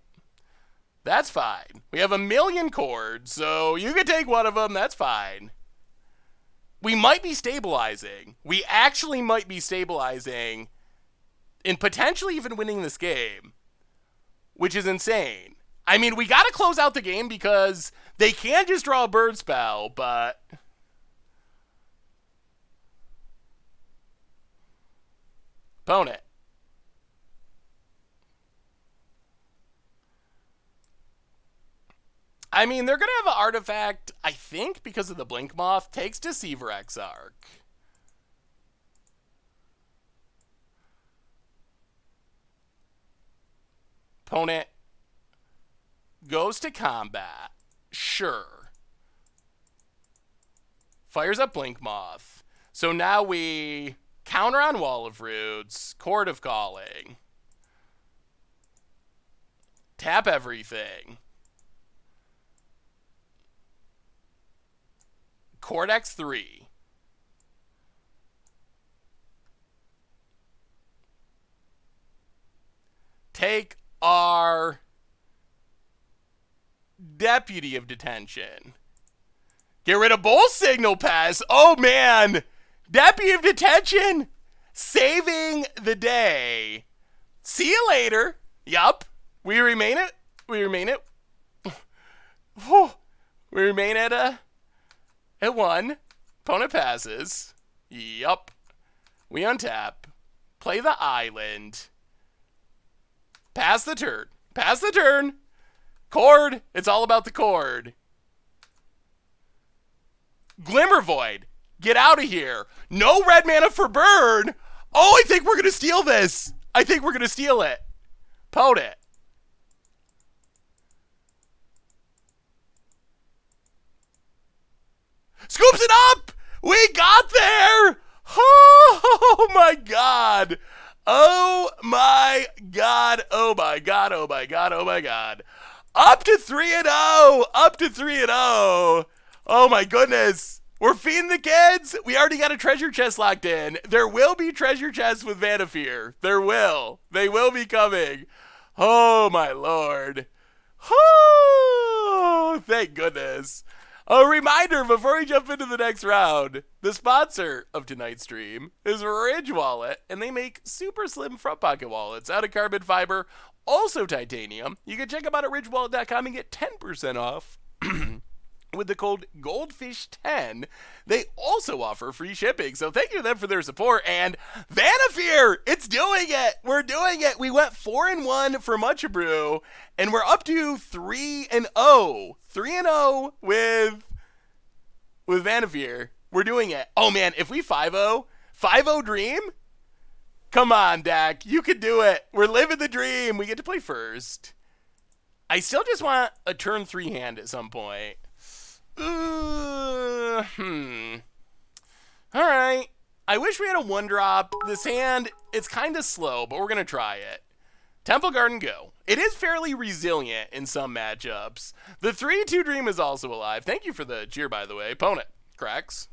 That's fine. We have 1,000,000 chords, so you can take one of them, that's fine. We might be stabilizing. We actually might be stabilizing and potentially even winning this game, which is insane. I mean, we got to close out the game because they can just draw a bird spell, but... Opponent. I mean, they're going to have an artifact, I think, because of the Blink Moth, takes Deceiver Exarch. Opponent goes to combat. Sure. Fires up Blink Moth. So now we counter on Wall of Roots, Chord of Calling. Tap everything. Chord X3. Take our Deputy of Detention. Get rid of both Signal Pass. Oh, man. Deputy of Detention. Saving the day. See you later. Yup. We remain it. We remain it. We remain at 1. Opponent passes. Yup. We untap. Play the island. Pass the turn. Pass the turn. Chord. It's all about the chord. Glimmer Void. Get out of here. No red mana for burn. Oh, I think we're going to steal this. I think we're going to steal it. Opponent. Scoops it up! We got there! Oh my god! Oh my god! Oh my god! Oh my god! Oh my god! Up to 3-0! Up to 3-0! Oh my goodness! We're feeding the kids! We already got a treasure chest locked in. There will be treasure chests with Vannifar. There will. They will be coming. Oh my lord. Oh, thank goodness. A reminder before we jump into the next round, the sponsor of tonight's stream is Ridge Wallet, and they make super slim front pocket wallets out of carbon fiber, also titanium. You can check them out at ridgewallet.com and get 10% off with the code GOLDFISH10. They also offer free shipping, so thank you to them for their support. And Vannifar, it's doing it. We're doing it. We went 4-1 for Mucha Brew, and we're up to 3-0. 3-0 with Vannifar. We're doing it. Oh man, if we 5-0 dream, come on, Dak, you can do it. We're living the dream. We get to play first. I still just want a turn 3 hand at some point. All right. I wish we had a 1-drop. This hand, it's kind of slow, but we're going to try it. Temple Garden, go. It is fairly resilient in some matchups. The 3-2 dream is also alive. Thank you for the cheer, by the way. Opponent, cracks.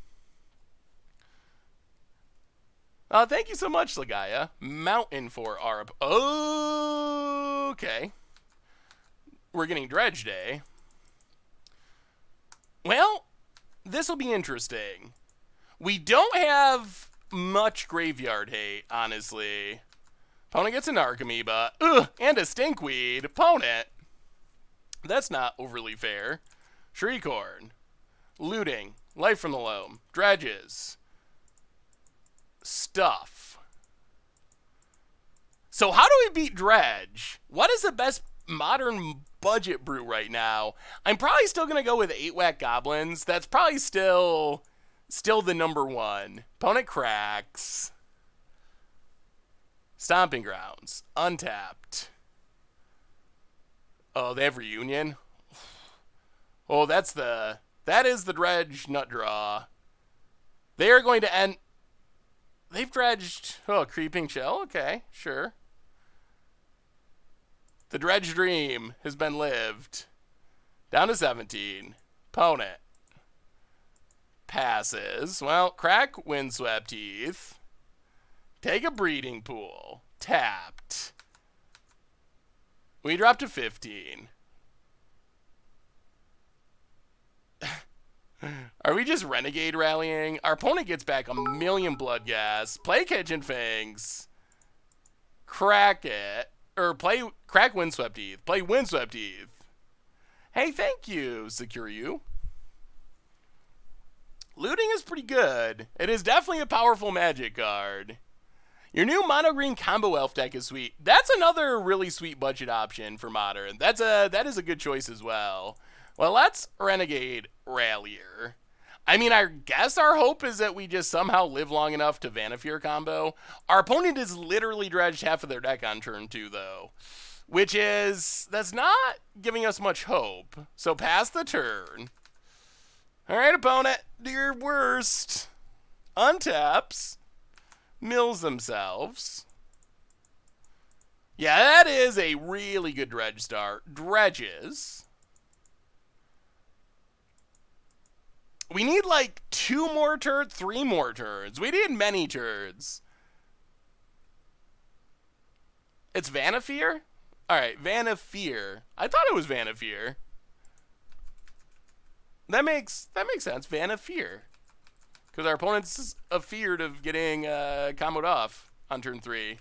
Thank you so much, Lagaya. Mountain for our... Okay. We're getting Dredge Day. Well, this will be interesting. We don't have much graveyard hate, honestly. Opponent gets an Archamoeba. And a Stinkweed. Opponent. That's not overly fair. Shriekhorn. Looting. Life from the Loam. Dredges. Stuff. So how do we beat Dredge? What is the best modern budget brew right now? I'm probably still going to go with 8-Whack Goblins. That's probably still the number one. Opponent cracks. Stomping Grounds. Untapped. Oh, they have Reunion. Oh, that is the Dredge nut draw. They are going to end... They've dredged. Oh, creeping shell. Okay, sure. The dredge dream has been lived. Down to 17. Opponent passes. Well, crack windswept teeth. Take a breeding pool. Tapped. We drop to 15. Are we just renegade rallying? Our opponent gets back 1,000,000 blood gas. Play kitchen fangs. Crack it. Or play crack windswept teeth. Play windswept teeth. Hey, thank you, Secure You. Looting is pretty good. It is definitely a powerful magic card. Your new mono green combo elf deck is sweet. That's another really sweet budget option for modern. That is a good choice as well. Well, let's renegade Rallier. I mean, I guess our hope is that we just somehow live long enough to Vannifar combo. Our opponent has literally dredged half of their deck on turn 2, though. That's not giving us much hope. So pass the turn. All right, opponent, do your worst. Untaps. Mills themselves. Yeah, that is a really good dredge start. Dredges. We need like 2 more turns, 3 more turns. We need many turns. It's Vannifar? Alright, Vannifar. I thought it was Vannifar. That makes sense. Vannifar. Because our opponent's afeared of getting comboed off on turn 3.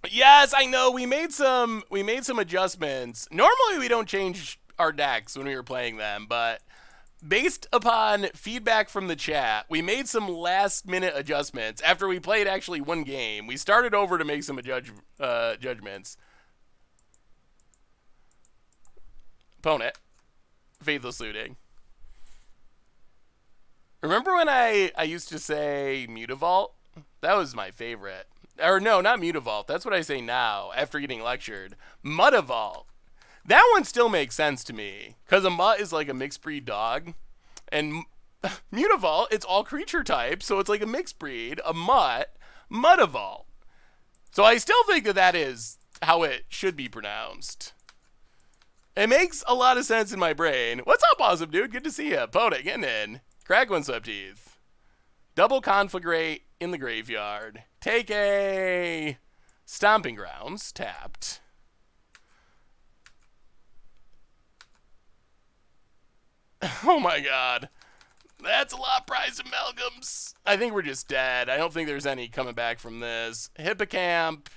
Yes, I know. We made some adjustments. Normally we don't change our decks when we were playing them, but based upon feedback from the chat, we made some last-minute adjustments. After we played actually one game, we started over to make some judgments. Opponent. Faithless Looting. Remember when I used to say Mutavault? That was my favorite. Or no, not Mutavault. That's what I say now after getting lectured. Mutavault. That one still makes sense to me, because a mutt is like a mixed breed dog, and Mutavault, it's all creature types, so it's like a mixed breed, a mutt, Mutavault. So I still think that is how it should be pronounced. It makes a lot of sense in my brain. What's up, awesome dude? Good to see you. Poda, getting in. Crack windswept teeth. Double conflagrate in the graveyard. Take a stomping grounds, tapped. Oh my god. That's a lot of prized amalgams. I think we're just dead. I don't think there's any coming back from this. Hippocamp.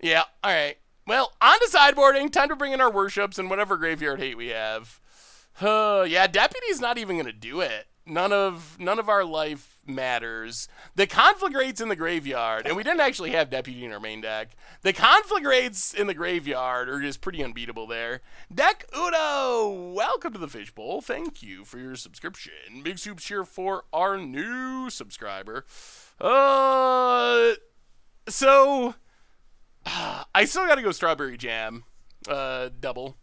Yeah, alright. Well, on to sideboarding. Time to bring in our worships and whatever graveyard hate we have. Yeah, Deputy's not even going to do it. None of our life matters. The conflagrates in the graveyard, and we didn't actually have Deputy in our main deck. The conflagrates in the graveyard are just pretty unbeatable there. Deck Uno, welcome to the Fishbowl. Thank you for your subscription. Big soups here for our new subscriber. So I still got to go Strawberry Jam, double.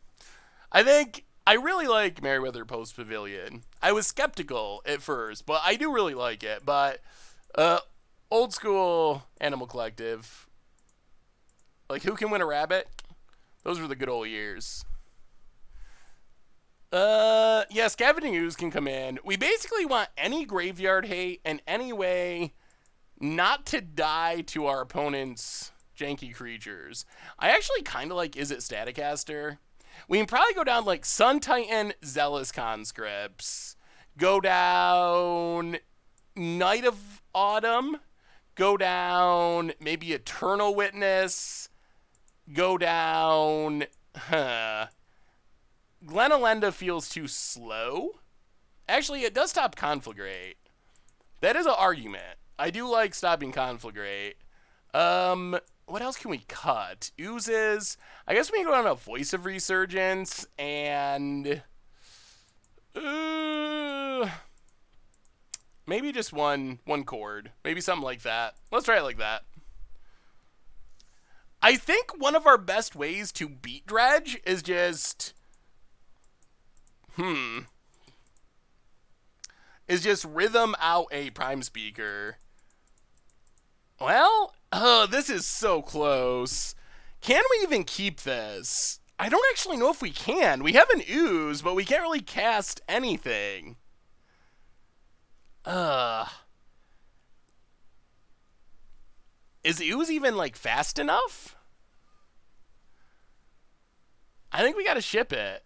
I really like Merryweather Post Pavilion. I was skeptical at first, but I do really like it. But old school Animal Collective, like Who Can Win a Rabbit? Those were the good old years. Yeah, Scavenging Ooze can come in. We basically want any graveyard hate and any way not to die to our opponent's janky creatures. I actually kind of like Is It Staticaster? We can probably go down like Sun Titan, Zealous Conscripts. Go down Night of Autumn. Go down maybe Eternal Witness. Go down... Glenelenda feels too slow. Actually, it does stop Conflagrate. That is an argument. I do like stopping Conflagrate. What else can we cut? Oozes. I guess we can go down a Voice of Resurgence and maybe just one chord. Maybe something like that. Let's try it like that. I think one of our best ways to beat Dredge is just is just rhythm out a Prime Speaker. Well, this is so close. Can we even keep this? I don't actually know if we can. We have an ooze, but we can't really cast anything. Is ooze even, like, fast enough? I think we gotta ship it.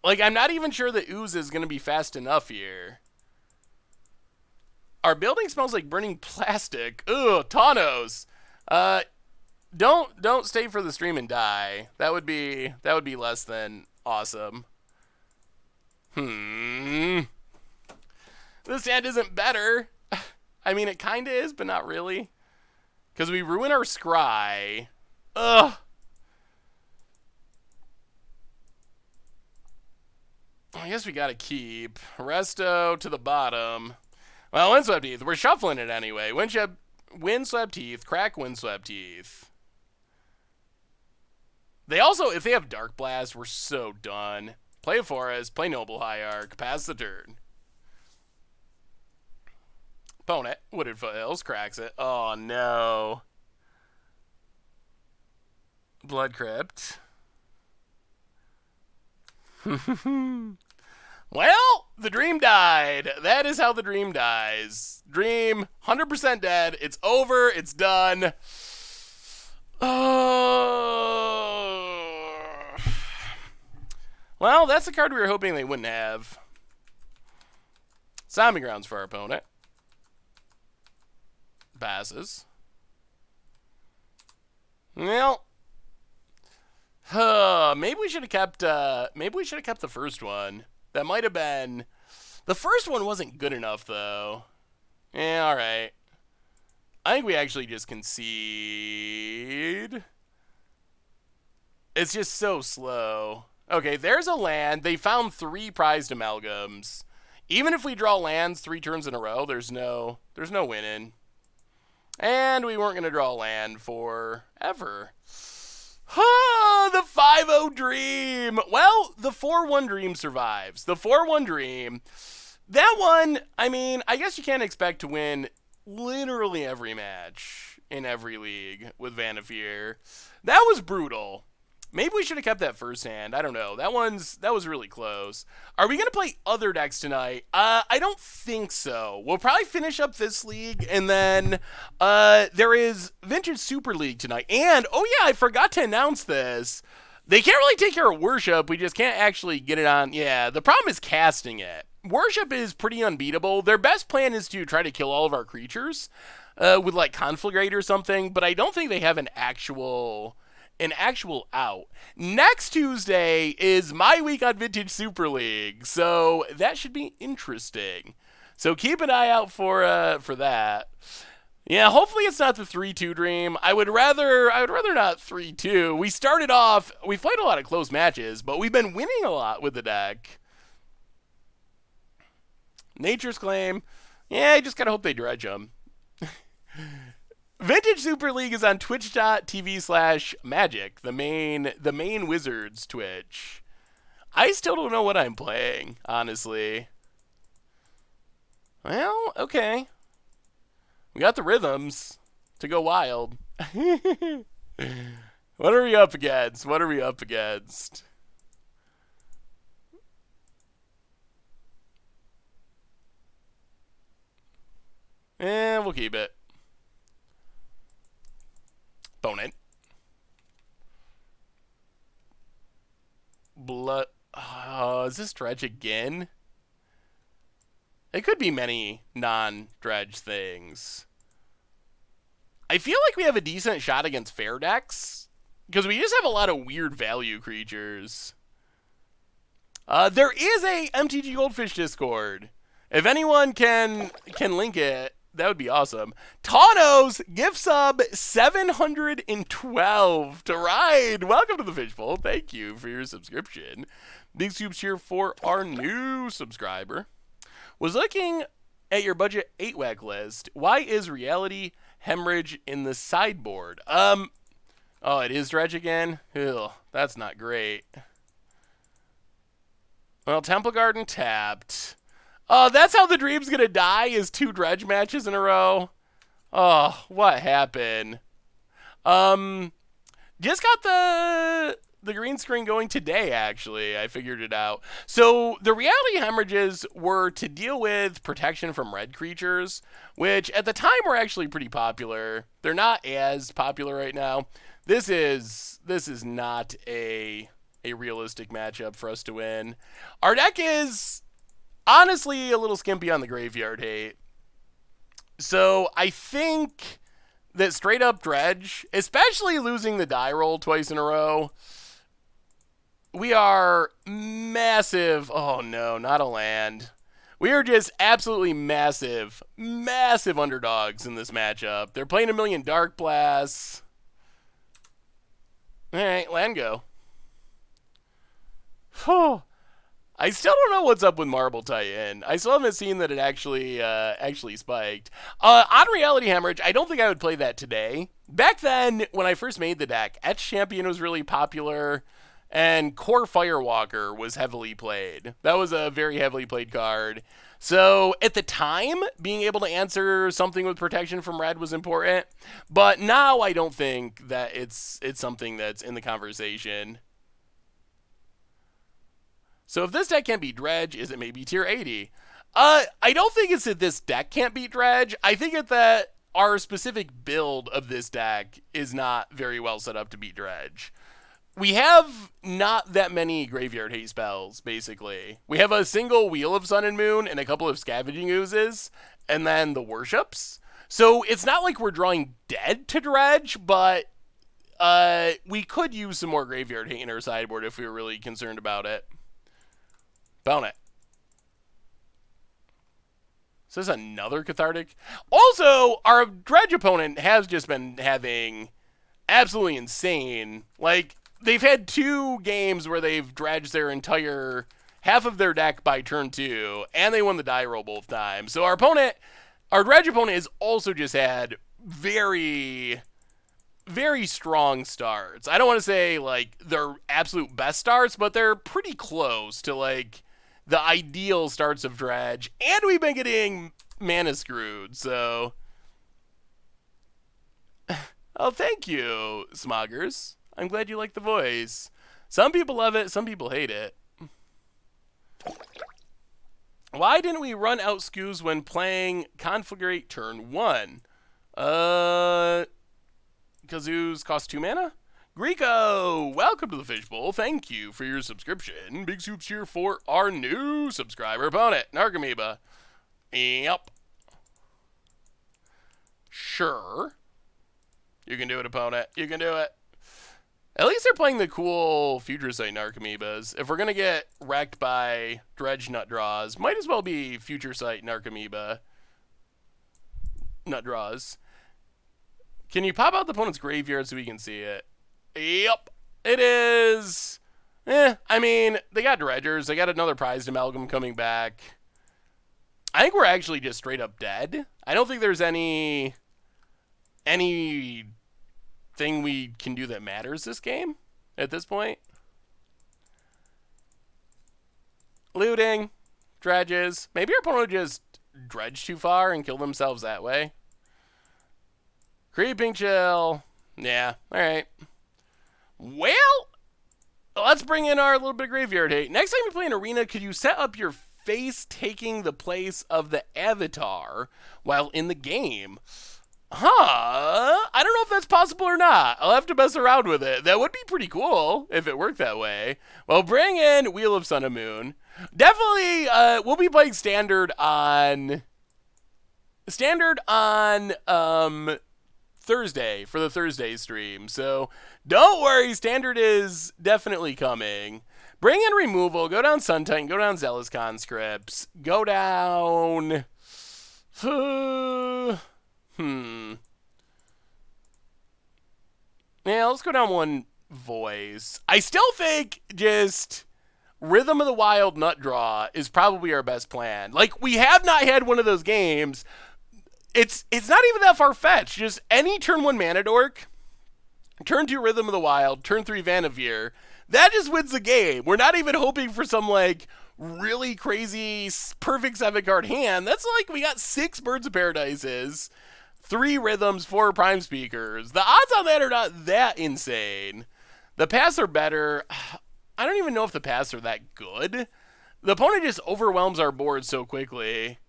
Like, I'm not even sure the ooze is gonna be fast enough here. Our building smells like burning plastic. Ugh, Tawnos. Don't stay for the stream and die. That would be less than awesome. This hand isn't better. I mean, it kind of is, but not really. Because we ruin our scry. Ugh. I guess we gotta keep Resto to the bottom. Well, Windswept Teeth. We're shuffling it anyway. Windswept Teeth. Crack Windswept Teeth. They also, if they have Dark Blast, we're so done. Play a Forest. Play Noble Hierarch. Pass the turn. Opponent. Wooded Foothills. Cracks it. Oh, no. Blood Crypt. Well, the dream died. That is how the dream dies. Dream, 100% dead. It's over. It's done. Well, that's the card we were hoping they wouldn't have. Zombie Grounds for our opponent. Passes. Well, maybe we should have kept. Maybe we should have kept the first one. That might have been. The first one wasn't good enough, though. Yeah, all right. I think we actually just concede. It's just so slow. Okay, there's a land. They found 3 prized amalgams. Even if we draw lands 3 turns in a row, there's no winning. And we weren't going to draw land forever. The 5-0 Dream. Well, the 4-1 Dream survives. The 4-1 Dream. That one, I mean, I guess you can't expect to win literally every match in every league with Vannifar. That was brutal. Maybe we should have kept that first hand. I don't know. That was really close. Are we going to play other decks tonight? I don't think so. We'll probably finish up this league, and then there is Vintage Super League tonight. And, oh yeah, I forgot to announce this. They can't really take care of Worship. We just can't actually get it on. Yeah, the problem is casting it. Worship is pretty unbeatable. Their best plan is to try to kill all of our creatures with, like, Conflagrate or something, but I don't think they have an actual out. Next Tuesday is my week on Vintage Super League, so that should be interesting. So keep an eye out for that. Yeah, hopefully it's not the 3-2 Dream. I would rather not 3-2. We started off, we've played a lot of close matches, but we've been winning a lot with the deck. Nature's Claim. Yeah, I just gotta hope they dredge them. Vintage Super League is on twitch.tv/magic, the main Wizards Twitch. I still don't know what I'm playing, honestly. Well, okay. We got the rhythms to go wild. What are we up against? What are we up against? We'll keep it. Opponent. Blood. Is this dredge again? It could be many non-dredge things. I feel like we have a decent shot against fair decks, because we just have a lot of weird value creatures. There is a MTG Goldfish Discord. If anyone can link it, that would be awesome. Tawnos, gift sub 712 to Ride. Welcome to the Fishbowl. Thank you for your subscription. Big soups here for our new subscriber. Was looking at your budget 8-wack list. Why is reality hemorrhage in the sideboard? Oh, it is dredge again? Ew, that's not great. Well, Temple Garden tapped. Oh, that's how the dream's gonna die, is 2 dredge matches in a row. Oh, what happened? Um, just got the green screen going today, actually. I figured it out. So the reality hemorrhages were to deal with protection from red creatures, which at the time were actually pretty popular. They're not as popular right now. This is not a realistic matchup for us to win. Our deck is honestly a little skimpy on the graveyard hate. So I think that straight up dredge, especially losing the die roll twice in a row, we are massive. Oh no, not a land. We are just absolutely massive, massive underdogs in this matchup. They're playing a million Dark Blasts. All right, land go. Whew. I still don't know what's up with Marble Titan. I still haven't seen that it actually spiked. On Reality Hemorrhage, I don't think I would play that today. Back then, when I first made the deck, Etch Champion was really popular, and Core Firewalker was heavily played. That was a very heavily played card. So at the time, being able to answer something with protection from red was important. But now I don't think that it's something that's in the conversation. So if this deck can't beat Dredge, is it maybe tier 80? I don't think it's that this deck can't beat Dredge. I think it's that our specific build of this deck is not very well set up to beat Dredge. We have not that many graveyard hate spells, basically. We have a single Wheel of Sun and Moon and a couple of Scavenging Oozes, and then the Worships. So it's not like we're drawing dead to Dredge, but we could use some more graveyard hate in our sideboard if we were really concerned about it. Found it. So this is another Cathartic. Also, our Dredge opponent has just been having absolutely insane. Like, they've had 2 games where they've dredged their entire half of their deck by turn 2, and they won the die roll both times. So our Dredge opponent has also just had very, very strong starts. I don't want to say, like, they're absolute best starts, but they're pretty close to, like, the ideal starts of Dredge, and we've been getting mana screwed, so... Oh, thank you, Smoggers. I'm glad you like the voice. Some people love it, some people hate it. Why didn't we run out Scoos when playing Conflagrate turn 1? Kazoos cost 2 mana? Greco, welcome to the Fishbowl. Thank you for your subscription. Big soups here for our new subscriber opponent, Narcomoeba. Yep. Sure. You can do it, opponent. You can do it. At least they're playing the cool Future Sight Narcomoebas. If we're going to get wrecked by Dredge Nut Draws, might as well be Future Sight Narcomoeba Nut Draws. Can you pop out the opponent's graveyard so we can see it? Yep, it is. I mean, they got Dredgers. They got another Prized Amalgam coming back. I think we're actually just straight up dead. I don't think there's anything we can do that matters this game at this point. Looting, dredges. Maybe our opponent just dredged too far and killed themselves that way. Creeping Chill. Yeah, all right. Well, let's bring in our little bit of graveyard hate. Next time you play an arena, could you set up your face taking the place of the avatar while in the game? I don't know if that's possible or not. I'll have to mess around with it. That would be pretty cool if it worked that way. Well, bring in Wheel of Sun and Moon. Definitely, we'll be playing Standard on Thursday for the Thursday stream. So don't worry, Standard is definitely coming. Bring in Removal, go down Sun Titan, go down Zealous Conscripts, go down... Yeah, let's go down one Voice. I still think just Rhythm of the Wild Nut Draw is probably our best plan. Like, we have not had one of those games. It's not even that far-fetched. Just any turn 1 Mana Dork, turn 2 Rhythm of the Wild, turn 3 Vannifar. That just wins the game. We're not even hoping for some, like, really crazy, perfect 7-card hand, that's like we got 6 Birds of Paradises, 3 Rhythms, 4 Prime Speakers. The odds on that are not that insane. The paths are better. I don't even know if the paths are that good. The opponent just overwhelms our board so quickly.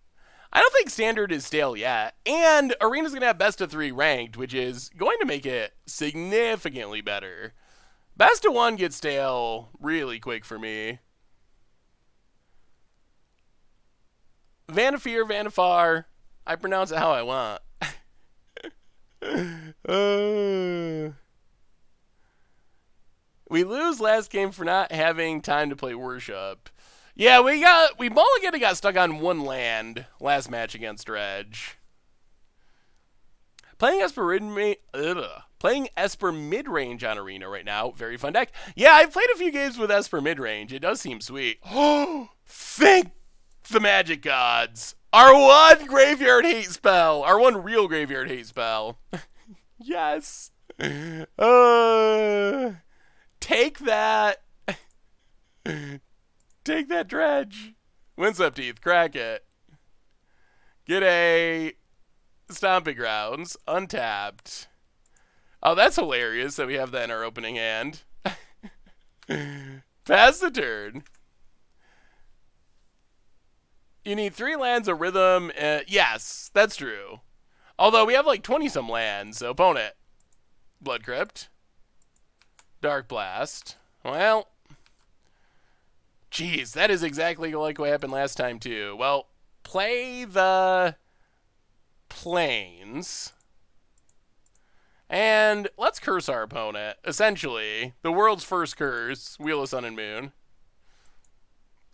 I don't think Standard is stale yet. And Arena's going to have best of 3 ranked, which is going to make it significantly better. Best of 1 gets stale really quick for me. Vannifar. I pronounce it how I want. We lose last game for not having time to play Worship. Yeah, we mulligan got stuck on 1 land last match against Dredge. Playing Esper mid-range on Arena right now. Very fun deck. Yeah, I've played a few games with Esper mid-range. It does seem sweet. Oh, thank the magic gods. Our 1 graveyard hate spell. Our 1 real graveyard hate spell. Yes. Take that. Take that, Dredge. Windswept Teeth. Crack it. Get a Stomping Grounds. Untapped. Oh, that's hilarious that we have that in our opening hand. Pass the turn. You need 3 lands, a rhythm. Yes, that's true. Although we have like 20-some lands, so opponent. Blood Crypt. Dark Blast. Well, geez, that is exactly like what happened last time, too. Well, play the Plains. And let's curse our opponent. Essentially, the world's first curse, Wheel of Sun and Moon.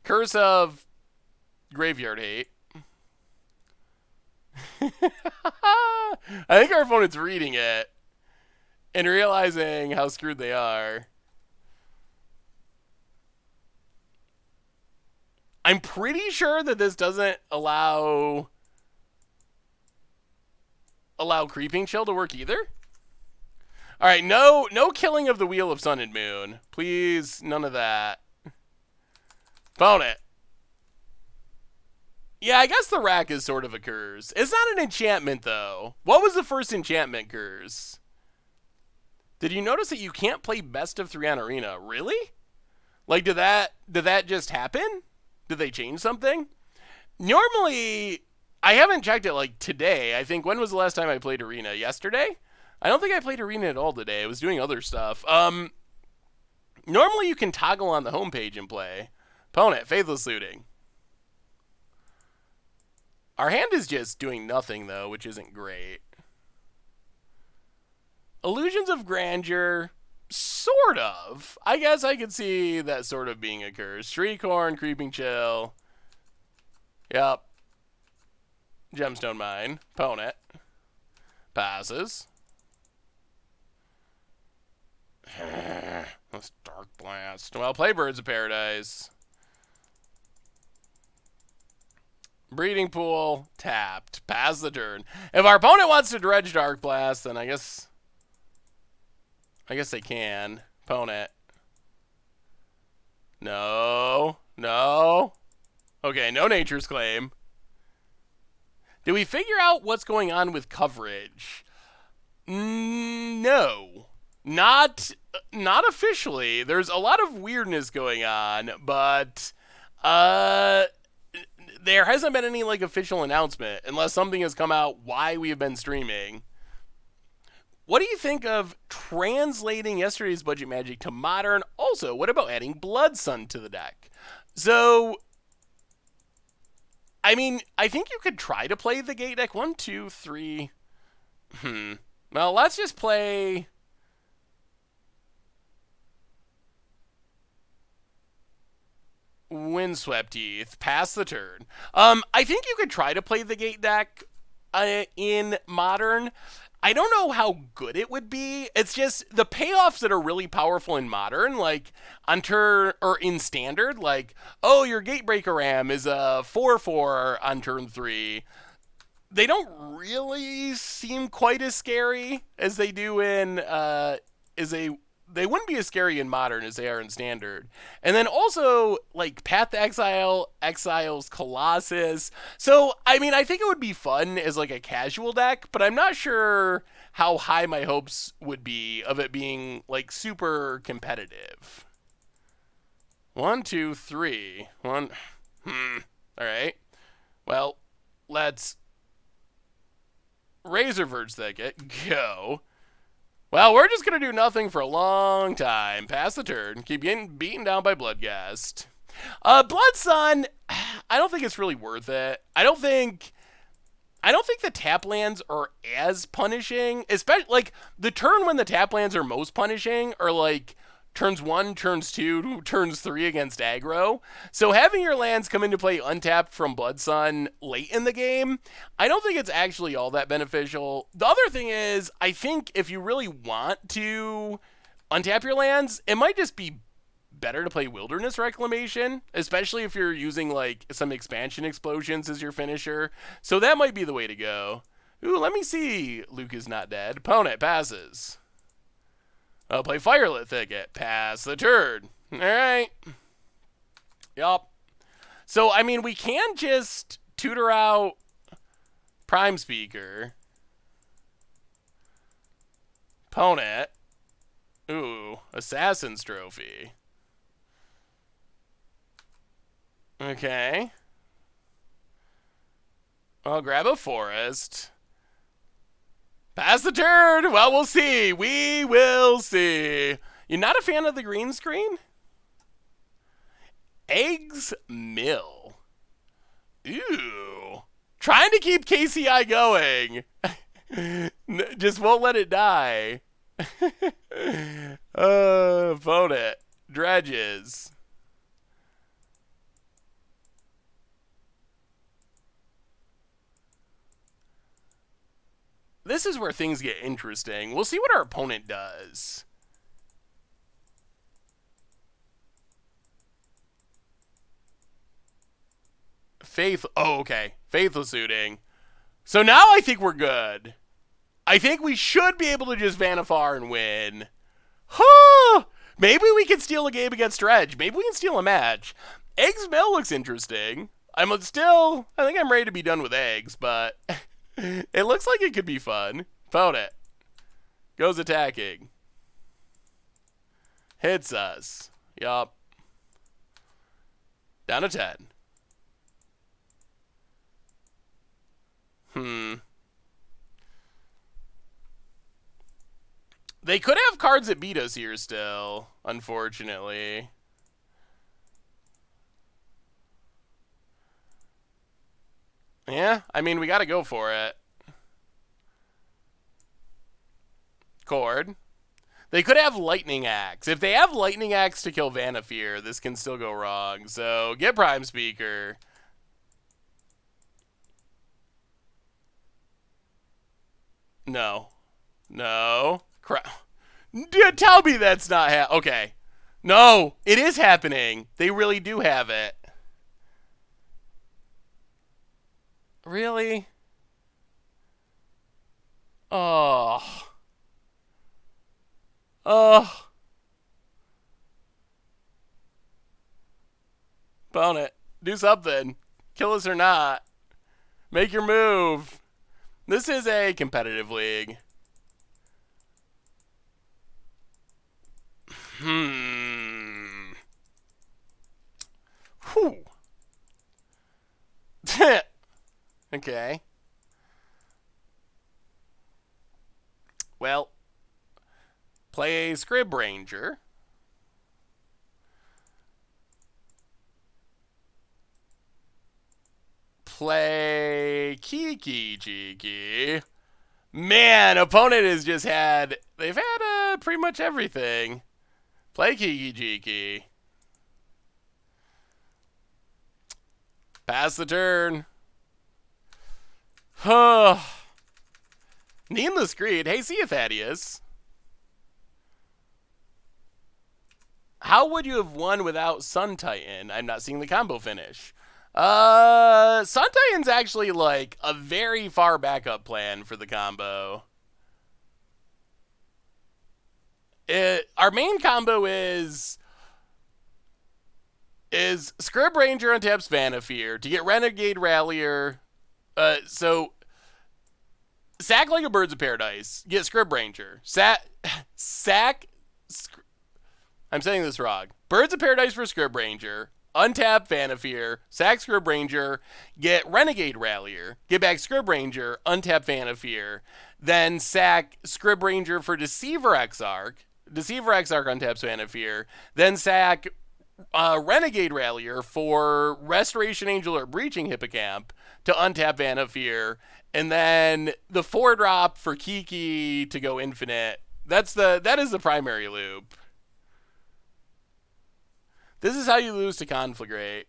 Curse of Graveyard Hate. I think our opponent's reading it and realizing how screwed they are. I'm pretty sure that this doesn't allow Creeping Chill to work either. All right, no killing of the Wheel of Sun and Moon. Please, none of that. Opponent. Yeah, I guess the rack is sort of a curse. It's not an enchantment, though. What was the first enchantment curse? Did you notice that you can't play best of 3 on Arena? Really? Like, did that just happen? Did they change something? Normally, I haven't checked it like today. I think, when was the last time I played Arena? Yesterday? I don't think I played Arena at all today. I was doing other stuff. Normally you can toggle on the homepage and play. Opponent, Faithless Looting. Our hand is just doing nothing, though, which isn't great. Illusions of Grandeur, sort of. I guess I could see that sort of being a curse. Shriekhorn, Creeping Chill. Yep. Gemstone Mine. Opponent. Passes. Let's Dark Blast. Well, play Birds of Paradise. Breeding Pool, tapped. Pass the turn. If our opponent wants to dredge Dark Blast, then I guess they can. Opponent. No. Okay, no Nature's Claim. Did we figure out what's going on with coverage? No. Not officially. There's a lot of weirdness going on, but there hasn't been any like official announcement unless something has come out why we have been streaming. What do you think of translating yesterday's Budget Magic to Modern? Also, what about adding Blood Sun to the deck? So, I mean, I think you could try to play the gate deck. 1, 2, 3. Well, let's just play Windswept Teeth. Pass the turn. I think you could try to play the gate deck in Modern. I don't know how good it would be. It's just the payoffs that are really powerful in Modern, like on turn or in Standard, like, oh, your Gatebreaker Ram is a 4/4 on turn 3. They don't really seem quite as scary as they do in they wouldn't be as scary in Modern as they are in Standard. And then also, like, Path to Exile, Exiles Colossus. So, I mean, I think it would be fun as, like, a casual deck, but I'm not sure how high my hopes would be of it being, like, super competitive. 1, 2, 3. One. Alright. Well, let's Razorverge Thicket. Go. Well, we're just going to do nothing for a long time. Pass the turn. Keep getting beaten down by Bloodghast. Blood Sun, I don't think it's really worth it. I don't think the tap lands are as punishing, especially, like, the turn when the tap lands are most punishing are, like, turns 1, turns 2, turns 3 against aggro. So having your lands come into play untapped from Blood Sun late in the game, I don't think it's actually all that beneficial. The other thing is, I think if you really want to untap your lands, it might just be better to play Wilderness Reclamation, especially if you're using, like, some expansion explosions as your finisher. So that might be the way to go. Ooh, let me see. Luke is not dead. Opponent passes. I'll play Firelit Thicket. Pass the turn. Alright. Yup. So, I mean, we can just tutor out Prime Speaker. Opponent. Ooh, Assassin's Trophy. Okay. I'll grab a Forest. Pass the turn. Well, we'll see. We will see. You're not a fan of the green screen? Eggs Mill. Ooh. Trying to keep KCI going. Just won't let it die. Opponent. Dredges. This is where things get interesting. We'll see what our opponent does. Faith. Oh, okay. Faithless Suiting. So now I think we're good. I think we should be able to just Vannifar and win. Huh! Maybe we can steal a game against Dredge. Maybe we can steal a match. Eggs Mill looks interesting. I think I'm ready to be done with eggs, but it looks like it could be fun. Opponent. Goes attacking. Hits us. Yup. Down to 10. They could have cards that beat us here still, unfortunately. Yeah, I mean, we gotta go for it. Cord. They could have Lightning Axe. If they have Lightning Axe to kill Vannifar, this can still go wrong. So, get Prime Speaker. No. No. Crap. Tell me that's not okay. No, it is happening. They really do have it. Really? Oh. Oh. Opponent. Do something. Kill us or not. Make your move. This is a competitive league. Whew. Okay. Well, play Scrib Ranger. Play kiki-jiki. Man, opponent has just had... They've had pretty much everything. Play kiki-jiki. Pass the turn. Needless Greed. Hey, see you, Thaddeus. How would you have won without Sun Titan? I'm not seeing the combo finish. Sun Titan's actually, like, a very far backup plan for the combo. Our main combo is Scrib Ranger untaps Vannifar to get Renegade Rallier. So sack like a Birds of Paradise. Get Scrib Ranger. Sack. I'm saying this wrong. Birds of Paradise for Scrib Ranger. Untap Vannifar. Sack Scrib Ranger. Get Renegade Rallier. Get back Scrib Ranger. Untap Vannifar. Then sack Scrib Ranger for Deceiver Exarch. Deceiver Exarch untaps Vannifar. Then sack Renegade Rallier for Restoration Angel or Breaching Hippocamp to untap Vannifar, and then the 4-drop for Kiki to go infinite. That is the primary loop. This is how you lose to Conflagrate.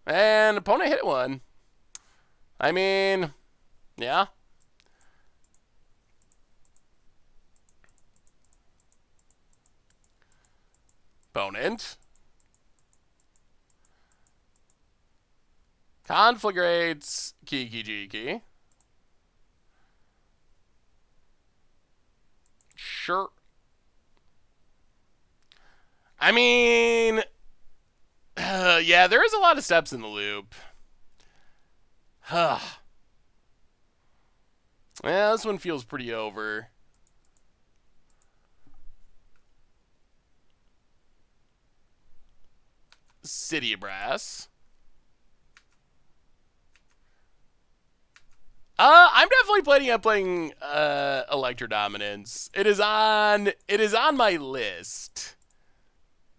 And opponent hit one. I mean, yeah. Opponent. Conflagrates kiki-jiki. Sure. I mean, yeah, there is a lot of steps in the loop. Yeah, this one feels pretty over. City of Brass. I'm definitely planning on playing Electrodominance. It is on my list.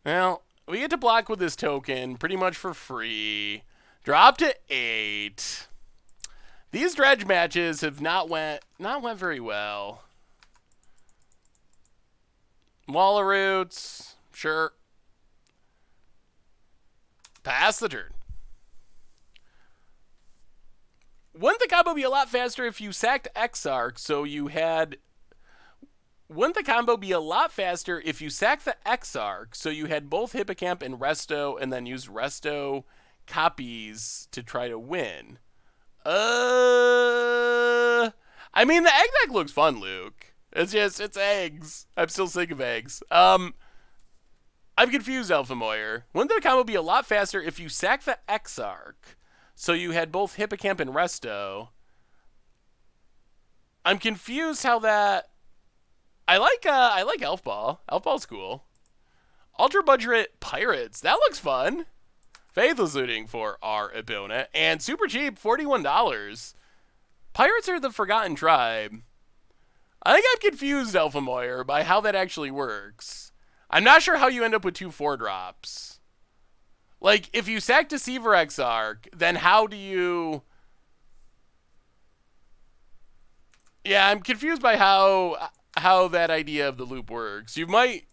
Well, we get to block with this token pretty much for free. Drop to 8. These dredge matches have not went very well. Wall of Roots, sure. Pass the turn. Wouldn't the combo be a lot faster if you sacked Exarch so you had... Wouldn't the combo be a lot faster if you sacked the Exarch so you had both Hippocamp and Resto and then used Resto copies to try to win? I mean, the egg deck looks fun, Luke. It's eggs. I'm still sick of eggs. I'm confused, Alpha Moyer. Wouldn't the combo be a lot faster if you sacked the Exarch so you had both Hippocamp and Resto? I'm confused how that... I like Elf Ball. Elf Ball's cool. Ultra Budget Pirates. That looks fun. Faithless Looting for our opponent. And super cheap, $41. Pirates are the Forgotten Tribe. I think I'm confused, Alpha Moyer, by how that actually works. I'm not sure how you end up with 2 4-drops. Like, if you sack Deceiver Exarch, then how do you... Yeah, I'm confused by how that idea of the loop works. You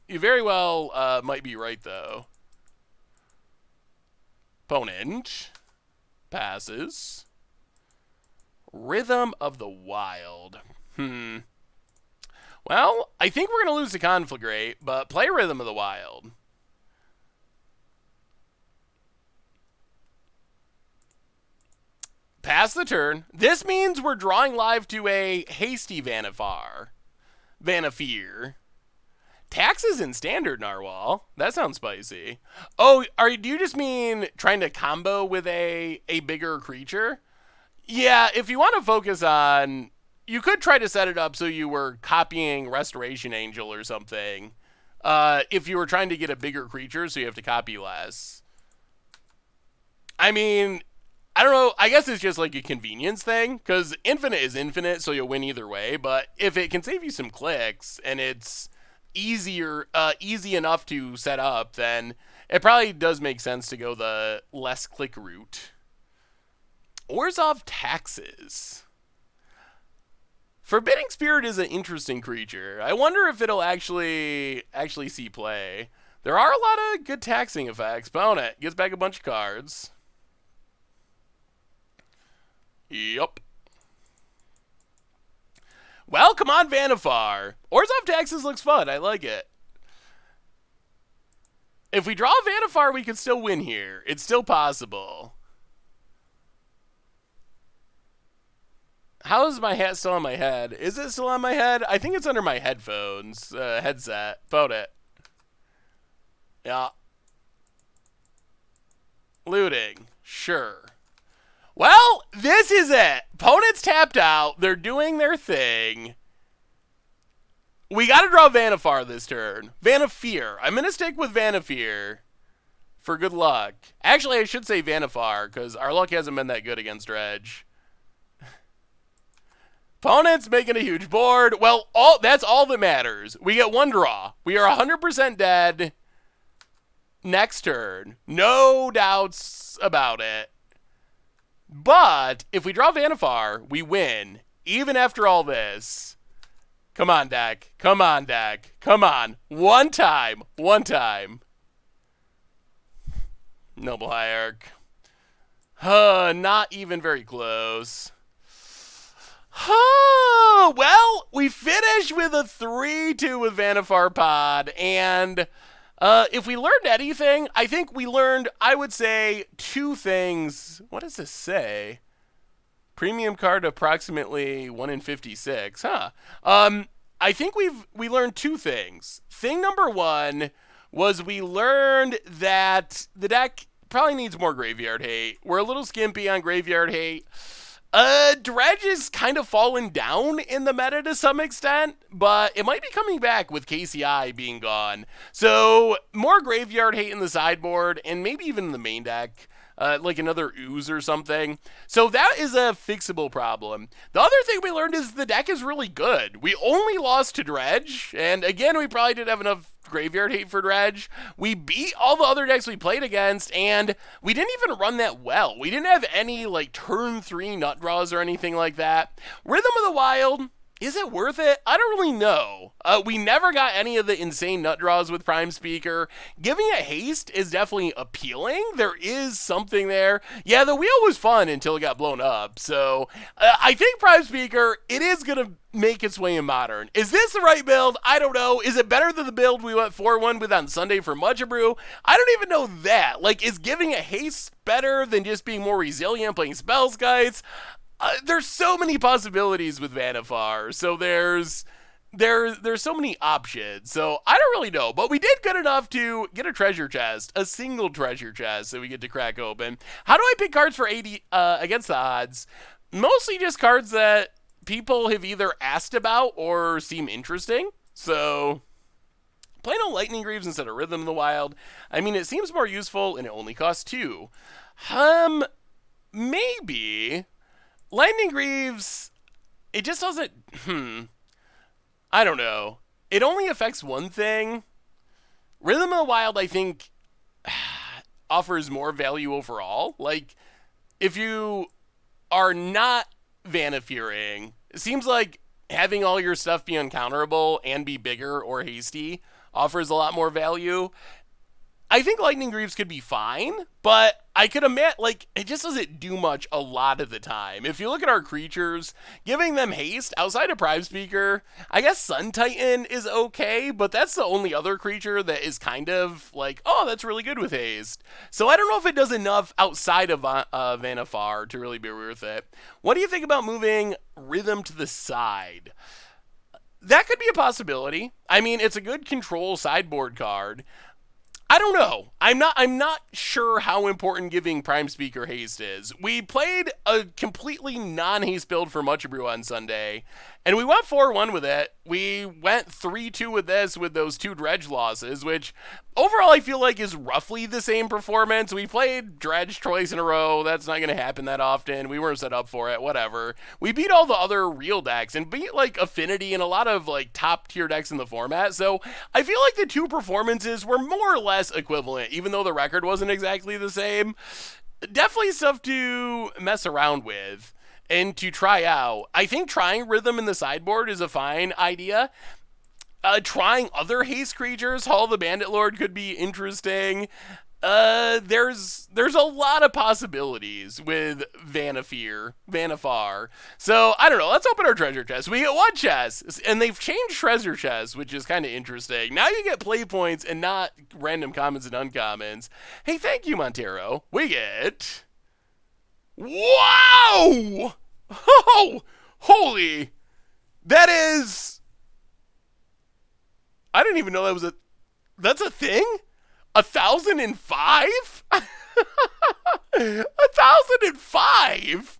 very well might be right, though. Opponent passes. Rhythm of the Wild. Well, I think we're going to lose to Conflagrate, but play Rhythm of the Wild. Pass the turn. This means we're drawing live to a hasty Vannifar. Taxes in Standard Narwhal. That sounds spicy. Oh, do you just mean trying to combo with a bigger creature? Yeah, if you want to focus on... You could try to set it up so you were copying Restoration Angel or something. If you were trying to get a bigger creature, so you have to copy less. I mean, I don't know. I guess it's just like a convenience thing, because infinite is infinite, so you'll win either way. But if it can save you some clicks and it's easy enough to set up, then it probably does make sense to go the less click route. Orzhov Taxes. Forbidding Spirit is an interesting creature. I wonder if it'll actually see play. There are a lot of good taxing effects. Opponent gets back a bunch of cards. Yup. Well, come on, Vannifar. Orzhov Taxes looks fun. I like it. If we draw Vannifar, we can still win here. It's still possible. How is my hat still on my head? Is it still on my head? I think it's under my headphones, headset. Vote it. Yeah. Looting. Sure. Well, this is it. Opponents tapped out. They're doing their thing. We got to draw Vannifar this turn. Vannifar. I'm going to stick with Vannifar for good luck. Actually, I should say Vannifar because our luck hasn't been that good against dredge. Opponent's making a huge board. Well, that's all that matters. We get one draw. We are 100% dead next turn. No doubts about it. But if we draw Vannifar, we win. Even after all this. Come on, deck. Come on, deck. Come on. One time. One time. Noble Hierarch. Not even very close. Well, we finish with a 3-2 with Vannifar Pod, and if we learned anything, I think we learned, I would say, 2 things. What does this say? Premium card approximately 1 in 56, huh? I think we learned 2 things. Thing number 1 was we learned that the deck probably needs more graveyard hate. We're a little skimpy on graveyard hate. Dredge is kind of fallen down in the meta to some extent, but it might be coming back with KCI being gone. So, more graveyard hate in the sideboard, and maybe even in the main deck, like another ooze or something. So that is a fixable problem. The other thing we learned is the deck is really good. We only lost to dredge, and again, we probably didn't have enough graveyard hate for dredge. We beat all the other decks we played against, and we didn't even run that well. We didn't have any like turn 3 nut draws or anything like that. Rhythm of the Wild, is it worth it? I don't really know. We never got any of the insane nut draws with Prime Speaker. Giving it haste is definitely appealing. There is something there. Yeah, the wheel was fun until it got blown up. So I think Prime Speaker, it is going to make its way in Modern. Is this the right build? I don't know. Is it better than the build we went 4-1 with on Sunday for Mucha Brew? I don't even know that. Like, is giving it haste better than just being more resilient, playing spell skites? There's so many possibilities with Vannifar, so there's so many options, so I don't really know, but we did good enough to get a treasure chest, a single treasure chest that we get to crack open. How do I pick cards for 80 against the odds? Mostly just cards that people have either asked about or seem interesting, so playing on Lightning Greaves instead of Rhythm of the Wild, I mean, it seems more useful and it only costs 2. Maybe Lightning Greaves, it just doesn't, I don't know. It only affects one thing. Rhythm of the Wild, I think, offers more value overall. Like, if you are not Vannifaring, it seems like having all your stuff be uncounterable and be bigger or hasty offers a lot more value. I think Lightning Greaves could be fine, but I could admit, like, it just doesn't do much a lot of the time. If you look at our creatures, giving them haste outside of Prime Speaker, I guess Sun Titan is okay, but that's the only other creature that is kind of like, oh, that's really good with haste. So I don't know if it does enough outside of Vannifar to really be worth it. What do you think about moving Rhythm to the side? That could be a possibility. I mean, it's a good control sideboard card. I don't know. I'm not sure how important giving Prime Speaker haste is. We played a completely non-haste build for Mucha Brew on Sunday, and we went 4-1 with it. We went 3-2 with this with those 2 dredge losses, which overall I feel like is roughly the same performance. We played dredge twice in a row. That's not going to happen that often. We weren't set up for it, whatever. We beat all the other real decks and beat like Affinity and a lot of like top tier decks in the format. So I feel like the 2 performances were more or less equivalent, even though the record wasn't exactly the same. Definitely stuff to mess around with and to try out. I think trying Rhythm in the sideboard is a fine idea. Trying other haste creatures, Hall of the Bandit Lord could be interesting. There's a lot of possibilities with Vannifar. So, I don't know. Let's open our treasure chest. We get 1 chest, and they've changed treasure chests, which is kind of interesting. Now you get play points and not random commons and uncommons. Hey, thank you, Montero. We get... Wow! Oh! Holy, that is, I didn't even know that's a thing? 1,005? 1,005?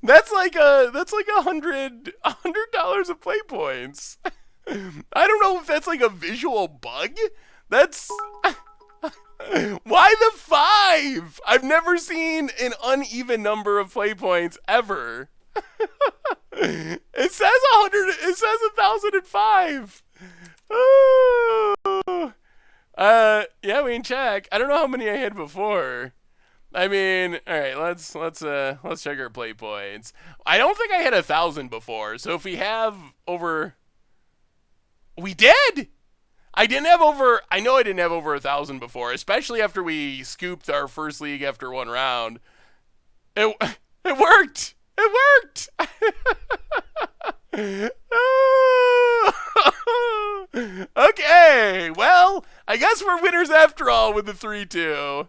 That's like $100 of play points. I don't know if that's like a visual bug. That's why the 5? I've never seen an uneven number of play points ever. It says 100. It says 1,005. Oh. Yeah, we can check. I don't know how many I had before. I mean, all right, let's check our play points. I don't think I had 1,000 before. So if we have over, we did. I didn't have over. I know I didn't have over 1,000 before, especially after we scooped our first league after one round. It worked. It worked. Okay, well, I guess we're winners after all with the 3-2.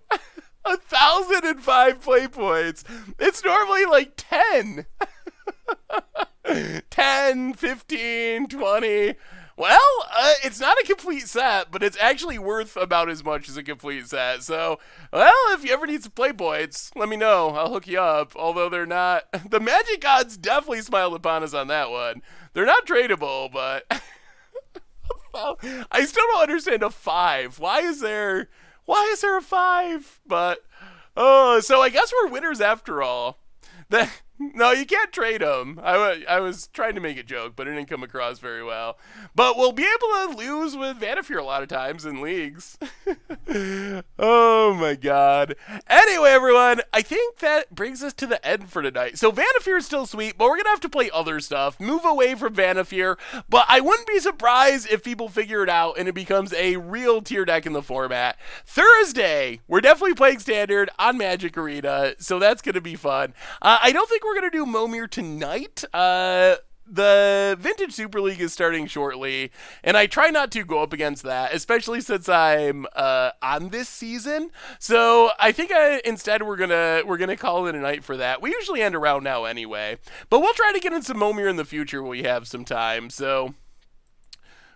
1,005 play points. It's normally like 10. 10, 15, 20. Well, it's not a complete set, but it's actually worth about as much as a complete set. So, well, if you ever need some play points, let me know. I'll hook you up. Although they're not. The Magic Gods definitely smiled upon us on that one. They're not tradable, but I still don't understand a 5. Why is there a 5? But, so I guess we're winners after all. No, you can't trade them. I was trying to make a joke, but it didn't come across very well. But we'll be able to lose with Vannifar a lot of times in leagues. Oh my god. Anyway, everyone, I think that brings us to the end for tonight. So Vannifar is still sweet, but we're going to have to play other stuff. Move away from Vannifar, but I wouldn't be surprised if people figure it out and it becomes a real tier deck in the format. Thursday, we're definitely playing Standard on Magic Arena, so that's going to be fun. I don't think we're going to do Momir tonight. The Vintage Super League is starting shortly, and I try not to go up against that, especially since I'm on this season. So I think instead we're gonna call it a night for that. We usually end around now anyway, but we'll try to get in some Momir in the future when we have some time. So,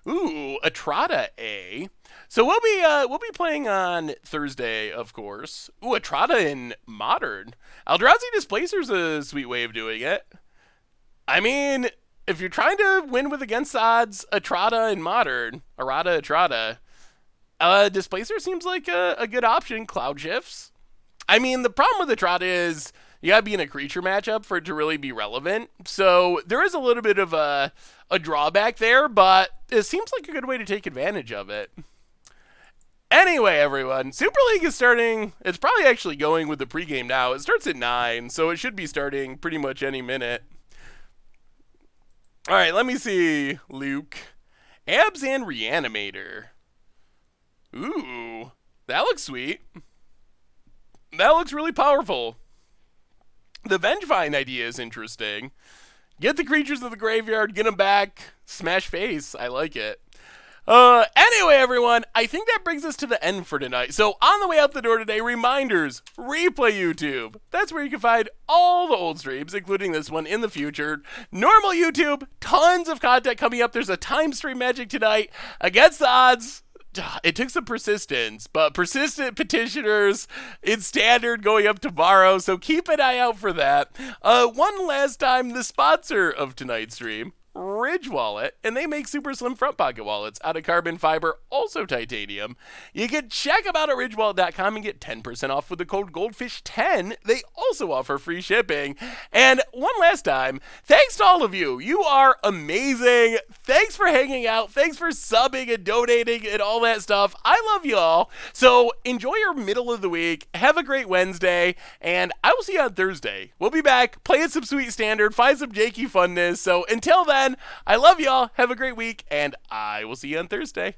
ooh, Atrada A. So we'll be playing on Thursday, of course. Ooh, Atrada in Modern. Eldrazi Displacer's a sweet way of doing it. I mean, if you're trying to win with against odds, Atrada in Modern, Atrada, Displacer seems like a good option. Cloud Shifts. I mean, the problem with Atrada is you gotta be in a creature matchup for it to really be relevant. So there is a little bit of a drawback there, but it seems like a good way to take advantage of it. Anyway, everyone, Super League is starting. It's probably actually going with the pregame now. It starts at 9, so it should be starting pretty much any minute. All right, let me see. Luke. Abs and Reanimator. Ooh, that looks sweet. That looks really powerful. The Vengevine idea is interesting. Get the creatures of the graveyard, get them back, smash face. I like it. Anyway, everyone, I think that brings us to the end for tonight. So on the way out the door today, reminders, replay YouTube. That's where you can find all the old streams, including this one in the future. Normal YouTube, tons of content coming up. There's a time stream Magic tonight. Against the odds, it took some persistence, but persistent petitioners in Standard going up tomorrow, so keep an eye out for that. One last time, the sponsor of tonight's stream, Ridge Wallet, and they make super slim front pocket wallets out of carbon fiber, also titanium. You can check them out at ridgewallet.com and get 10% off with the code GOLDFISH10. They also offer free shipping. And one last time, thanks to all of you. You are amazing. Thanks for hanging out. Thanks for subbing and donating and all that stuff. I love you all. So enjoy your middle of the week. Have a great Wednesday, and I will see you on Thursday. We'll be back playing some sweet Standard, find some janky funness. So until then, I love y'all. Have a great week, and I will see you on Thursday.